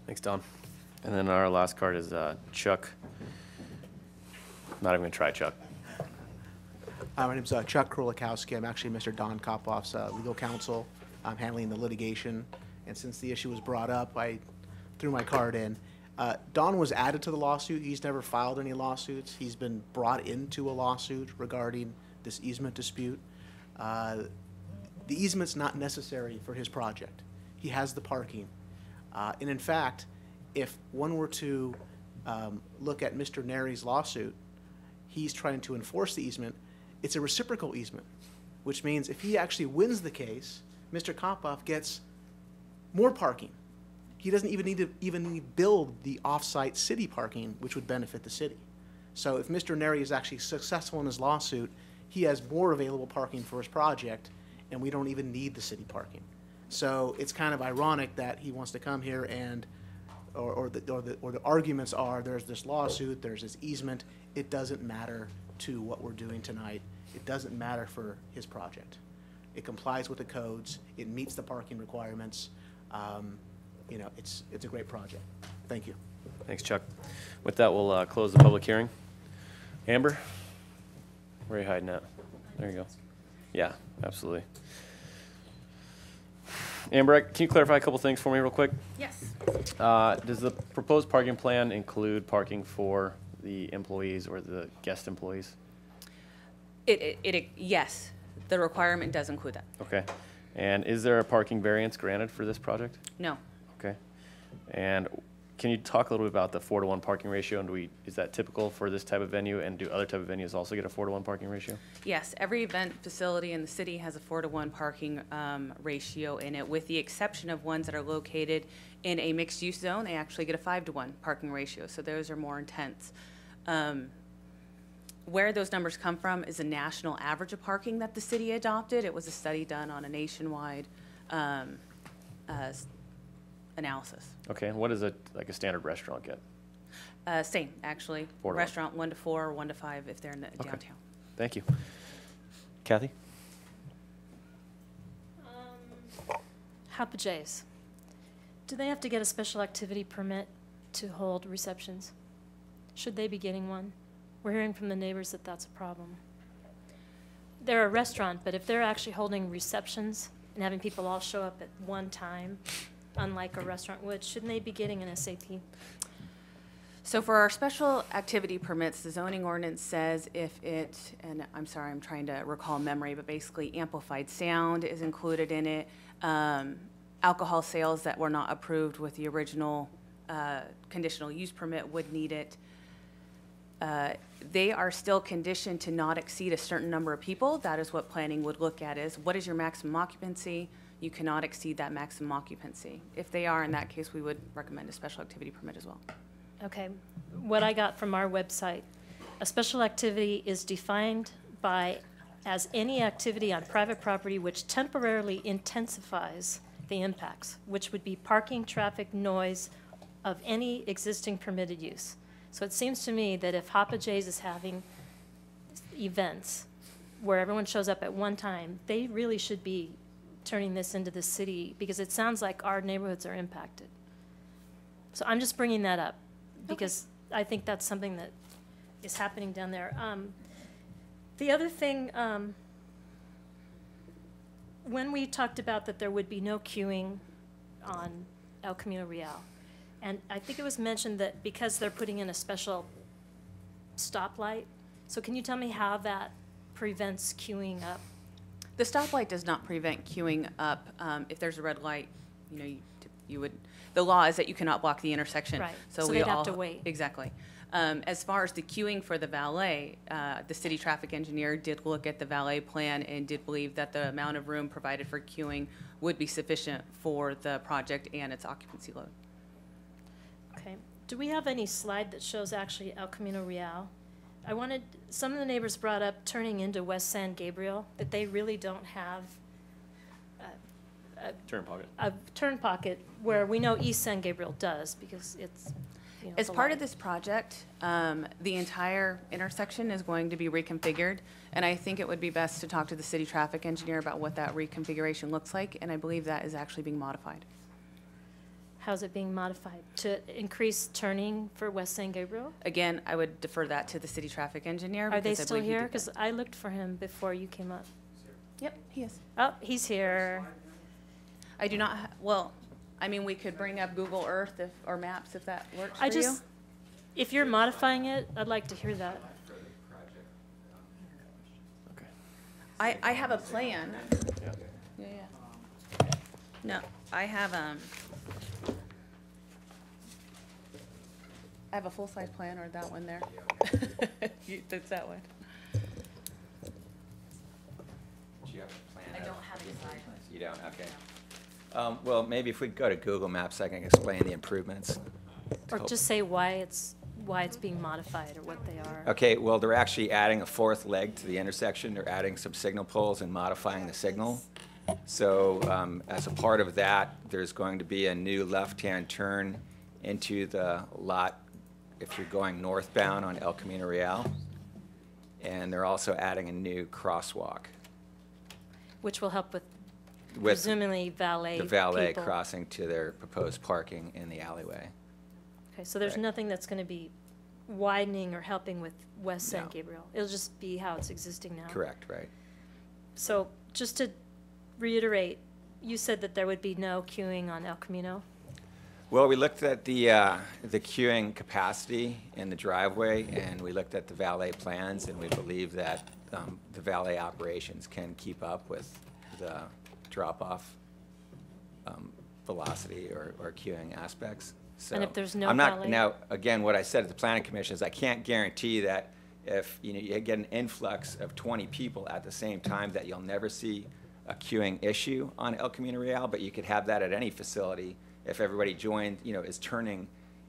Thanks, Don. And then our last card is Chuck. Not even going to try Chuck. My name's Chuck Krolikowski. I'm actually Mr. Don Kopoff's legal counsel. I'm handling the litigation. And since the issue was brought up, I threw my card in. Don was added to the lawsuit. He's never filed any lawsuits. He's been brought into a lawsuit regarding this easement dispute. The easement's not necessary for his project. He has the parking. And in fact, if one were to look at Mr. Neri's lawsuit, he's trying to enforce the easement. It's a reciprocal easement, which means if he actually wins the case, Mr. Kopoff gets more parking. He doesn't even need to build the off-site city parking, which would benefit the city. So if Mr. Neri is actually successful in his lawsuit, he has more available parking for his project, and we don't even need the city parking. So it's kind of ironic that he wants to come here and, or the arguments are there's this lawsuit, there's this easement. It doesn't matter to what we're doing tonight. It doesn't matter for his project. It complies with the codes. It meets the parking requirements. You know, it's a great project. Thank you. Thanks, Chuck. With that, we'll close the public hearing. Amber, where are you hiding at? There you go. Yeah, absolutely. Amber, can you clarify a couple things for me real quick? Yes. Does the proposed parking plan include parking for the employees or the guest employees? Yes, the requirement does include that. Okay. And is there a parking variance granted for this project? No. Okay. And can you talk a little bit about the 4-to-1 parking ratio? And is that typical for this type of venue? And do other type of venues also get a 4-to-1 parking ratio? Yes, every event facility in the city has a 4-to-1 parking ratio in it, with the exception of ones that are located in a mixed-use zone. They actually get a 5-to-1 parking ratio, so those are more intense. Where those numbers come from is a national average of parking that the city adopted. It was a study done on a nationwide analysis. Okay, and what does a standard restaurant get? Same, actually. 4 to 1. Restaurant 1 to 4, 1 to 5 if they're in the downtown. Thank you. Kathy? Hapa J's, do they have to get a special activity permit to hold receptions? Should they be getting one? We're hearing from the neighbors that that's a problem. They're a restaurant, but if they're actually holding receptions and having people all show up at one time, unlike a restaurant would, shouldn't they be getting an SAP? So for our special activity permits, the zoning ordinance says if it, and I'm sorry, I'm trying to recall memory, but basically amplified sound is included in it. Alcohol sales that were not approved with the original conditional use permit would need it. They are still conditioned to not exceed a certain number of people. That is what planning would look at, is what is your maximum occupancy? You cannot exceed that maximum occupancy. If they are, in that case, we would recommend a special activity permit as well. Okay, what I got from our website, a special activity is defined as any activity on private property which temporarily intensifies the impacts, which would be parking, traffic, noise of any existing permitted use. So it seems to me that if Hapa J's is having events where everyone shows up at one time, they really should be turning this into the city, because it sounds like our neighborhoods are impacted. So I'm just bringing that up because I think that's something that is happening down there. The other thing, when we talked about that there would be no queuing on El Camino Real, and I think it was mentioned that because they're putting in a special stoplight, so can you tell me how that prevents queuing up? The stoplight does not prevent queuing up. If there's a red light, you know, you would, the law is that you cannot block the intersection. Right, so they'd have to wait. Exactly. As far as the queuing for the valet, the city traffic engineer did look at the valet plan and did believe that the amount of room provided for queuing would be sufficient for the project and its occupancy load. Okay. Do we have any slide that shows actually El Camino Real? Some of the neighbors brought up turning into West San Gabriel, that they really don't have a turn pocket where we know East San Gabriel does, because it's, you know, As part of this project, the entire intersection is going to be reconfigured, and I think it would be best to talk to the city traffic engineer about what that reconfiguration looks like, and I believe that is actually being modified. How's it being modified? To increase turning for West San Gabriel? Again, I would defer that to the city traffic engineer. Are they because I still believe he here? did that. Because I looked for him before you came up. Yep, he is. Oh, he's here. I do not, well, I mean, we could bring up Google Earth or maps if that works I for you. just, if you're modifying it, I'd like to hear that. I have a plan. Yeah. No, I have a full-size plan, or that one there. It's that one. Do you have a plan? I don't have any side. You don't, okay. Well, maybe if we go to Google Maps, I can explain the improvements. Or just say why it's being modified or what they are. Okay, well, they're actually adding a fourth leg to the intersection. They're adding some signal poles and modifying the signal. So as a part of that, there's going to be a new left-hand turn into the lot if you're going northbound on El Camino Real. And they're also adding a new crosswalk. Which will help with presumably valet the valet people. crossing to their proposed parking in the alleyway. Okay, so there's nothing that's going to be widening or helping with West San No. Gabriel. It'll just be how it's existing now. Correct, right. So just to reiterate, you said that there would be no queuing on El Camino? Well, we looked at the queuing capacity in the driveway, and we looked at the valet plans, and we believe that the valet operations can keep up with the drop-off velocity or queuing aspects. So And if there's no I'm not, valet? now, again, what I said at the planning commission is I can't guarantee that if you get an influx of 20 people at the same time that you'll never see a queuing issue on El Camino Real, but you could have that at any facility. If everybody joined, is turning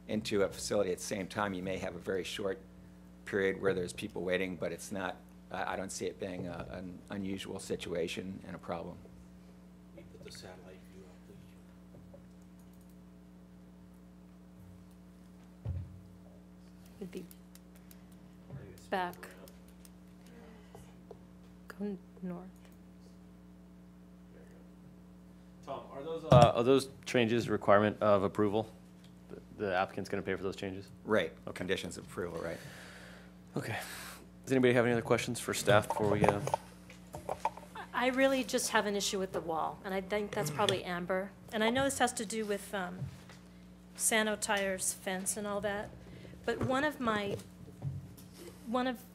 into a facility at the same time, you may have a very short period where there's people waiting, but it's not, I don't see it being an unusual situation and a problem. Put the satellite view up, please. It'd be back. Go north. Tom, are those changes a requirement of approval? The applicant's going to pay for those changes? Right. Conditions of approval, right. Okay. Does anybody have any other questions for staff before we I really just have an issue with the wall, and I think that's probably Amber. And I know this has to do with Sano Tire's fence and all that, but one of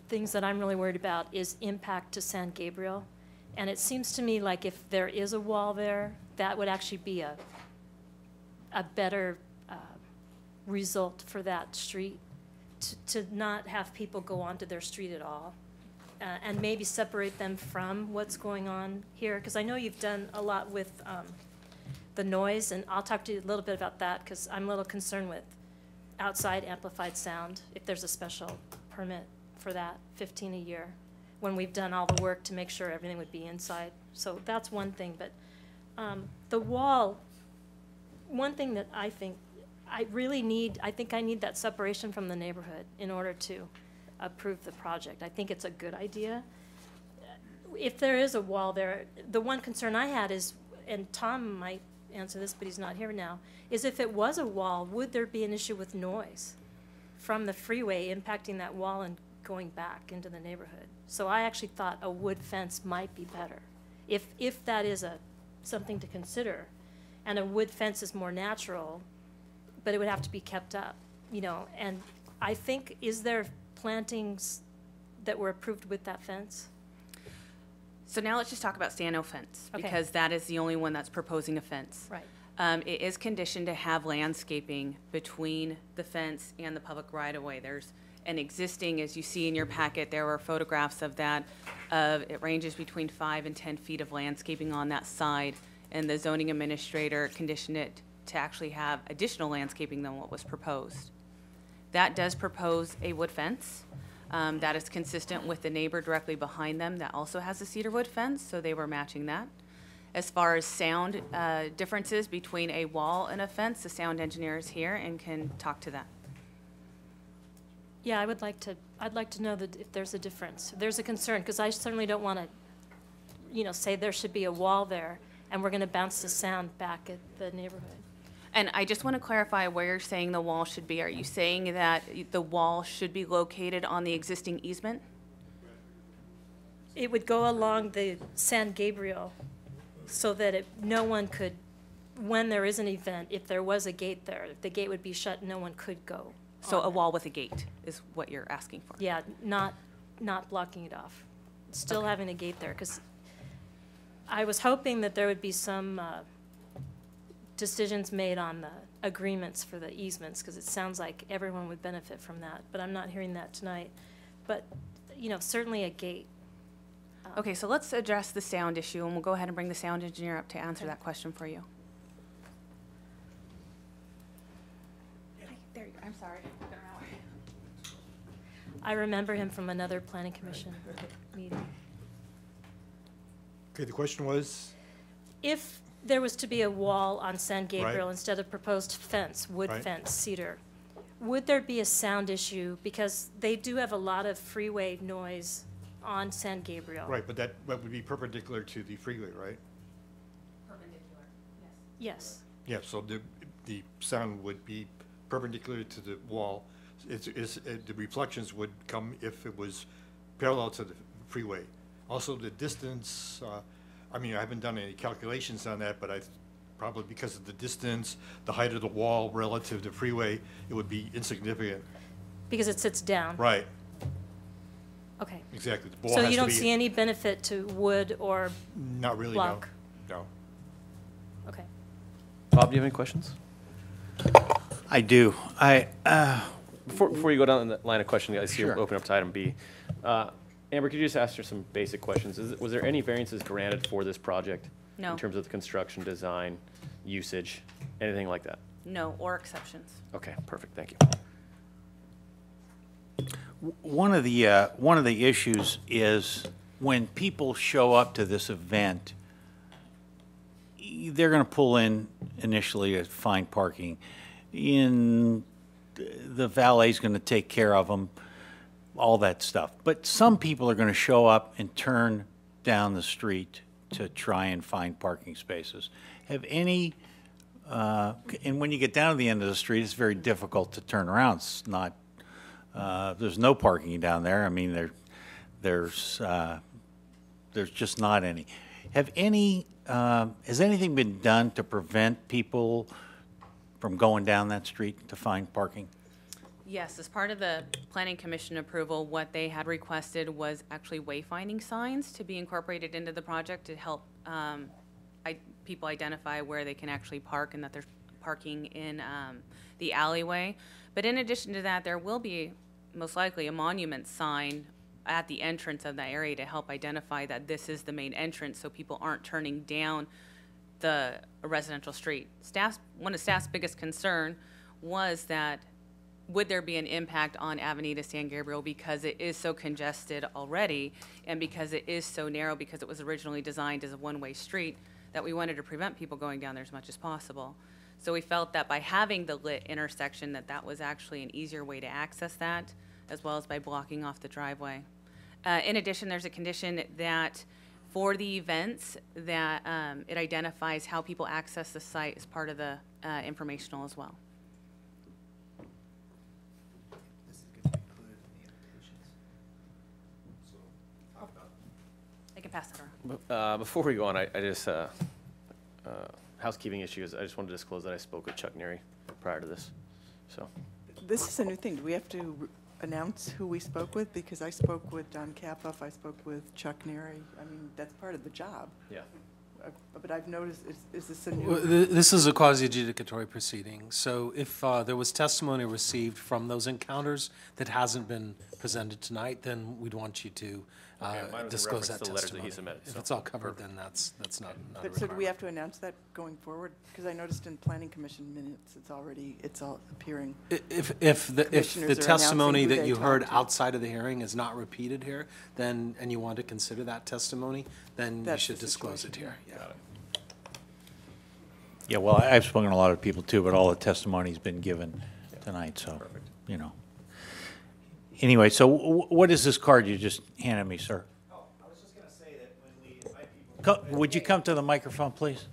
things that I'm really worried about is impact to San Gabriel. And it seems to me like if there is a wall there, that would actually be a better result for that street, to not have people go onto their street at all. And maybe separate them from what's going on here, because I know you've done a lot with the noise, and I'll talk to you a little bit about that, because I'm a little concerned with outside amplified sound, if there's a special permit for that, 15 a year, when we've done all the work to make sure everything would be inside. So that's one thing, but the wall, one thing that I think I really need, I think I need that separation from the neighborhood in order to approve the project. I think it's a good idea. If there is a wall there, the one concern I had is, and Tom might answer this, but he's not here now, is if it was a wall, would there be an issue with noise from the freeway impacting that wall and going back into the neighborhood? So I actually thought a wood fence might be better, if that is something to consider. And a wood fence is more natural, but it would have to be kept up, and I think, is there plantings that were approved with that fence? So now let's just talk about Sano fence, Okay. because that is the only one that's proposing a fence. Right. It is conditioned to have landscaping between the fence and the public right-of-way. There's an existing, as you see in your packet, there were photographs of that. It ranges between 5 and 10 feet of landscaping on that side, and the zoning administrator conditioned it to actually have additional landscaping than what was proposed. That does propose a wood fence. That is consistent with the neighbor directly behind them that also has a cedar wood fence, so they were matching that. As far as sound differences between a wall and a fence, the sound engineer is here and can talk to that. Yeah, I'd like to know that if there's a difference, if there's a concern, because I certainly don't want to, say there should be a wall there, and we're going to bounce the sound back at the neighborhood. And I just want to clarify where you're saying the wall should be. Are you saying that the wall should be located on the existing easement? It would go along the San Gabriel so that no one could when there is an event, if there was a gate there, the gate would be shut, no one could go. So on a it. wall with a gate is what you're asking for? Yeah, not blocking it off. Still having a gate there, because I was hoping that there would be some decisions made on the agreements for the easements, because it sounds like everyone would benefit from that, but I'm not hearing that tonight. But, you know, certainly a gate. Okay, so let's address the sound issue, and we'll go ahead and bring the sound engineer up to answer that question for you. There you go. I'm sorry. I remember him from another planning commission meeting. Okay, the question was? If there was to be a wall on San Gabriel Right. instead of proposed fence, wood Right. fence, cedar, would there be a sound issue? Because they do have a lot of freeway noise on San Gabriel. Right, but that would be perpendicular to the freeway, right? Perpendicular, yes. Yeah, so the sound would be perpendicular to the wall. The reflections would come if it was parallel to the freeway. Also, the distance, I mean, I haven't done any calculations on that, but probably because of the distance, the height of the wall relative to freeway, it would be insignificant. Because it sits down. Right. Okay. Exactly. The wall So has you to don't be- see any benefit to wood or Not really, block? no. Okay. Bob, do you have any questions? I do. Before you go down the line of questioning, I see you Sure. open up to item B. Amber, could you just ask her some basic questions? Was there any variances granted for this project? No. In terms of the construction, design, usage, anything like that? No, or exceptions. Okay, perfect, thank you. One of the issues is when people show up to this event, they're going to pull in initially to find parking. The valet's going to take care of them, all that stuff. But some people are going to show up and turn down the street to try and find parking spaces. Have any, and when you get down to the end of the street, it's very difficult to turn around. It's not, there's no parking down there. I mean, there's just not any. Has anything been done to prevent people from going down that street to find parking? Yes, as part of the Planning Commission approval, what they had requested was actually wayfinding signs to be incorporated into the project to help people identify where they can actually park and that there's parking in the alleyway. But in addition to that, there will be most likely a monument sign at the entrance of that area to help identify that this is the main entrance so people aren't turning down the residential street. One of staff's biggest concern was that would there be an impact on Avenida San Gabriel because it is so congested already and because it is so narrow because it was originally designed as a one-way street that we wanted to prevent people going down there as much as possible. So we felt that by having the lit intersection that was actually an easier way to access that as well as by blocking off the driveway. In addition, there's a condition that for the events that it identifies how people access the site as part of the informational as well. I can pass that around. Before we go on, I just, housekeeping issues, I just wanted to disclose that I spoke with Chuck Neary prior to this, so. This is a new thing. Do we have to announce who we spoke with? Because I spoke with Don Kapoff, I spoke with Chuck Neary. I mean, that's part of the job. Yeah. But I've noticed, is this a new? Well, this is a quasi-adjudicatory proceeding. So if there was testimony received from those encounters that hasn't been presented tonight, then we'd want you to disclose that to the letters that testimony. he submitted, If so. it's all covered, then that's not a But so do requirement. we have to announce that going forward? Because I noticed in planning commission minutes, it's all appearing. If Commissioners the are testimony announcing who that they you heard talked to. outside of the hearing is not repeated here, then, and you want to consider that testimony, then you That's should the disclose it situation. here. Yeah. Yeah, well, I've spoken to a lot of people too, but all the testimony's been given tonight, so, you know. Anyway, so what is this card you just handed me, sir? Oh, I was just going to say that when we invite people. Would you come to the microphone, please?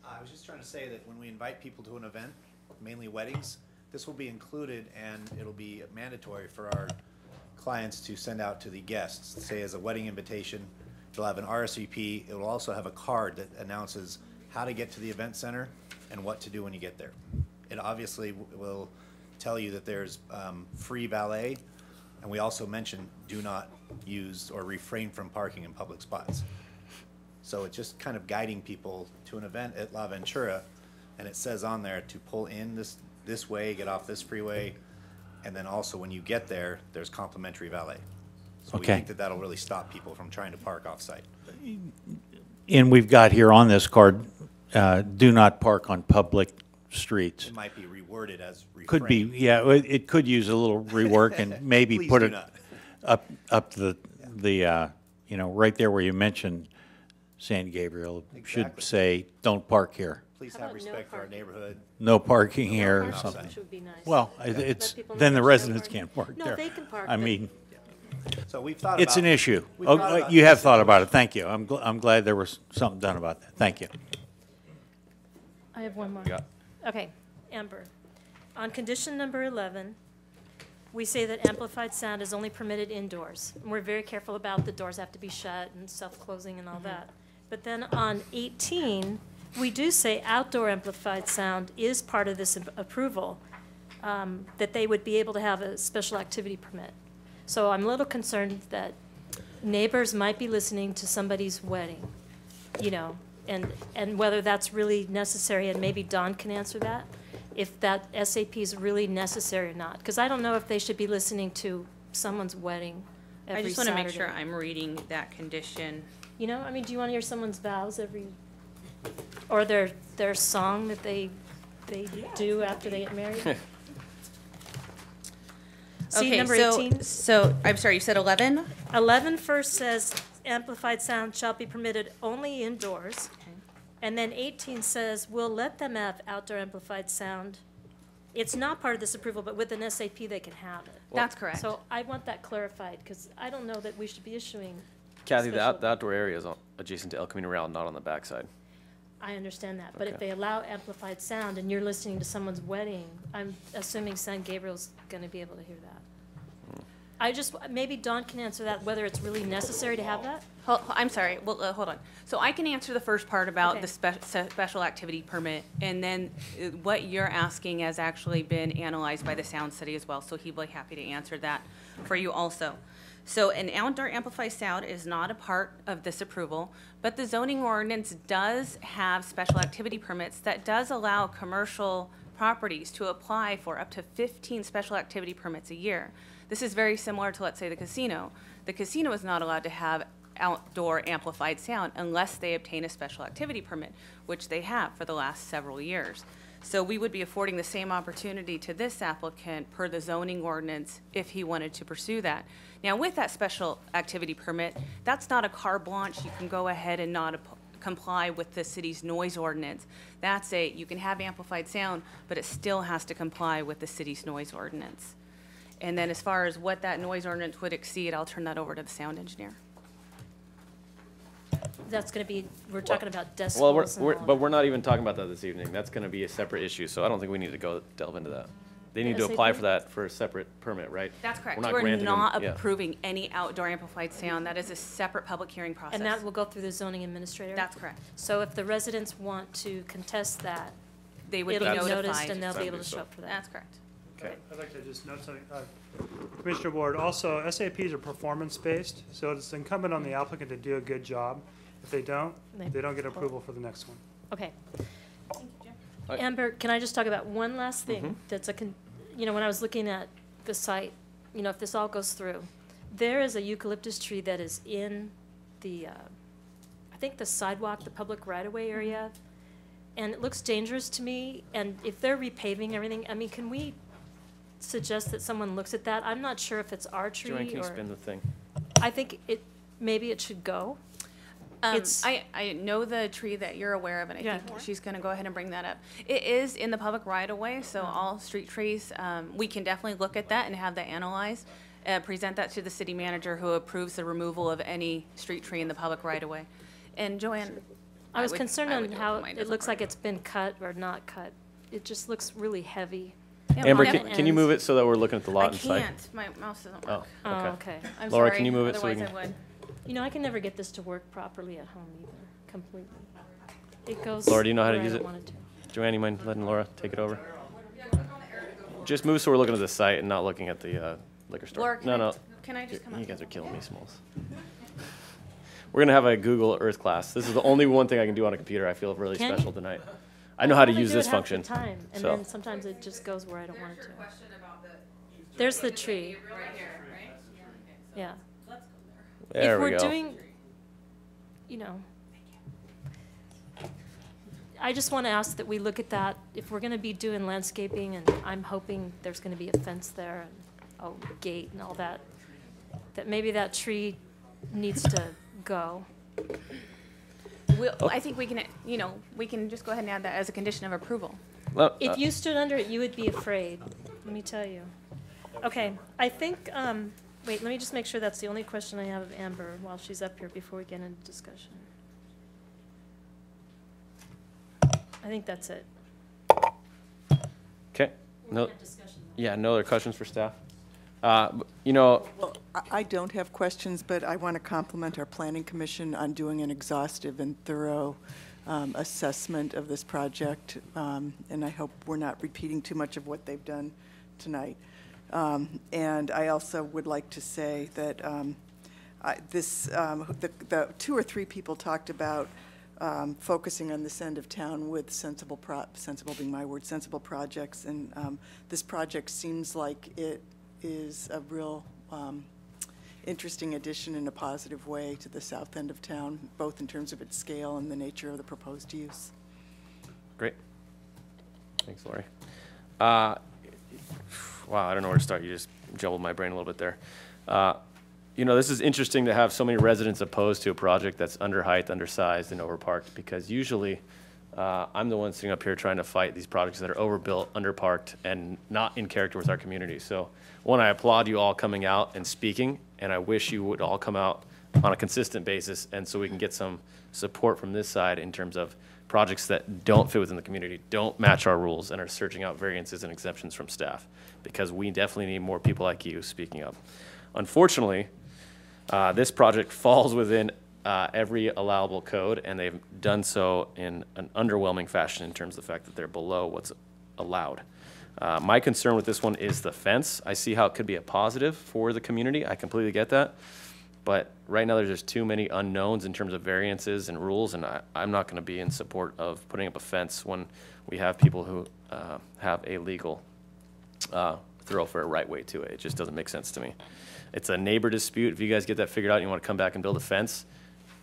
I was just trying to say that when we invite people to an event, mainly weddings, this will be included and it'll be mandatory for our clients to send out to the guests, say as a wedding invitation. It'll have an RSVP. It will also have a card that announces how to get to the event center and what to do when you get there. It obviously will tell you that there's free valet, and we also mentioned do not use or refrain from parking in public spots. So it's just kind of guiding people to an event at La Ventura, and it says on there to pull in this way, get off this freeway, and then also when you get there, there's complimentary valet. So we Okay. think that that'll really stop people from trying to park off-site. And we've got here on this card, do not park on public streets. It might be reworded as refrain. Could be, yeah, it could use a little rework and maybe Please put do it not. up the, you know, right there where you mentioned San Gabriel, should Exactly. say, don't park here. Please How have about no respect for our parking? neighborhood. No parking here or parking something. Which would be nice. Well, Let it's, people know then the there's no residents parking. can't park No, there. they can park, I but- mean, So we've thought it's an about- issue. we've thought Oh, about you have this thought about it, situation. thank you. I'm glad there was something done about that, thank you. I have one more. Yeah. Okay, Amber. On condition number 11, we say that amplified sound is only permitted indoors. And we're very careful about the doors have to be shut and self-closing and all that. But then on 18, we do say outdoor amplified sound is part of this approval, that they would be able to have a special activity permit. So I'm a little concerned that neighbors might be listening to somebody's wedding, you know, and whether that's really necessary, and maybe Don can answer that, if that SAP is really necessary or not. Because I don't know if they should be listening to someone's wedding every I just want to make sure Saturday. I'm reading that condition. You know, I mean, do you want to hear someone's vows every, or their song that they do after they get married? See, Okay, number so- 18? So, I'm sorry, you said 11? 11 first says amplified sound shall be permitted only indoors. And then 18 says, we'll let them have outdoor amplified sound. It's not part of this approval, but with an SAP, they can have it. That's correct. So I want that clarified, because I don't know that we should be issuing. Kathy, the special- the outdoor area is adjacent to El Camino Real, not on the backside. I understand that, but if Okay. they allow amplified sound and you're listening to someone's wedding, I'm assuming San Gabriel's gonna be able to hear that. I just, maybe Dawn can answer that, whether it's really necessary to have that? I'm sorry, well, hold on. So I can answer the first part about Okay. the special activity permit, and then what you're asking has actually been analyzed by the Sound Study as well, so he'd be happy to answer that for you also. So an outdoor amplified sound is not a part of this approval, but the zoning ordinance does have special activity permits that does allow commercial properties to apply for up to 15 special activity permits a year. This is very similar to, let's say, the casino. The casino is not allowed to have outdoor amplified sound unless they obtain a special activity permit, which they have for the last several years. So we would be affording the same opportunity to this applicant per the zoning ordinance if he wanted to pursue that. Now, with that special activity permit, that's not a carte blanche. You can go ahead and not comply with the city's noise ordinance. That's you can have amplified sound, but it still has to comply with the city's noise ordinance. And then as far as what that noise ordinance would exceed, I'll turn that over to the sound engineer. That's gonna be, we're talking about decibels Well, and all but we're not even talking about that this evening. That's gonna be a separate issue, so I don't think we need to go delve into that. They need to apply SAP? for that for a separate permit, right? That's correct. We're not We're granting them- not yeah. approving any outdoor amplified sound. That is a separate public hearing process. And that will go through the zoning administrator? That's correct. So if the residents want to contest that, They would be it'll be notified. noticed and they'll be able to so. show up for that? That's correct. Okay. I'd like to just note something. Commissioner Ward, also, SAPs are performance-based, so it's incumbent on the applicant to do a good job. If they don't, they don't get approval for the next one. Okay. Amber, can I just talk about one last thing? That's you know, when I was looking at the site, you know, if this all goes through, there is a eucalyptus tree that is in the, I think the sidewalk, the public right-of-way area, and it looks dangerous to me, and if they're repaving everything, I mean, can we suggest that someone looks at that? I'm not sure if it's our tree or. Joanne, can you spin the thing? I think maybe it should go. I know the tree that you're aware of, and I Yeah. think she's going to go ahead and bring that up. It is in the public right-of-way, so all street trees, we can definitely look at that and have that analyzed, present that to the city manager who approves the removal of any street tree in the public right-of-way. And Joanne? I was would- concerned I on would do how mine it as a looks part. like it's been cut or not cut. It just looks really heavy. Amber, can you move it so that we're looking at the lot and site? I can't. My mouse doesn't Oh, work. okay. Okay. I'm Laura, sorry. can you move it so we Otherwise can? I would. You know, I can never get this to work properly at home either, completely. it goes. Laura, do you know how to where I use don't it? want to. Joanne, you mind letting Laura take it over? Just move so we're looking at the site and not looking at the liquor store. Laura, No. can I just come You up? guys are killing me, Smalls. We're going to have a Google Earth class. This is the only one thing I can do on a computer. I feel really Can you? special tonight. I know how to only use do this it half function. the time, and so. then sometimes it just goes where I don't want it to. There's the tree. Yeah. There If we we're go. doing, you know, I just want to ask that we look at that. If we're going to be doing landscaping, and I'm hoping there's going to be a fence there and a gate and all that, that maybe that tree needs to go. I think we can, we can just go ahead and add that as a condition of approval. Well, If you stood under it, you would be afraid, let me tell you. Okay, I think, wait, let me just make sure that's the only question I have of Amber while she's up here before we get into discussion. I think that's it. Okay. No. have discussion. Yeah, no other questions for staff? You know, Well, I don't have questions, but I want to compliment our planning commission on doing an exhaustive and thorough assessment of this project, and I hope we're not repeating too much of what they've done tonight. And I also would like to say that the 2 or 3 people talked about focusing on this end of town with sensible being my word, sensible projects, and this project seems like it is a real interesting addition in a positive way to the south end of town, both in terms of its scale and the nature of the proposed use. great. Thanks, Lori. Wow, I don't know where to start. You just jumbled my brain a little bit there. You know, this is interesting to have so many residents opposed to a project that's underhyped, undersized, and overparked, because usually I'm the one sitting up here trying to fight these projects that are overbuilt, underparked, and not in character with our community. So, one, I applaud you all coming out and speaking, and I wish you would all come out on a consistent basis, and so we can get some support from this side in terms of projects that don't fit within the community, don't match our rules, and are searching out variances and exceptions from staff, because we definitely need more people like you speaking up. Unfortunately, this project falls within every allowable code, and they've done so in an underwhelming fashion in terms of the fact that they're below what's allowed. My concern with this one is the fence. I see how it could be a positive for the community. I completely get that. But right now, there's just too many unknowns in terms of variances and rules, and I'm not going to be in support of putting up a fence when we have people who have a legal thoroughfare right way to it. It just doesn't make sense to me. It's a neighbor dispute. If you guys get that figured out and you want to come back and build a fence,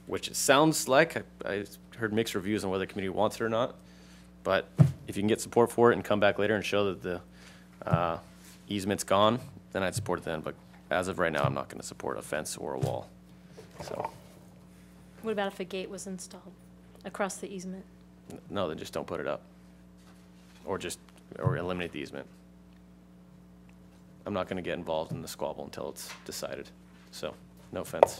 which it sounds like, I heard mixed reviews on whether the community wants it or not, but if you can get support for it and come back later and show that the easement's gone, then I'd support it then. But as of right now, I'm not going to support a fence or a wall. So, What about if a gate was installed across the easement? no, then just don't put it up. Or eliminate the easement. I'm not going to get involved in the squabble until it's decided. So, no fence.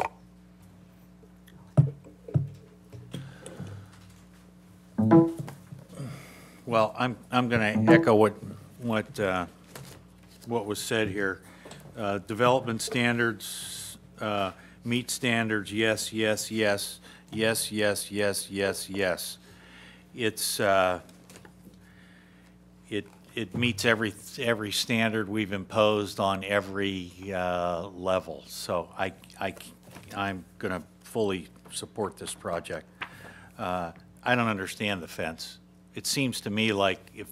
Well, I'm going to echo what was said here. Development standards, meet standards, yes, yes, yes, yes, yes, yes, yes, yes. It meets every standard we've imposed on every level. So I'm going to fully support this project. I don't understand the fence. It seems to me like if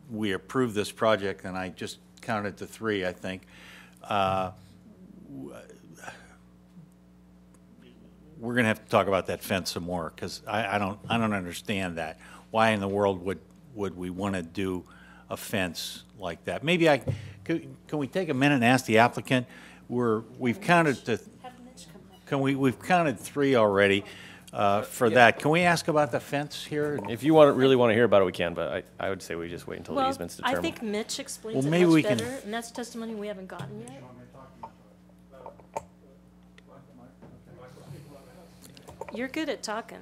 we approve this project, and I just counted to 3, I think, we're going to have to talk about that fence some more, because I don't understand that. Why in the world would we want to do a fence like that? Maybe can we take a minute and ask the applicant? We've counted to. We've counted 3 already. For that, can we ask about the fence here? If you really want to hear about it, we can, but I would say we just wait until the easement's determined. I think Mitch explains Well, it maybe much we can- better, and that's testimony we haven't gotten yet. You're good at talking,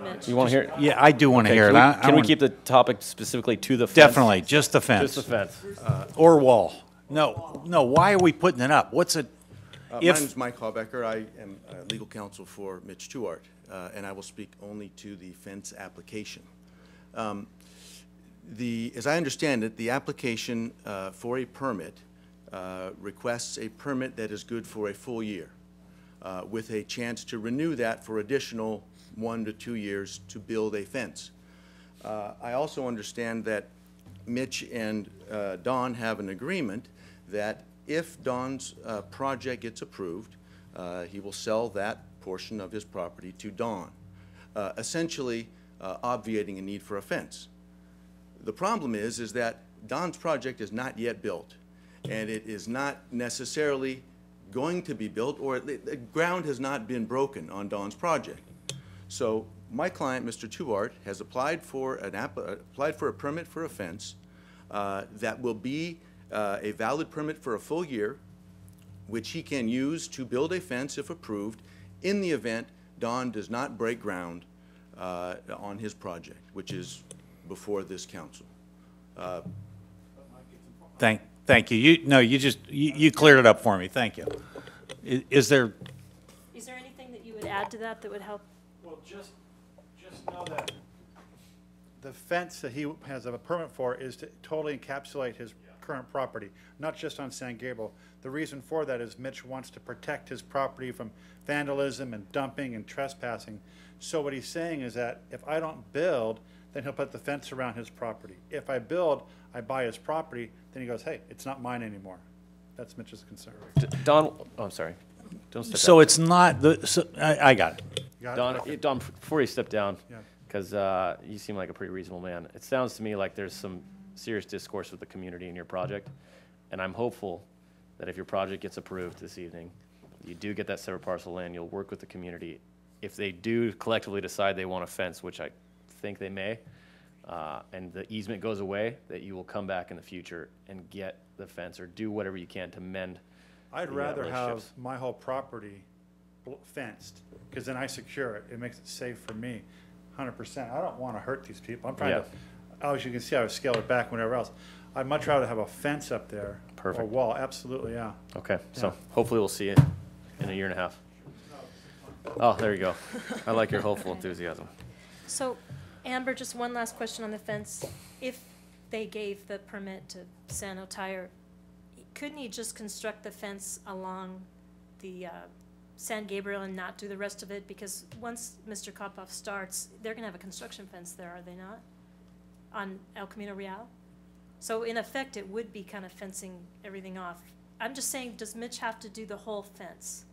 Mitch. You want to hear it? Yeah, I do want to hear it. Can we keep the topic specifically to the fence? Definitely, just the fence. Just the fence. Or wall. No, why are we putting it up? What's it? My name is Mike Hallbecker. I am legal counsel for Mitch Tuart, and I will speak only to the fence application. As I understand it, the application for a permit requests a permit that is good for a full year, with a chance to renew that for additional 1 to 2 years to build a fence. I also understand that Mitch and Don have an agreement that if Don's project gets approved, he will sell that portion of his property to Don, essentially obviating a need for a fence. The problem is that Don's project is not yet built, and it is not necessarily going to be built, or the ground has not been broken on Don's project. So my client, Mr. Tuart, has applied for a permit for a fence that will be a valid permit for a full year, which he can use to build a fence if approved in the event Don does not break ground on his project, which is before this council. Thank you. You cleared it up for me. Thank you. Is there anything that you would add to that that would help? Well, just know that the fence that he has a permit for is to totally encapsulate his current property, not just on San Gabriel. The reason for that is Mitch wants to protect his property from vandalism and dumping and trespassing. So what he's saying is that if I don't build, then he'll put the fence around his property. If I build, I buy his property, then he goes, hey, it's not mine anymore. That's Mitch's concern. Don, oh, I'm sorry. Don't step so down. it's not the. So I got it. Don, before you step down, because you seem like a pretty reasonable man, it sounds to me like there's some serious discourse with the community in your project, and I'm hopeful that if your project gets approved this evening, you do get that separate parcel of land, you'll work with the community. If they do collectively decide they want a fence, which I think they may, and the easement goes away, that you will come back in the future and get the fence or do whatever you can to mend. I'd the, rather have relationships. my whole property fenced, because then I secure it. It makes it safe for me, 100%. I don't want to hurt these people. I'm trying to, as you can see, I would scale it back whenever else. I'd much rather have a fence up there. Perfect. Or a wall, absolutely, yeah. Okay, so Yeah. hopefully we'll see it in a year and a half. Oh, there you go. I like your hopeful enthusiasm. So, Amber, just one last question on the fence. If they gave the permit to Sano Tire, couldn't he just construct the fence along the San Gabriel and not do the rest of it? Because once Mr. Kopoff starts, they're going to have a construction fence there, are they not? On El Camino Real? So in effect, it would be kind of fencing everything off. I'm just saying, does Mitch have to do the whole fence?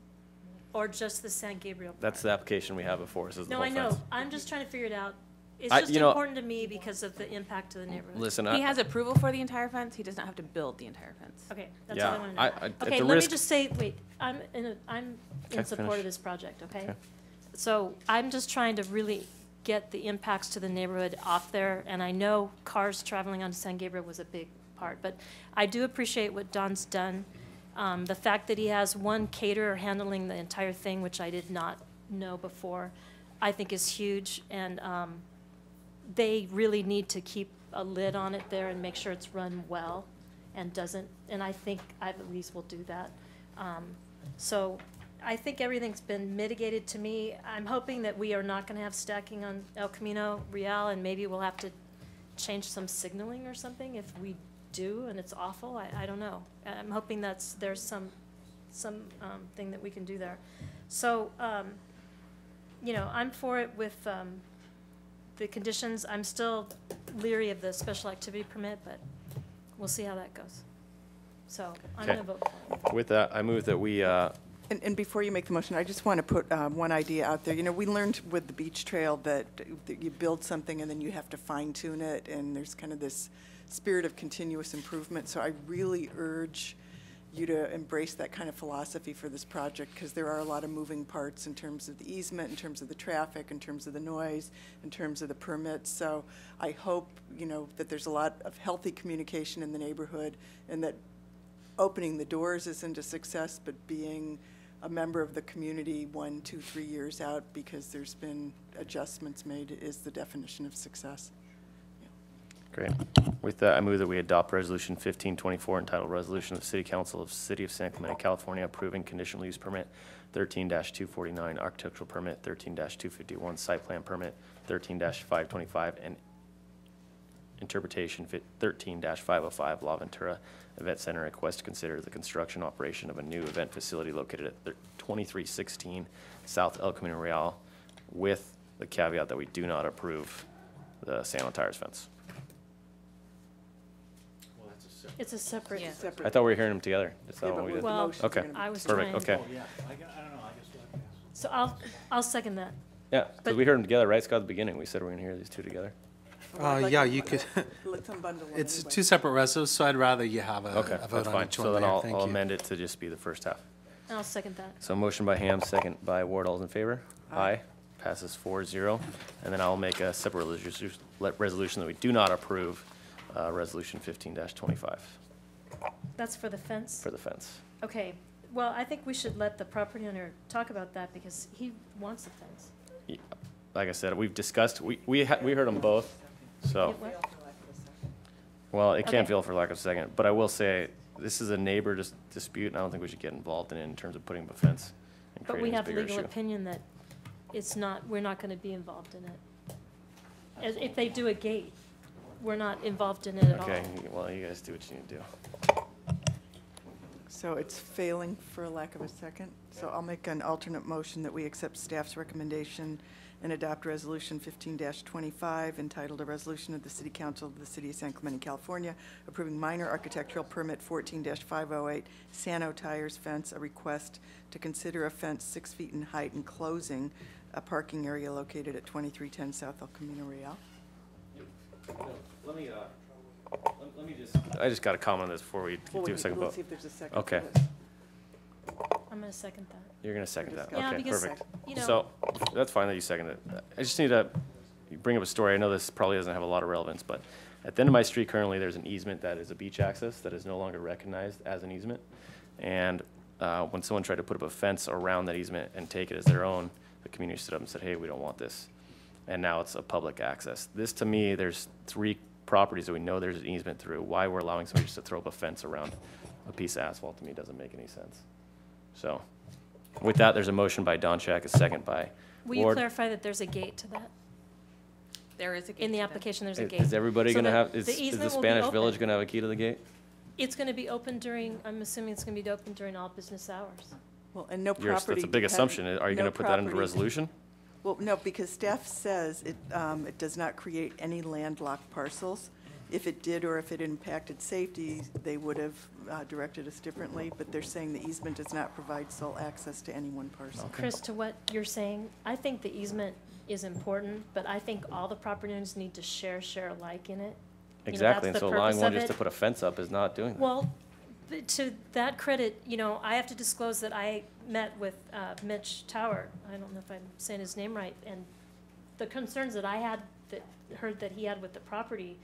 Or just the San Gabriel part? That's the application we have before us, is the No, whole I know. fence. I'm just trying to figure it out. It's I- just you know- important to me because of the impact to the neighborhood. Listen, He has approval for the entire fence, he does not have to build the entire fence. Okay, that's all I want to know. at Okay, the let me risk- just say, wait, I'm Okay, in support finish. of this project, okay? Okay. So I'm just trying to really get the impacts to the neighborhood off there, and I know cars traveling onto San Gabriel was a big part, but I do appreciate what Don's done. The fact that he has one caterer handling the entire thing, which I did not know before, I think is huge, and they really need to keep a lid on it there and make sure it's run well and doesn't, and I think Ivory's will do that. So I think everything's been mitigated to me. I'm hoping that we are not gonna have stacking on El Camino Real, and maybe we'll have to change some signaling or something if we do, and it's awful. I don't know. I'm hoping there's some thing that we can do there. So, you know, I'm for it with the conditions. I'm still leery of the special activity permit, but we'll see how that goes. So I'm Okay. gonna vote for it. With that, I move that we, And before you make the motion, I just want to put one idea out there. You know, we learned with the beach trail that you build something and then you have to fine tune it, and there's kind of this spirit of continuous improvement. So I really urge you to embrace that kind of philosophy for this project, because there are a lot of moving parts in terms of the easement, in terms of the traffic, in terms of the noise, in terms of the permits. So I hope, you know, that there's a lot of healthy communication in the neighborhood, and that opening the doors isn't a success, but being a member of the community 1, 2, 3 years out because there's been adjustments made is the definition of success. Great. With that, I move that we adopt Resolution 1524 entitled Resolution of the City Council of the City of San Clemente, California, approving conditional use permit 13-249, architectural permit 13-251, site plan permit 13-525, and interpretation 13-505, La Ventura Event Center request to consider the construction operation of a new event facility located at 2316 South El Camino Real, with the caveat that we do not approve the San Tires fence. It's a separate. Yeah. I thought we were hearing them together. That's Yeah, not but what we with did. the Well, motions, Okay, we're gonna I was perfect, trying. okay. Oh, yeah, I don't know, I guess what I So I'll second that. Yeah, because But- we heard them together, right, Scott, at the beginning? We said we're going to hear these two together. Well, I'd like Yeah, to- you could, Let's unbundle one it's anyway. two separate resolutions, so I'd rather you have Okay, a that's vote on fine. each So one then there. I'll Thank I'll you. amend it to just be the first half. And I'll second that. So motion by Ham, second by Ward. All's in favor? Aye. Passes 4-0. And then I'll make a separate resolution that we do not approve, Resolution 15-25 That's for the fence? for the fence. Okay, well, I think we should let the property owner talk about that because he wants the fence. Yeah, like I said, we've discussed, we heard them both, so. It what? Well, it can't Okay. fail for lack of a second, but I will say, this is a neighbor dispute, and I don't think we should get involved in it in terms of putting up a fence and But we creating this have bigger legal issue. opinion that it's not, we're not gonna be involved in it. If they do a gate, we're not involved in it at all. Okay, well, you guys do what you need to do. So it's failing for lack of a second. So I'll make an alternate motion that we accept staff's recommendation and adopt Resolution 15-25 entitled A Resolution of the City Council of the City of San Clemente, California, approving minor architectural permit 14-508 Sano Tires fence, a request to consider a fence 6 feet in height enclosing a parking area located at 2310 South El Camino Real. Let me just. I just got to comment on this before we Well, do a second vote. Let's see if there's a second. Okay, to this. I'm gonna second that. you're going to second that. Yeah, Okay, because, perfect. you know- So, that's fine that you second it. I just need to bring up a story. I know this probably doesn't have a lot of relevance, but at the end of my street currently, there's an easement that is a beach access that is no longer recognized as an easement. And when someone tried to put up a fence around that easement and take it as their own, the community stood up and said, hey, we don't want this. And now it's a public access. This, to me, there's 3 properties that we know there's an easement through. Why we're allowing somebody just to throw up a fence around a piece of asphalt, to me, doesn't make any sense. So, with that, there's a motion by Don Shack, a second by Will you Ward. clarify that there's a gate to that? There is a gate In the to that. application, there's a gate. Is everybody So going to the- have, the is the easement will be Spanish open. Village going to have a key to the gate? It's gonna be open during, I'm assuming it's gonna be open during all business hours. Well, and no Yours- property. That's a big have- assumption. Are you no going to put that into property- resolution? Well, no, because staff says it does not create any landlocked parcels. If it did, or if it impacted safety, they would have directed us differently, but they're saying the easement does not provide sole access to any one parcel. Chris, to what you're saying, I think the easement is important, but I think all the property owners need to share alike in it. You know, Exactly, and that's so the allowing purpose one of just to it. put a fence up is not doing that. Well, to that credit, you know, I have to disclose that I met with Mitch Tower. I don't know if I'm saying his name right. And the concerns that I had, heard that he had with the property,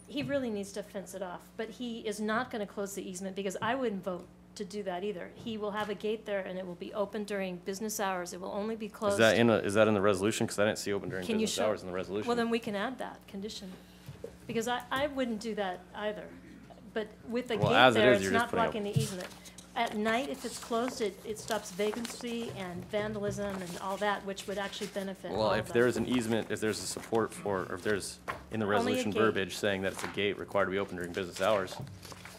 he really needs to fence it off. But he is not going to close the easement because I wouldn't vote to do that either. He will have a gate there and it will be open during business hours. It will only be closed. Is that in the resolution? Because I didn't see open during Can you business show- hours in the resolution. Well, then we can add that condition. Because I wouldn't do that either. But with the Well, gate as it there, is, it's you're just not putting up- blocking the easement. At night, if it's closed, it stops vacancy and vandalism and all that, which would actually benefit all Well, of if us. there is an easement, if there's a support for, or if there's in the Only a resolution gate. verbiage saying that it's a gate required to be open during business hours,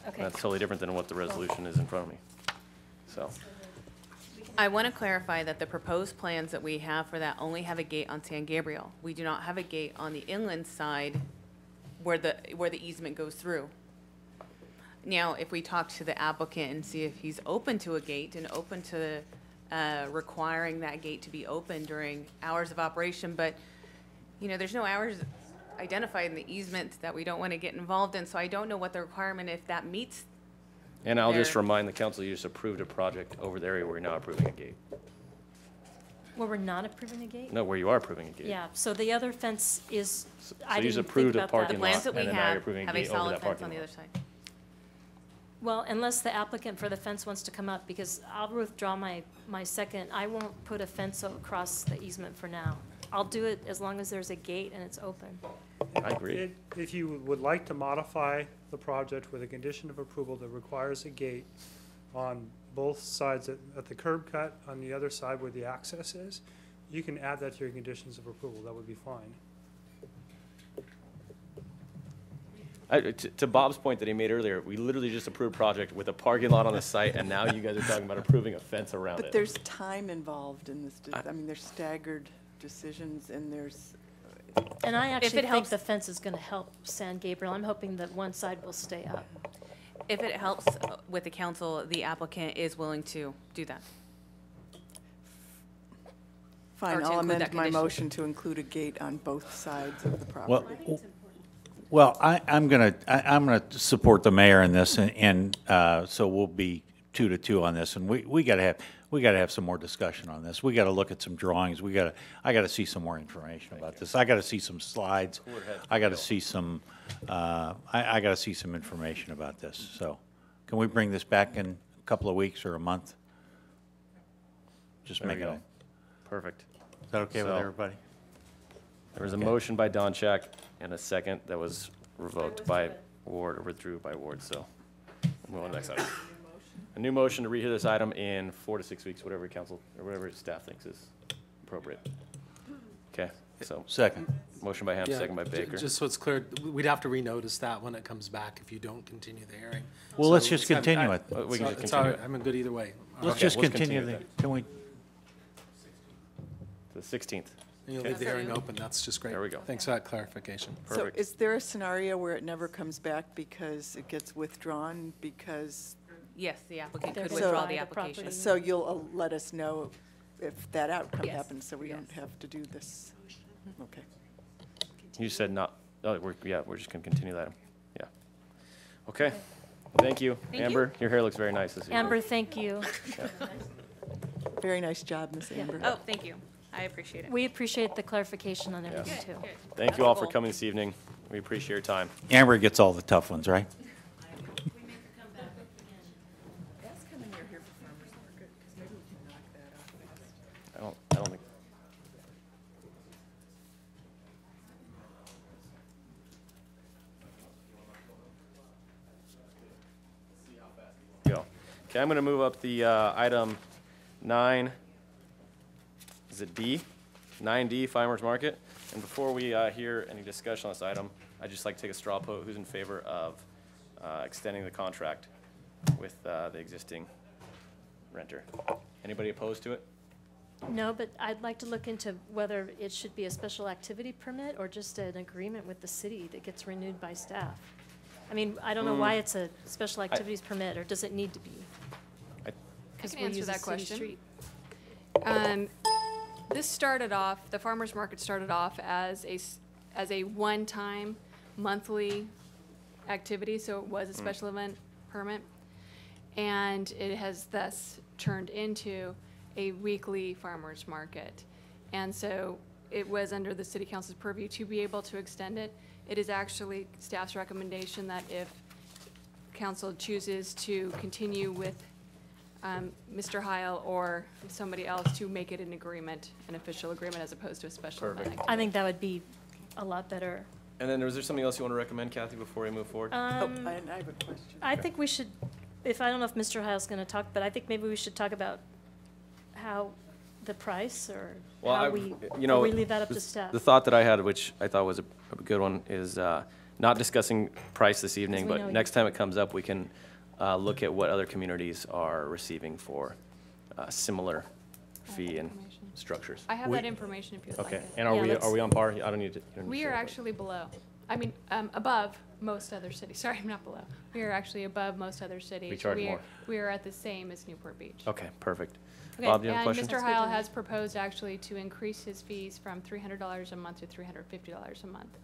Okay. that's totally different than what the resolution is in front of me. So, I want to clarify that the proposed plans that we have for that only have a gate on San Gabriel. We do not have a gate on the inland side where the easement goes through. Now, if we talk to the applicant and see if he's open to a gate and open to requiring that gate to be open during hours of operation, but, you know, there's no hours identified in the easement that we don't want to get involved in, so I don't know what the requirement, if that meets. and I'll just There. remind the council, you just approved a project over the area where you're now approving a gate. Where we're not approving a gate? No, where you are approving a gate. Yeah, so the other fence is, I you just didn't think approved a about parking that. The plans that we and then now you're have approving a have a gate over solid that fence parking on the lot. other side. Well, unless the applicant for the fence wants to come up, because I'll withdraw my second. I won't put a fence across the easement for now. I'll do it as long as there's a gate and it's open. I agree. If you would like to modify the project with a condition of approval that requires a gate on both sides at the curb cut on the other side where the access is, you can add that to your conditions of approval. That would be fine. To Bob's point that he made earlier, we literally just approved a project with a parking lot on the site, and now you guys are talking about approving a fence around it. But there's time involved in this. I mean, there's staggered decisions, and there's. And I actually think helps- the fence is going to help San Gabriel. I'm hoping that one side will stay up. If it helps with the council, the applicant is willing to do that. Fine, Or to I'll include amend that my condition. motion to include a gate on both sides of the Well, property. well, I'm gonna support the mayor in this, and so we'll be 2-2 on this, and we gotta have some more discussion on this. We gotta look at some drawings. I gotta see some more information about this. I gotta see some slides. I gotta see some, I gotta see some information about this. So, can we bring this back in a couple of weeks or a month? Just There we make it. go. Perfect. Is that okay with So- everybody? There was a motion by Don Check and a second that was revoked by Ward, or withdrew by Ward, so we'll move on to the next item. A new motion to rehear this item in 4 to 6 weeks, whatever council, or whatever staff thinks is appropriate. Okay, so. Second. Motion by Ham, Yeah, second by Baker. Just so it's clear, we'd have to renotice that when it comes back if you don't continue the hearing. Well, let's just it's- continue it. We can just It's continue all right. it. I'm good either way. Let's Okay, just let's continue continue the, that. can we? The 16th. And you'll leave the hearing open. That's just great. There we go. Thanks for that clarification. So is there a scenario where it never comes back because it gets withdrawn because? Yes, the applicant They're could gonna withdraw buy the the application. property. So you'll let us know if that outcome Yes. happens, so we don't have to do this? Okay. You said not, oh, we're just gonna continue that. Yeah. Okay. Thank you. Thank you. Amber, your hair looks very nice this evening. Amber, thank you. Very nice job, Miss Amber. Oh, thank you. I appreciate it. We appreciate the clarification on everything, too. Thank you all for coming this evening. We appreciate your time. Amber gets all the tough ones, right? I don't think. Go. Okay, I'm gonna move up the, item 9, is it D? 9D, Farmers Market. And before we, hear any discussion on this item, I'd just like to take a straw vote. Who's in favor of, extending the contract with, the existing renter? Anybody opposed to it? No, but I'd like to look into whether it should be a special activity permit or just an agreement with the city that gets renewed by staff. I mean, I don't know why it's a special activities permit, or does it need to be? Because can we answer use a that city question. street. This started off, the farmer's market started off as a one-time monthly activity, so it was a special event permit. And it has thus turned into a weekly farmer's market. And so it was under the city council's purview to be able to extend it. It is actually staff's recommendation that if council chooses to continue with Mr. Heil or somebody else, to make it an agreement, an official agreement, as opposed to a special event. Perfect. I think that would be a lot better. And then was there something else you want to recommend, Kathy, before we move forward? Oh, I have a question. I think we should, I don't know if Mr. Heil's going to talk, but I think maybe we should talk about how the price, or Well, how I- we, you know, or we leave that up to the- staff. The thought that I had, which I thought was a good one, is not discussing price this evening, we but know you- next time it comes up, we can look at what other communities are receiving for similar fee and structures. I have that information if you'd like Okay, it. and are we on par? I don't need to. you don't need We to are say it, actually below, above most other cities. Sorry, I'm not below. We are actually above most other cities. We charge more. We are at the same as Newport Beach. but- Okay, perfect. Okay, Bob, do you have a question? And Mr. Heil has proposed actually to increase his fees from $300 a month to $350 a month.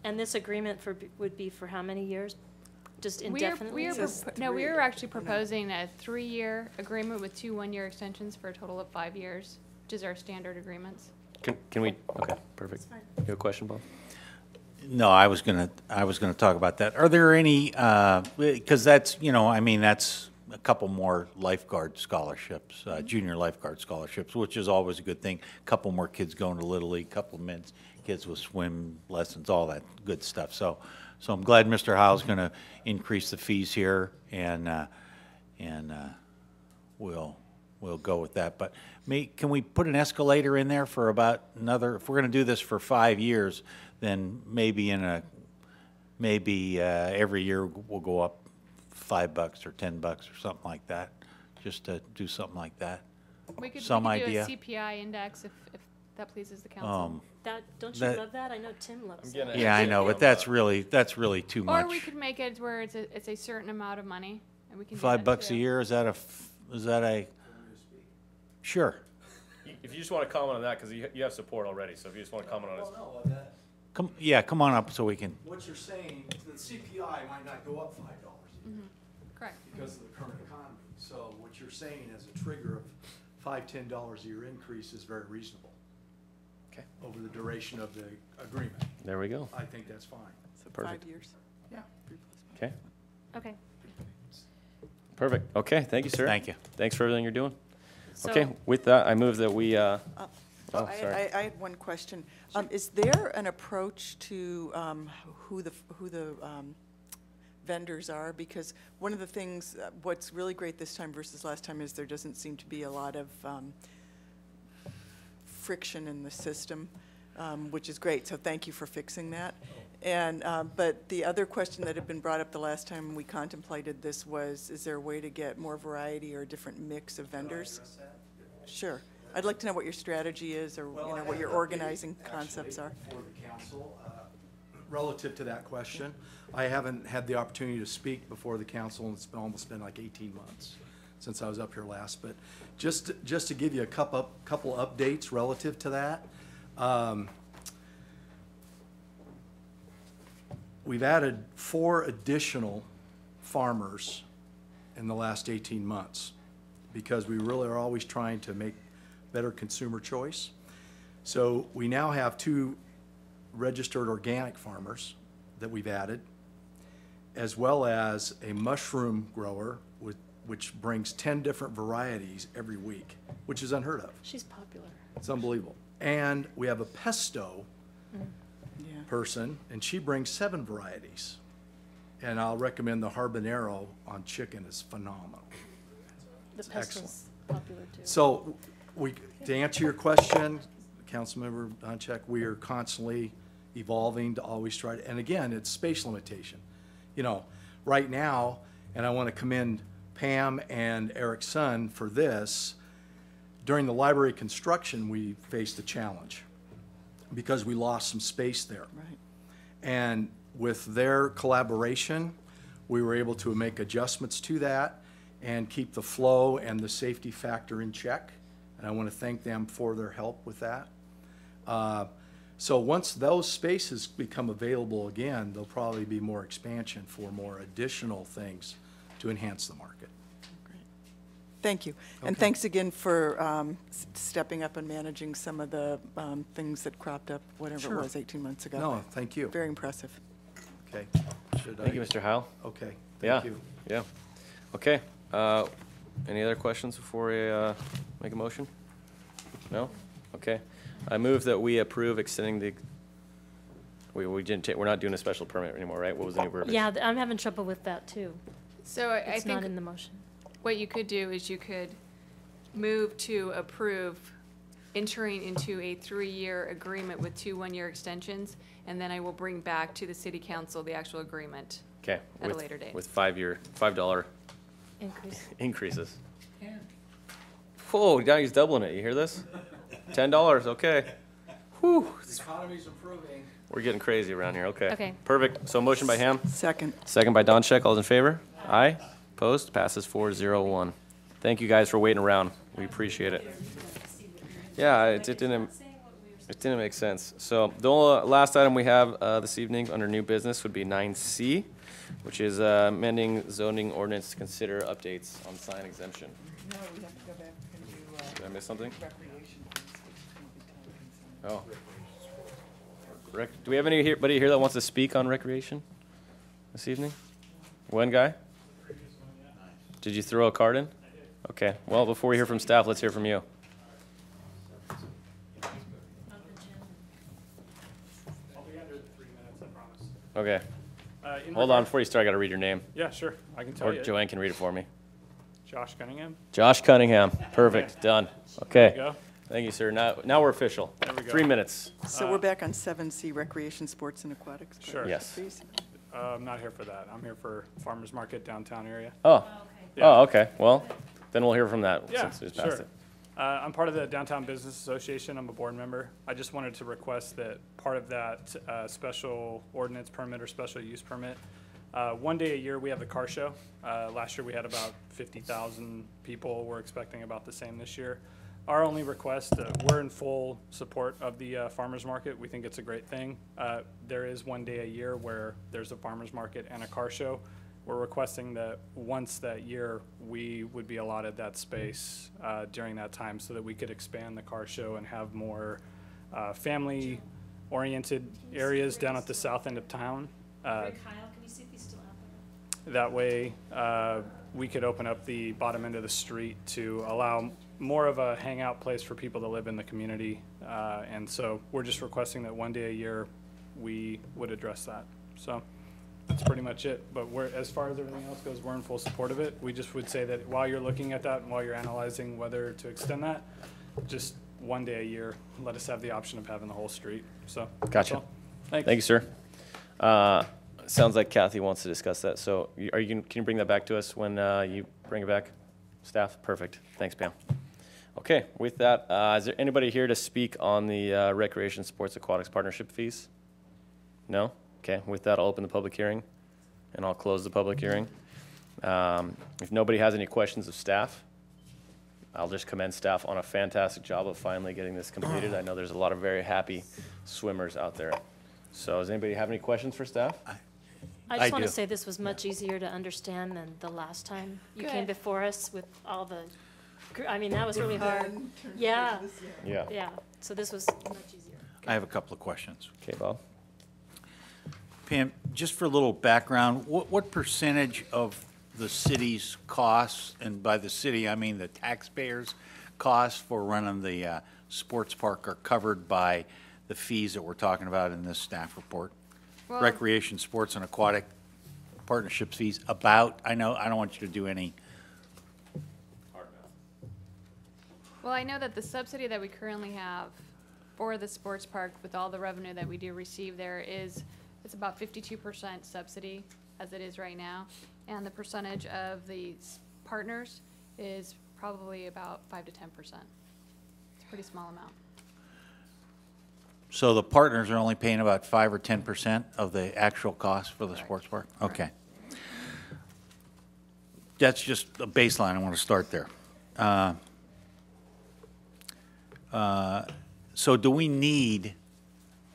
And this agreement would be for how many years? Just We indefinitely? are actually proposing a 3-year agreement with 2 1-year extensions for a total of 5 years, which is our standard agreements. Can we, okay, perfect. You have a question, Bob? No, I was gonna talk about that. Are there any, because that's, I mean, that's a couple more lifeguard scholarships, junior lifeguard scholarships, which is always a good thing. A couple more kids going to Little League, couple of kids with swim lessons, all that good stuff. So I'm glad Mr. Howe's going to increase the fees here, and we'll go with that. But can we put an escalator in there for about another? If we're going to do this for 5 years, then maybe every year we'll go up $5 or $10 or something like that, just to do something like that. We could Some do idea. a CPI index if that pleases the council. Don't you love that? I know Tim loves that. Yeah, I know, but that's really too much. Or we could make it where it's a certain amount of money, and we can do that $5 too. a year, is that a? Sure. If you just want to comment on that, because you have support already, so if you just want to comment on it. Come on up so we can. What you're saying, the CPI might not go up $5 Correct. because of the current economy. So what you're saying as a trigger of $5, $10 a year increase is very reasonable. Okay. Over the duration of the agreement. There we go. I think that's fine. So Perfect. 5 years. Yeah. Okay. Okay. Perfect. Okay. Thank you, sir. Thank you. Thanks for everything you're doing. So- Okay. With that, I move that we. I sorry. had one question. Is there an approach to who the vendors are? Because one of the things, what's really great this time versus last time is there doesn't seem to be a lot of friction in the system, which is great. So thank you for fixing that. And but the other question that had been brought up the last time we contemplated this was, is there a way to get more variety or a different mix of vendors? Sure. I'd like to know what your strategy is, or what your organizing concepts are. For the council, relative to that question, I haven't had the opportunity to speak before the council, and it's almost been like 18 months since I was up here last. But just to give you a couple updates relative to that, we've added 4 additional farmers in the last 18 months because we really are always trying to make better consumer choice. So we now have 2 registered organic farmers that we've added, as well as a mushroom grower which brings 10 different varieties every week, which is unheard of. She's popular. It's unbelievable. And we have a pesto person, and she brings 7 varieties. And I'll recommend the habanero on chicken is phenomenal. The It's pesto's excellent. popular too. So to answer your question, Councilmember Doncheck, we are constantly evolving to always try to, and again, it's space limitation. You know, right now, and I want to commend Pam and Eric's son for this, during the library construction, we faced a challenge because we lost some space there. Right. And with their collaboration, we were able to make adjustments to that and keep the flow and the safety factor in check. And I want to thank them for their help with that. So once those spaces become available again, there'll probably be more expansion for more additional things to enhance the market. Great. Thank you. And Okay. thanks again for stepping up and managing some of the things that cropped up, whatever Sure. it was, 18 months ago. No, thank you. Very impressive. Okay. Thank you, Mr. Howell. Okay. Yeah. Thank you. Yeah. Okay. Any other questions before we make a motion? No? Okay. I move that we approve extending the. We're not doing a special permit anymore, right? What was the new verbiage? Yeah, I'm having trouble with that too. So I It's think not in the motion. what you could do is you could move to approve entering into a 3-year agreement with 2 one-year extensions, and then I will bring back to the city council the actual agreement. Okay. At a later date. With $5 Increase. increases. Whoa, now he's doubling it. You hear this? $10. Okay. Whew. The economy's improving. We're getting crazy around here. Okay. Okay. Perfect. So motion by Ham. Second. Second by Doncheck. All those in favor? Aye. Opposed? Passes 4-0-1. Thank you guys for waiting around. We appreciate it. Yeah, it didn't make sense. So the only last item we have this evening under new business would be 9C, which is amending zoning ordinance to consider updates on sign exemption. No, we have to go back and do. Did I miss something? Recreation things, which Oh. Do we have anybody here that wants to speak on recreation this evening? One guy? Did you throw a card in? Okay, well, before we hear from staff, let's hear from you. I'll be under the 3 minutes, I promise. Okay. In Hold on, regard- before you start, I gotta read your name. Yeah, sure, I can tell Or you. Joanne can read it for me. Josh Cunningham. Josh Cunningham, perfect, done. Okay. There you go. Thank you, sir. Now we're official. There we go. 3 minutes. So we're back on 7C, recreation, sports, and aquatics. Sure. Yes. Please. I'm not here for that. I'm here for farmer's market downtown area. Oh, Yeah. oh, okay, well, then we'll hear from that Yeah, since we just passed sure. it. I'm part of the Downtown Business Association. I'm a board member. I just wanted to request that part of that special ordinance permit or special use permit, one day a year, we have the car show. Last year, we had about 50,000 people. We're expecting about the same this year. Our only request, we're in full support of the farmer's market. We think it's a great thing. There is one day a year where there's a farmer's market and a car show. We're requesting that once that year, we would be allotted that space during that time so that we could expand the car show and have more family-oriented areas down at the south end of town. Kyle, can you see if he's still out there? That way, we could open up the bottom end of the street to allow more of a hangout place for people to live in the community. And so we're just requesting that one day a year, we would address that. So that's pretty much it. But as far as everything else goes, we're in full support of it. We just would say that while you're looking at that and while you're analyzing whether to extend that, just one day a year, let us have the option of having the whole street. So that's Gotcha. all. Thanks. Thank you, sir. Sounds like Kathy wants to discuss that, so can you bring that back to us when you bring it back? Staff, perfect. Thanks, Pam. Okay, with that, is there anybody here to speak on the recreation, sports, aquatics partnership fees? No? Okay, with that, I'll open the public hearing, and I'll close the public hearing. If nobody has any questions of staff, I'll just commend staff on a fantastic job of finally getting this completed. I know there's a lot of very happy swimmers out there. So does anybody have any questions for staff? I just I want to do. say this was much easier to understand than the last time you came Good. before us with all the, I mean, that was really hard. Yeah. Yeah. Yeah, so this was much easier. I have a couple of questions. Okay, Bob. Pam, just for a little background, what percentage of the city's costs, and by the city, I mean the taxpayers' costs for running the sports park are covered by the fees that we're talking about in this staff report? Well- Recreation, sports, and aquatic partnership fees about, I know, I don't want you to do any, Well, I know that the subsidy that we currently have for the sports park with all the revenue that we do receive there it's about 52% subsidy as it is right now. And the percentage of the partners is probably about 5 to 10%. It's a pretty small amount. so the partners are only paying about 5 or 10% of the actual cost for the sports park? Okay. That's just a baseline, I want to start there. So do we need,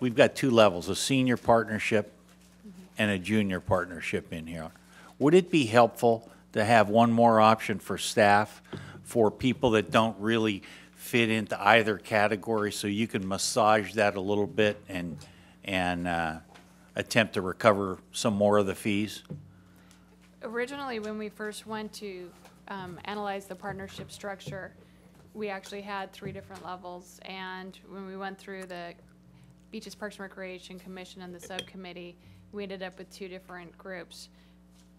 we've got two levels, a senior partnership and a junior partnership in here. Would it be helpful to have one more option for staff for people that don't really fit into either category, so you can massage that a little bit and attempt to recover some more of the fees? Originally, when we first went to analyze the partnership structure, we actually had 3 different levels. And when we went through the Beaches, Parks, and Recreation Commission and the subcommittee, we ended up with 2 different groups.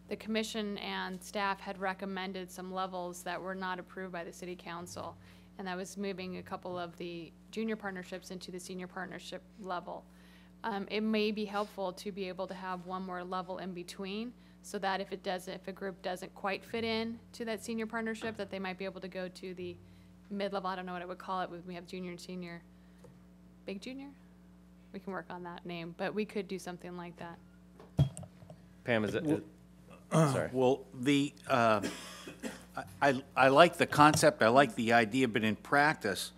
The commission and staff had recommended some levels that were not approved by the city council, and that was moving a couple of the junior partnerships into the senior partnership level. It may be helpful to be able to have one more level in between, so that if a group doesn't quite fit in to that senior partnership, that they might be able to go to the mid-level. I don't know what I would call it, when we have junior and senior. Big junior? We can work on that name, but we could do something like that. Pam, is it? Sorry. Well, I like the concept, I like the idea, but in practice,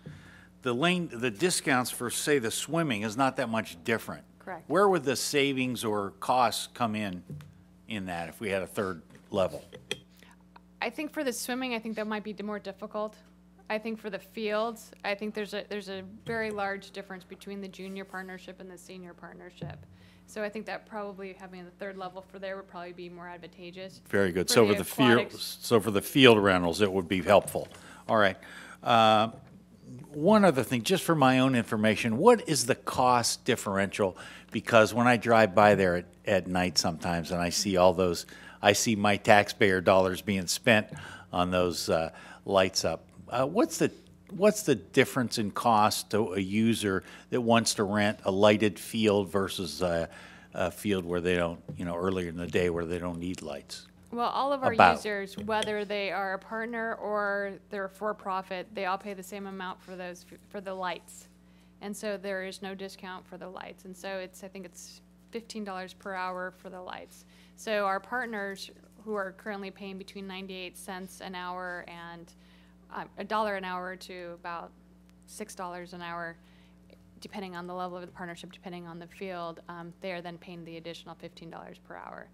the discounts for, say, the swimming is not that much different. Correct. Where would the savings or costs come in that if we had a third level? I think for the swimming, I think that might be more difficult. I think for the fields, I think there's a very large difference between the junior partnership and the senior partnership. So I think that probably having the third level for there would probably be more advantageous. Very good. For So the for the field, aquatics- so for the field rentals, it would be helpful. All right. One other thing, just for my own information, what is the cost differential? Because when I drive by there at night sometimes and I see all those, I see my taxpayer dollars being spent on those lights up. What's the difference in cost to a user that wants to rent a lighted field versus a field where they don't, earlier in the day where they don't need lights? Well, all of our About. users, whether they are a partner or they're for-profit, they all pay the same amount for the lights. And so there is no discount for the lights. And so I think it's $15 per hour for the lights. So our partners who are currently paying between 98 cents an hour and $1 an hour to about $6 an hour, depending on the level of the partnership, depending on the field, they are then paying the additional $15 per hour.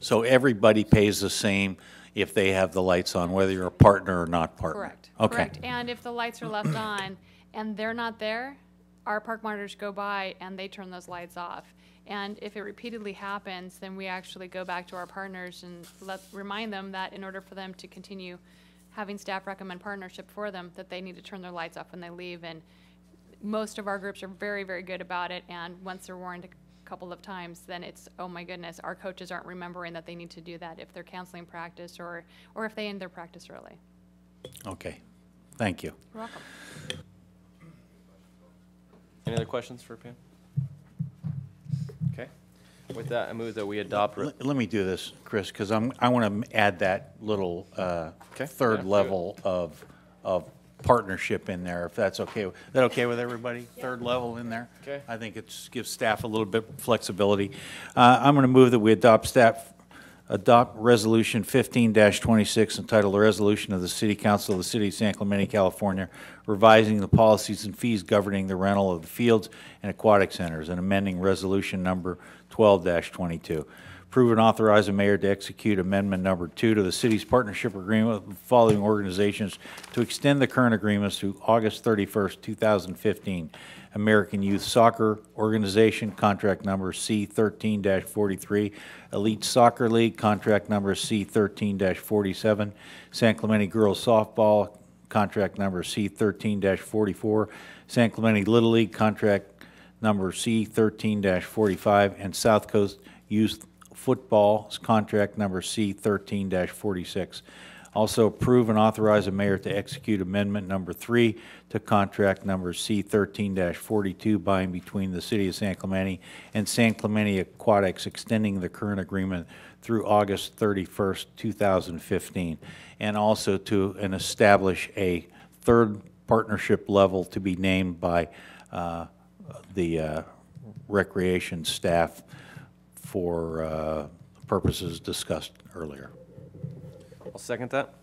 So everybody pays the same if they have the lights on, whether you're a partner or not partner? Correct. Okay. Correct. And if the lights are left on and they're not there, our park monitors go by and they turn those lights off. And if it repeatedly happens, then we actually go back to our partners and remind them that in order for them to continue having staff recommend partnership for them, that they need to turn their lights off when they leave. And most of our groups are very, very good about it. And once they're warned a couple of times, then it's, oh my goodness, our coaches aren't remembering that they need to do that if they're canceling practice or if they end their practice early. Okay. Thank you. You're welcome. Any other questions for Pam? Okay. With that, I move that we adopt. Let me do this, Chris, because I want to add that little third level of partnership in there, if that's okay. Is that okay with everybody? Yeah. Third level in there? Okay. I think it gives staff a little bit flexibility. I'm going to move that we adopt Resolution 15-26 entitled "A Resolution of the City Council of the City of San Clemente, California, revising the policies and fees governing the rental of the fields and aquatic centers and amending Resolution number 12-22. Approve and authorize the mayor to execute amendment number 2 to the city's partnership agreement with the following organizations to extend the current agreements through August 31st, 2015. American Youth Soccer Organization, contract number C13-43. Elite Soccer League, contract number C13-47. San Clemente Girls Softball, contract number C13-44. San Clemente Little League, contract number C13-45. And South Coast Youth Football, contract number C13-46. Also approve and authorize the mayor to execute amendment number 3 to contract number C13-42 by and between the City of San Clemente and San Clemente Aquatics, extending the current agreement through August 31st, 2015, and also to establish a third partnership level to be named by the recreation staff for purposes discussed earlier. I'll second that.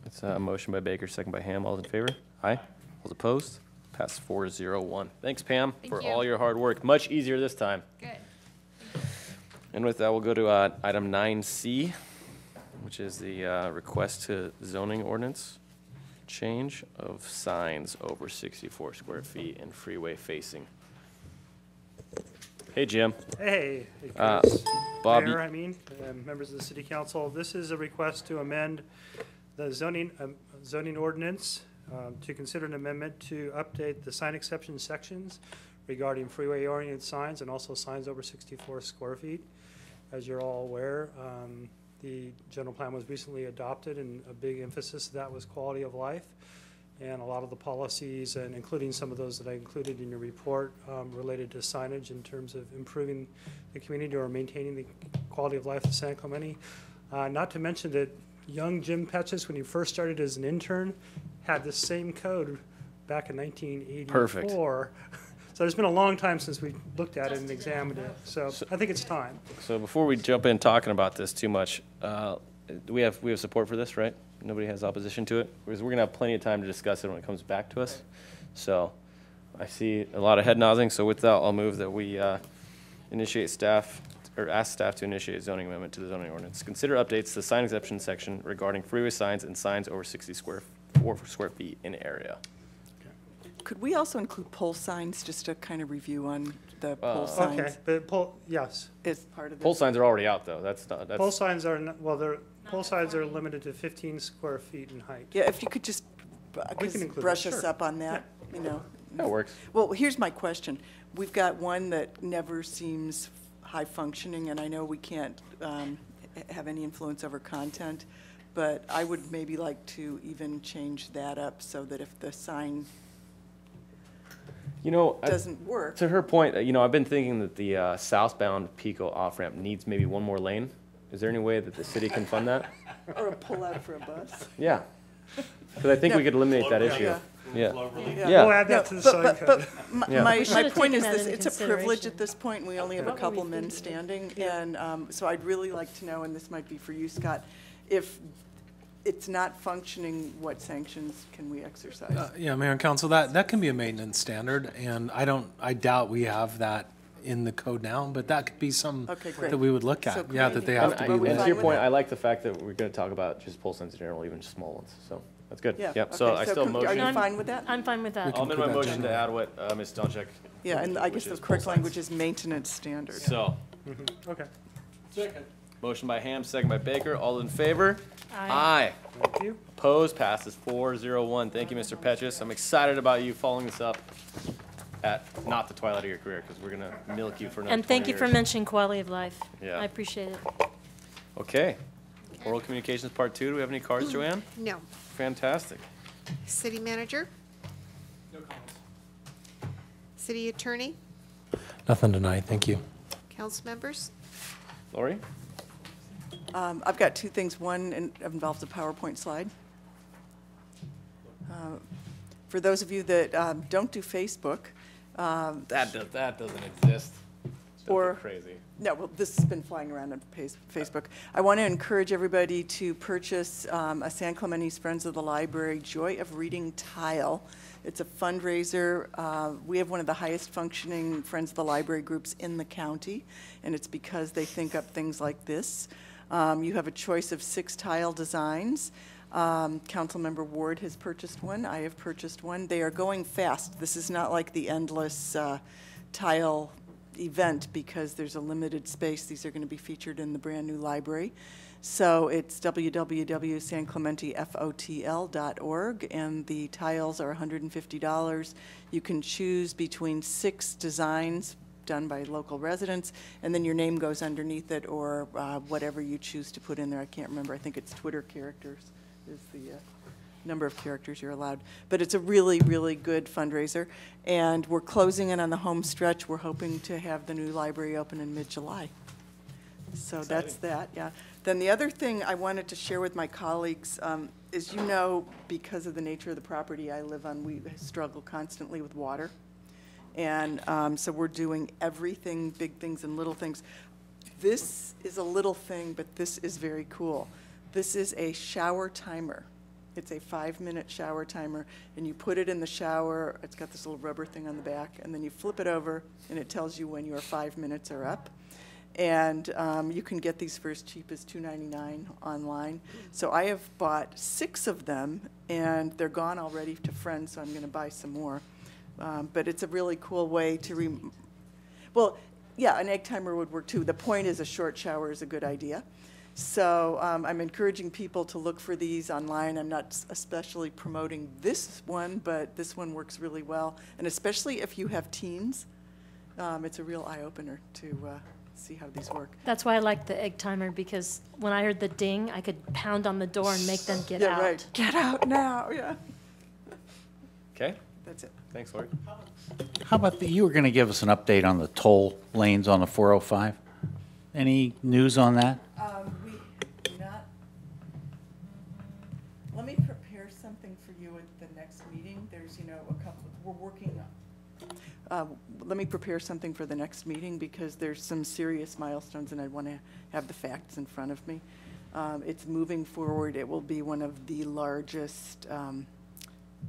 It's a motion by Baker, second by Ham. All in favor? Aye. All opposed? Pass 4-0-1. Thanks, Pam, for all your hard work. Much easier this time. Good. And with that, we'll go to item 9C, which is the request to zoning ordinance change of signs over 64 square feet and freeway facing. Hey, Jim. Hey, Chris. Bob, Mayor, members of the City Council. This is a request to amend the zoning ordinance to consider an amendment to update the sign exception sections regarding freeway-oriented signs and also signs over 64 square feet. As you're all aware, the general plan was recently adopted, and a big emphasis of that was quality of life. And a lot of the policies, and including some of those that I included in your report, related to signage in terms of improving the community or maintaining the quality of life of San Clemente. Not to mention that young Jim Petches, when he first started as an intern, had the same code back in 1984. Perfect. So it's been a long time since we looked at it and examined it. So I think it's time. So before we jump in talking about this too much, we have support for this, right? Nobody has opposition to it? Because we're going to have plenty of time to discuss it when it comes back to us. So I see a lot of head nodding. So with that, I'll move that we initiate staff, or ask staff to initiate zoning amendment to the zoning ordinance. Consider updates to the sign exception section regarding freeway signs and signs over 64 square feet in area. Okay. could we also include pole signs, just a kind of review on the pole signs? Okay, but pole, yes. Is part of this? Pole signs are already out, though. That's Pole signs are, pole signs are limited to 15 square feet in height. Yeah, if you could just We can include brush that, us sure. up on that, you know. That works. Well, here's my question. We've got one that never seems high functioning, and I know we can't have any influence over content, but I would maybe like to even change that up so that if the sign doesn't work. To her point, I've been thinking that the southbound Pico off-ramp needs maybe one more lane. Is there any way that the city can fund that? Or a pull out for a bus. Yeah. Because I think we could eliminate that issue. Yeah. Yeah. We'll add that to the sign code. My should've point taken is that this, into it's a privilege consideration. at this point, and we only have a What were couple we men thinking? standing. And so I'd really like to know, and this might be for you, Scott, if it's not functioning, what sanctions can we exercise? Yeah, Mayor and Council, that can be a maintenance standard, and I doubt we have that in the code now, but that could be some Okay, great. that we would look So at. Yeah, that they creating- have to Are be. we And fine to your with point, that? I like the fact that we're going to talk about just pole signs in general, even just small ones. So that's good. Yeah, Yep. So okay, I so still can- motion. Are you fine with that? I'm fine with that. I'll amend my put that motion to generally. add what Ms. Donchek. Yeah, and I guess which the is pole correct signs. language is maintenance standard. So, Okay. motion by Ham, second by Baker. All in favor? Aye. Thank you. Opposed? Passes 4-0-1. Thank you, Mr. Petches. I'm excited about you following this up at not the twilight of your career, because we're going to milk you for another And thank 20 you for years. mentioning quality of life. Yeah. I appreciate it. Okay. Oral communications part 2. Do we have any cards, Joanne? No. Fantastic. City manager? No comments. City attorney? Nothing tonight, thank you. Council members? Lori? I've got two things. One involves a PowerPoint slide. For those of you that don't do Facebook, That doesn't exist. Or- crazy. no, well, this has been flying around on Facebook. I want to encourage everybody to purchase a San Clemente's Friends of the Library Joy of Reading tile. It's a fundraiser. We have one of the highest functioning Friends of the Library groups in the county, and it's because they think up things like this. You have a choice of 6 tile designs. Councilmember Ward has purchased one. I have purchased one. They are going fast. This is not like the endless tile event because there's a limited space. These are going to be featured in the brand-new library. So it's www.sanclementefotl.org, and the tiles are $150. You can choose between 6 designs done by local residents, and then your name goes underneath it, or whatever you choose to put in there. I can't remember. I think it's Twitter characters is the number of characters you're allowed. But it's a really, really good fundraiser, and we're closing in on the home stretch. We're hoping to have the new library open in mid-July. So that's that, yeah. Then the other thing I wanted to share with my colleagues is, you know, because of the nature of the property I live on, we struggle constantly with water. And so we're doing everything, big things and little things. This is a little thing, but this is very cool. This is a shower timer. It's a 5-minute shower timer, and you put it in the shower. It's got this little rubber thing on the back, and then you flip it over, and it tells you when your 5 minutes are up. And you can get these for as cheap as $2.99 online. So I have bought 6 of them, and they're gone already to friends, so I'm going to buy some more. But it's a really cool way to well, yeah, an egg timer would work too. The point is a short shower is a good idea. So I'm encouraging people to look for these online. I'm not especially promoting this one, but this one works really well. And especially if you have teens, it's a real eye-opener to see how these work. That's why I like the egg timer, because when I heard the ding, I could pound on the door and make them get Yeah, out. right. Get out now, yeah. Okay. That's it. Thanks, Lori. How about you were going to give us an update on the toll lanes on the 405? Any news on that? We do not. Let me prepare something for you at the next meeting. There's, a couple, we're working on. Let me prepare something for the next meeting because there's some serious milestones and I want to have the facts in front of me. It's moving forward. It will be one of the largest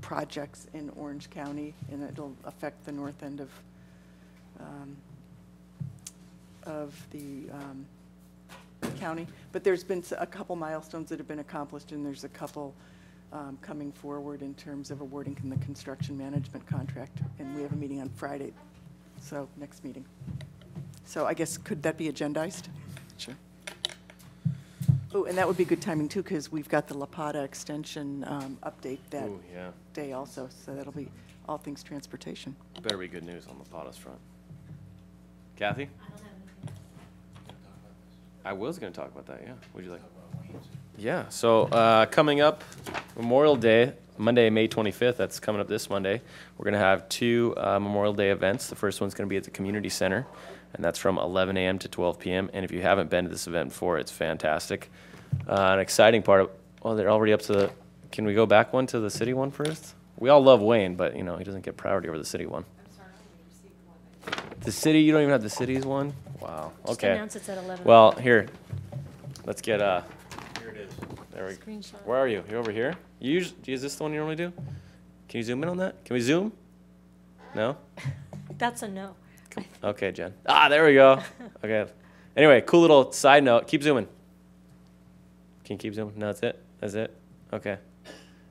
projects in Orange County, and it'll affect the north end of the county. But there's been a couple milestones that have been accomplished, and there's a couple coming forward in terms of awarding the construction management contract. And we have a meeting on Friday, so next meeting. So I guess, could that be agendized? Sure. Oh, and that would be good timing too, because we've got the La Pata extension update that Ooh, yeah. day also. So that'll be all things transportation. Better be good news on the Pata's front. Kathy? I was going to talk about that, yeah. Would you like? Yeah, so coming up, Memorial Day, Monday, May 25th, that's coming up this Monday. We're going to have two Memorial Day events. The first one's going to be at the Community Center, and that's from 11 a.m. to 12 p.m. And if you haven't been to this event before, it's fantastic. An exciting part of, well, they're already up to the, can we go back one to the city one first? We all love Wayne, but, you know, he doesn't get priority over the city one. The city, you don't even have the city's one? Wow, Just okay. announce it's at 11. Well, here, let's get, here it is. There we go. Screenshot. Where are you? You over here? Is this the one you normally do? Can you zoom in on that? Can we zoom? No? That's a no. Okay, Jen. Ah, there we go. Okay. Anyway, cool little side note. Keep zooming. Can you keep zooming? No, that's it? That's it? Okay.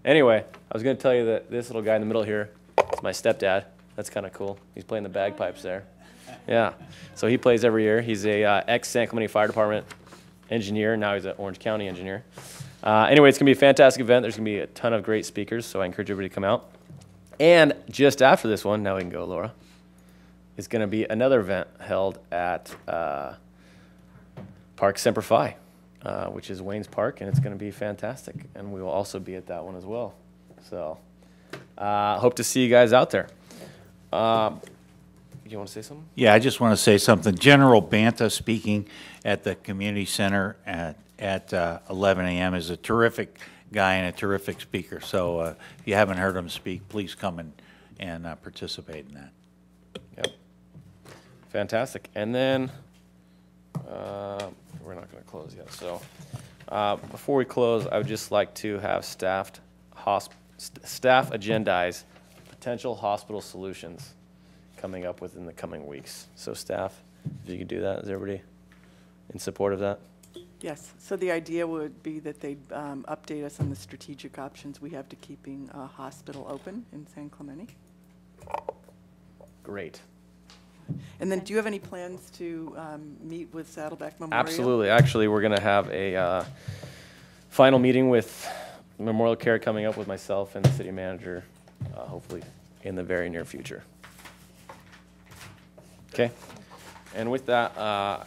Anyway, I was going to tell you that this little guy in the middle here is my stepdad. That's kind of cool. He's playing the bagpipes there. Yeah. So he plays every year. He's a ex-San Clemente Fire Department engineer. Now he's an Orange County engineer. Anyway, it's going to be a fantastic event. There's going to be a ton of great speakers, so I encourage everybody to come out. And just after this one, now we can go, Laura, is going to be another event held at Park Semper Fi, which is Wayne's Park, and it's going to be fantastic. And we will also be at that one as well. So hope to see you guys out there. You want to say something? Yeah, I just want to say something. General Banta speaking at the community center at 11 a.m. is a terrific guy and a terrific speaker. So if you haven't heard him speak, please come and participate in that. Yep. Fantastic. And then we're not going to close yet. So before we close, I would just like to have staff agendize potential hospital solutions coming up within the coming weeks. So staff, if you could do that, is everybody in support of that? Yes, so the idea would be that they'd update us on the strategic options we have to keeping a hospital open in San Clemente. Great. And then do you have any plans to meet with Saddleback Memorial? Absolutely. Actually, we're going to have a final meeting with Memorial Care coming up with myself and the city manager, hopefully in the very near future. Okay. And with that,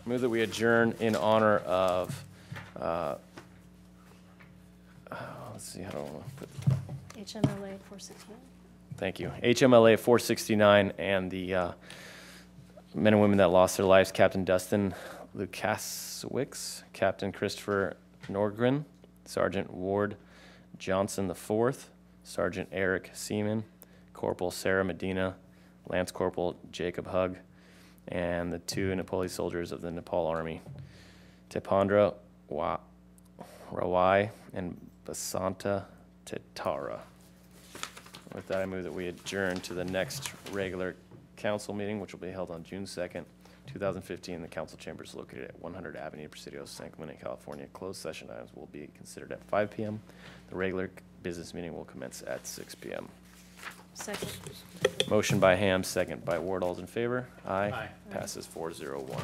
move that we adjourn in honor of, let's see, how do I want to put HMLA 469. Thank you. HMLA 469 and the men and women that lost their lives, Captain Dustin Lukasiewicz, Captain Christopher Norgren, Sergeant Ward Johnson IV, Sergeant Eric Seaman, Corporal Sarah Medina, Lance Corporal Jacob Hug, and the two Nepali soldiers of the Nepal Army, Tepandra Rawai and Basanta Tetara. With that, I move that we adjourn to the next regular council meeting, which will be held on June 2nd, 2015. The council chamber is located at 100 Avenue, Presidio, San Clemente, California. Closed session items will be considered at 5 p.m. The regular business meeting will commence at 6 p.m. Second. Motion by Ham, second by Ward. All's in favor? Aye. Passes 401.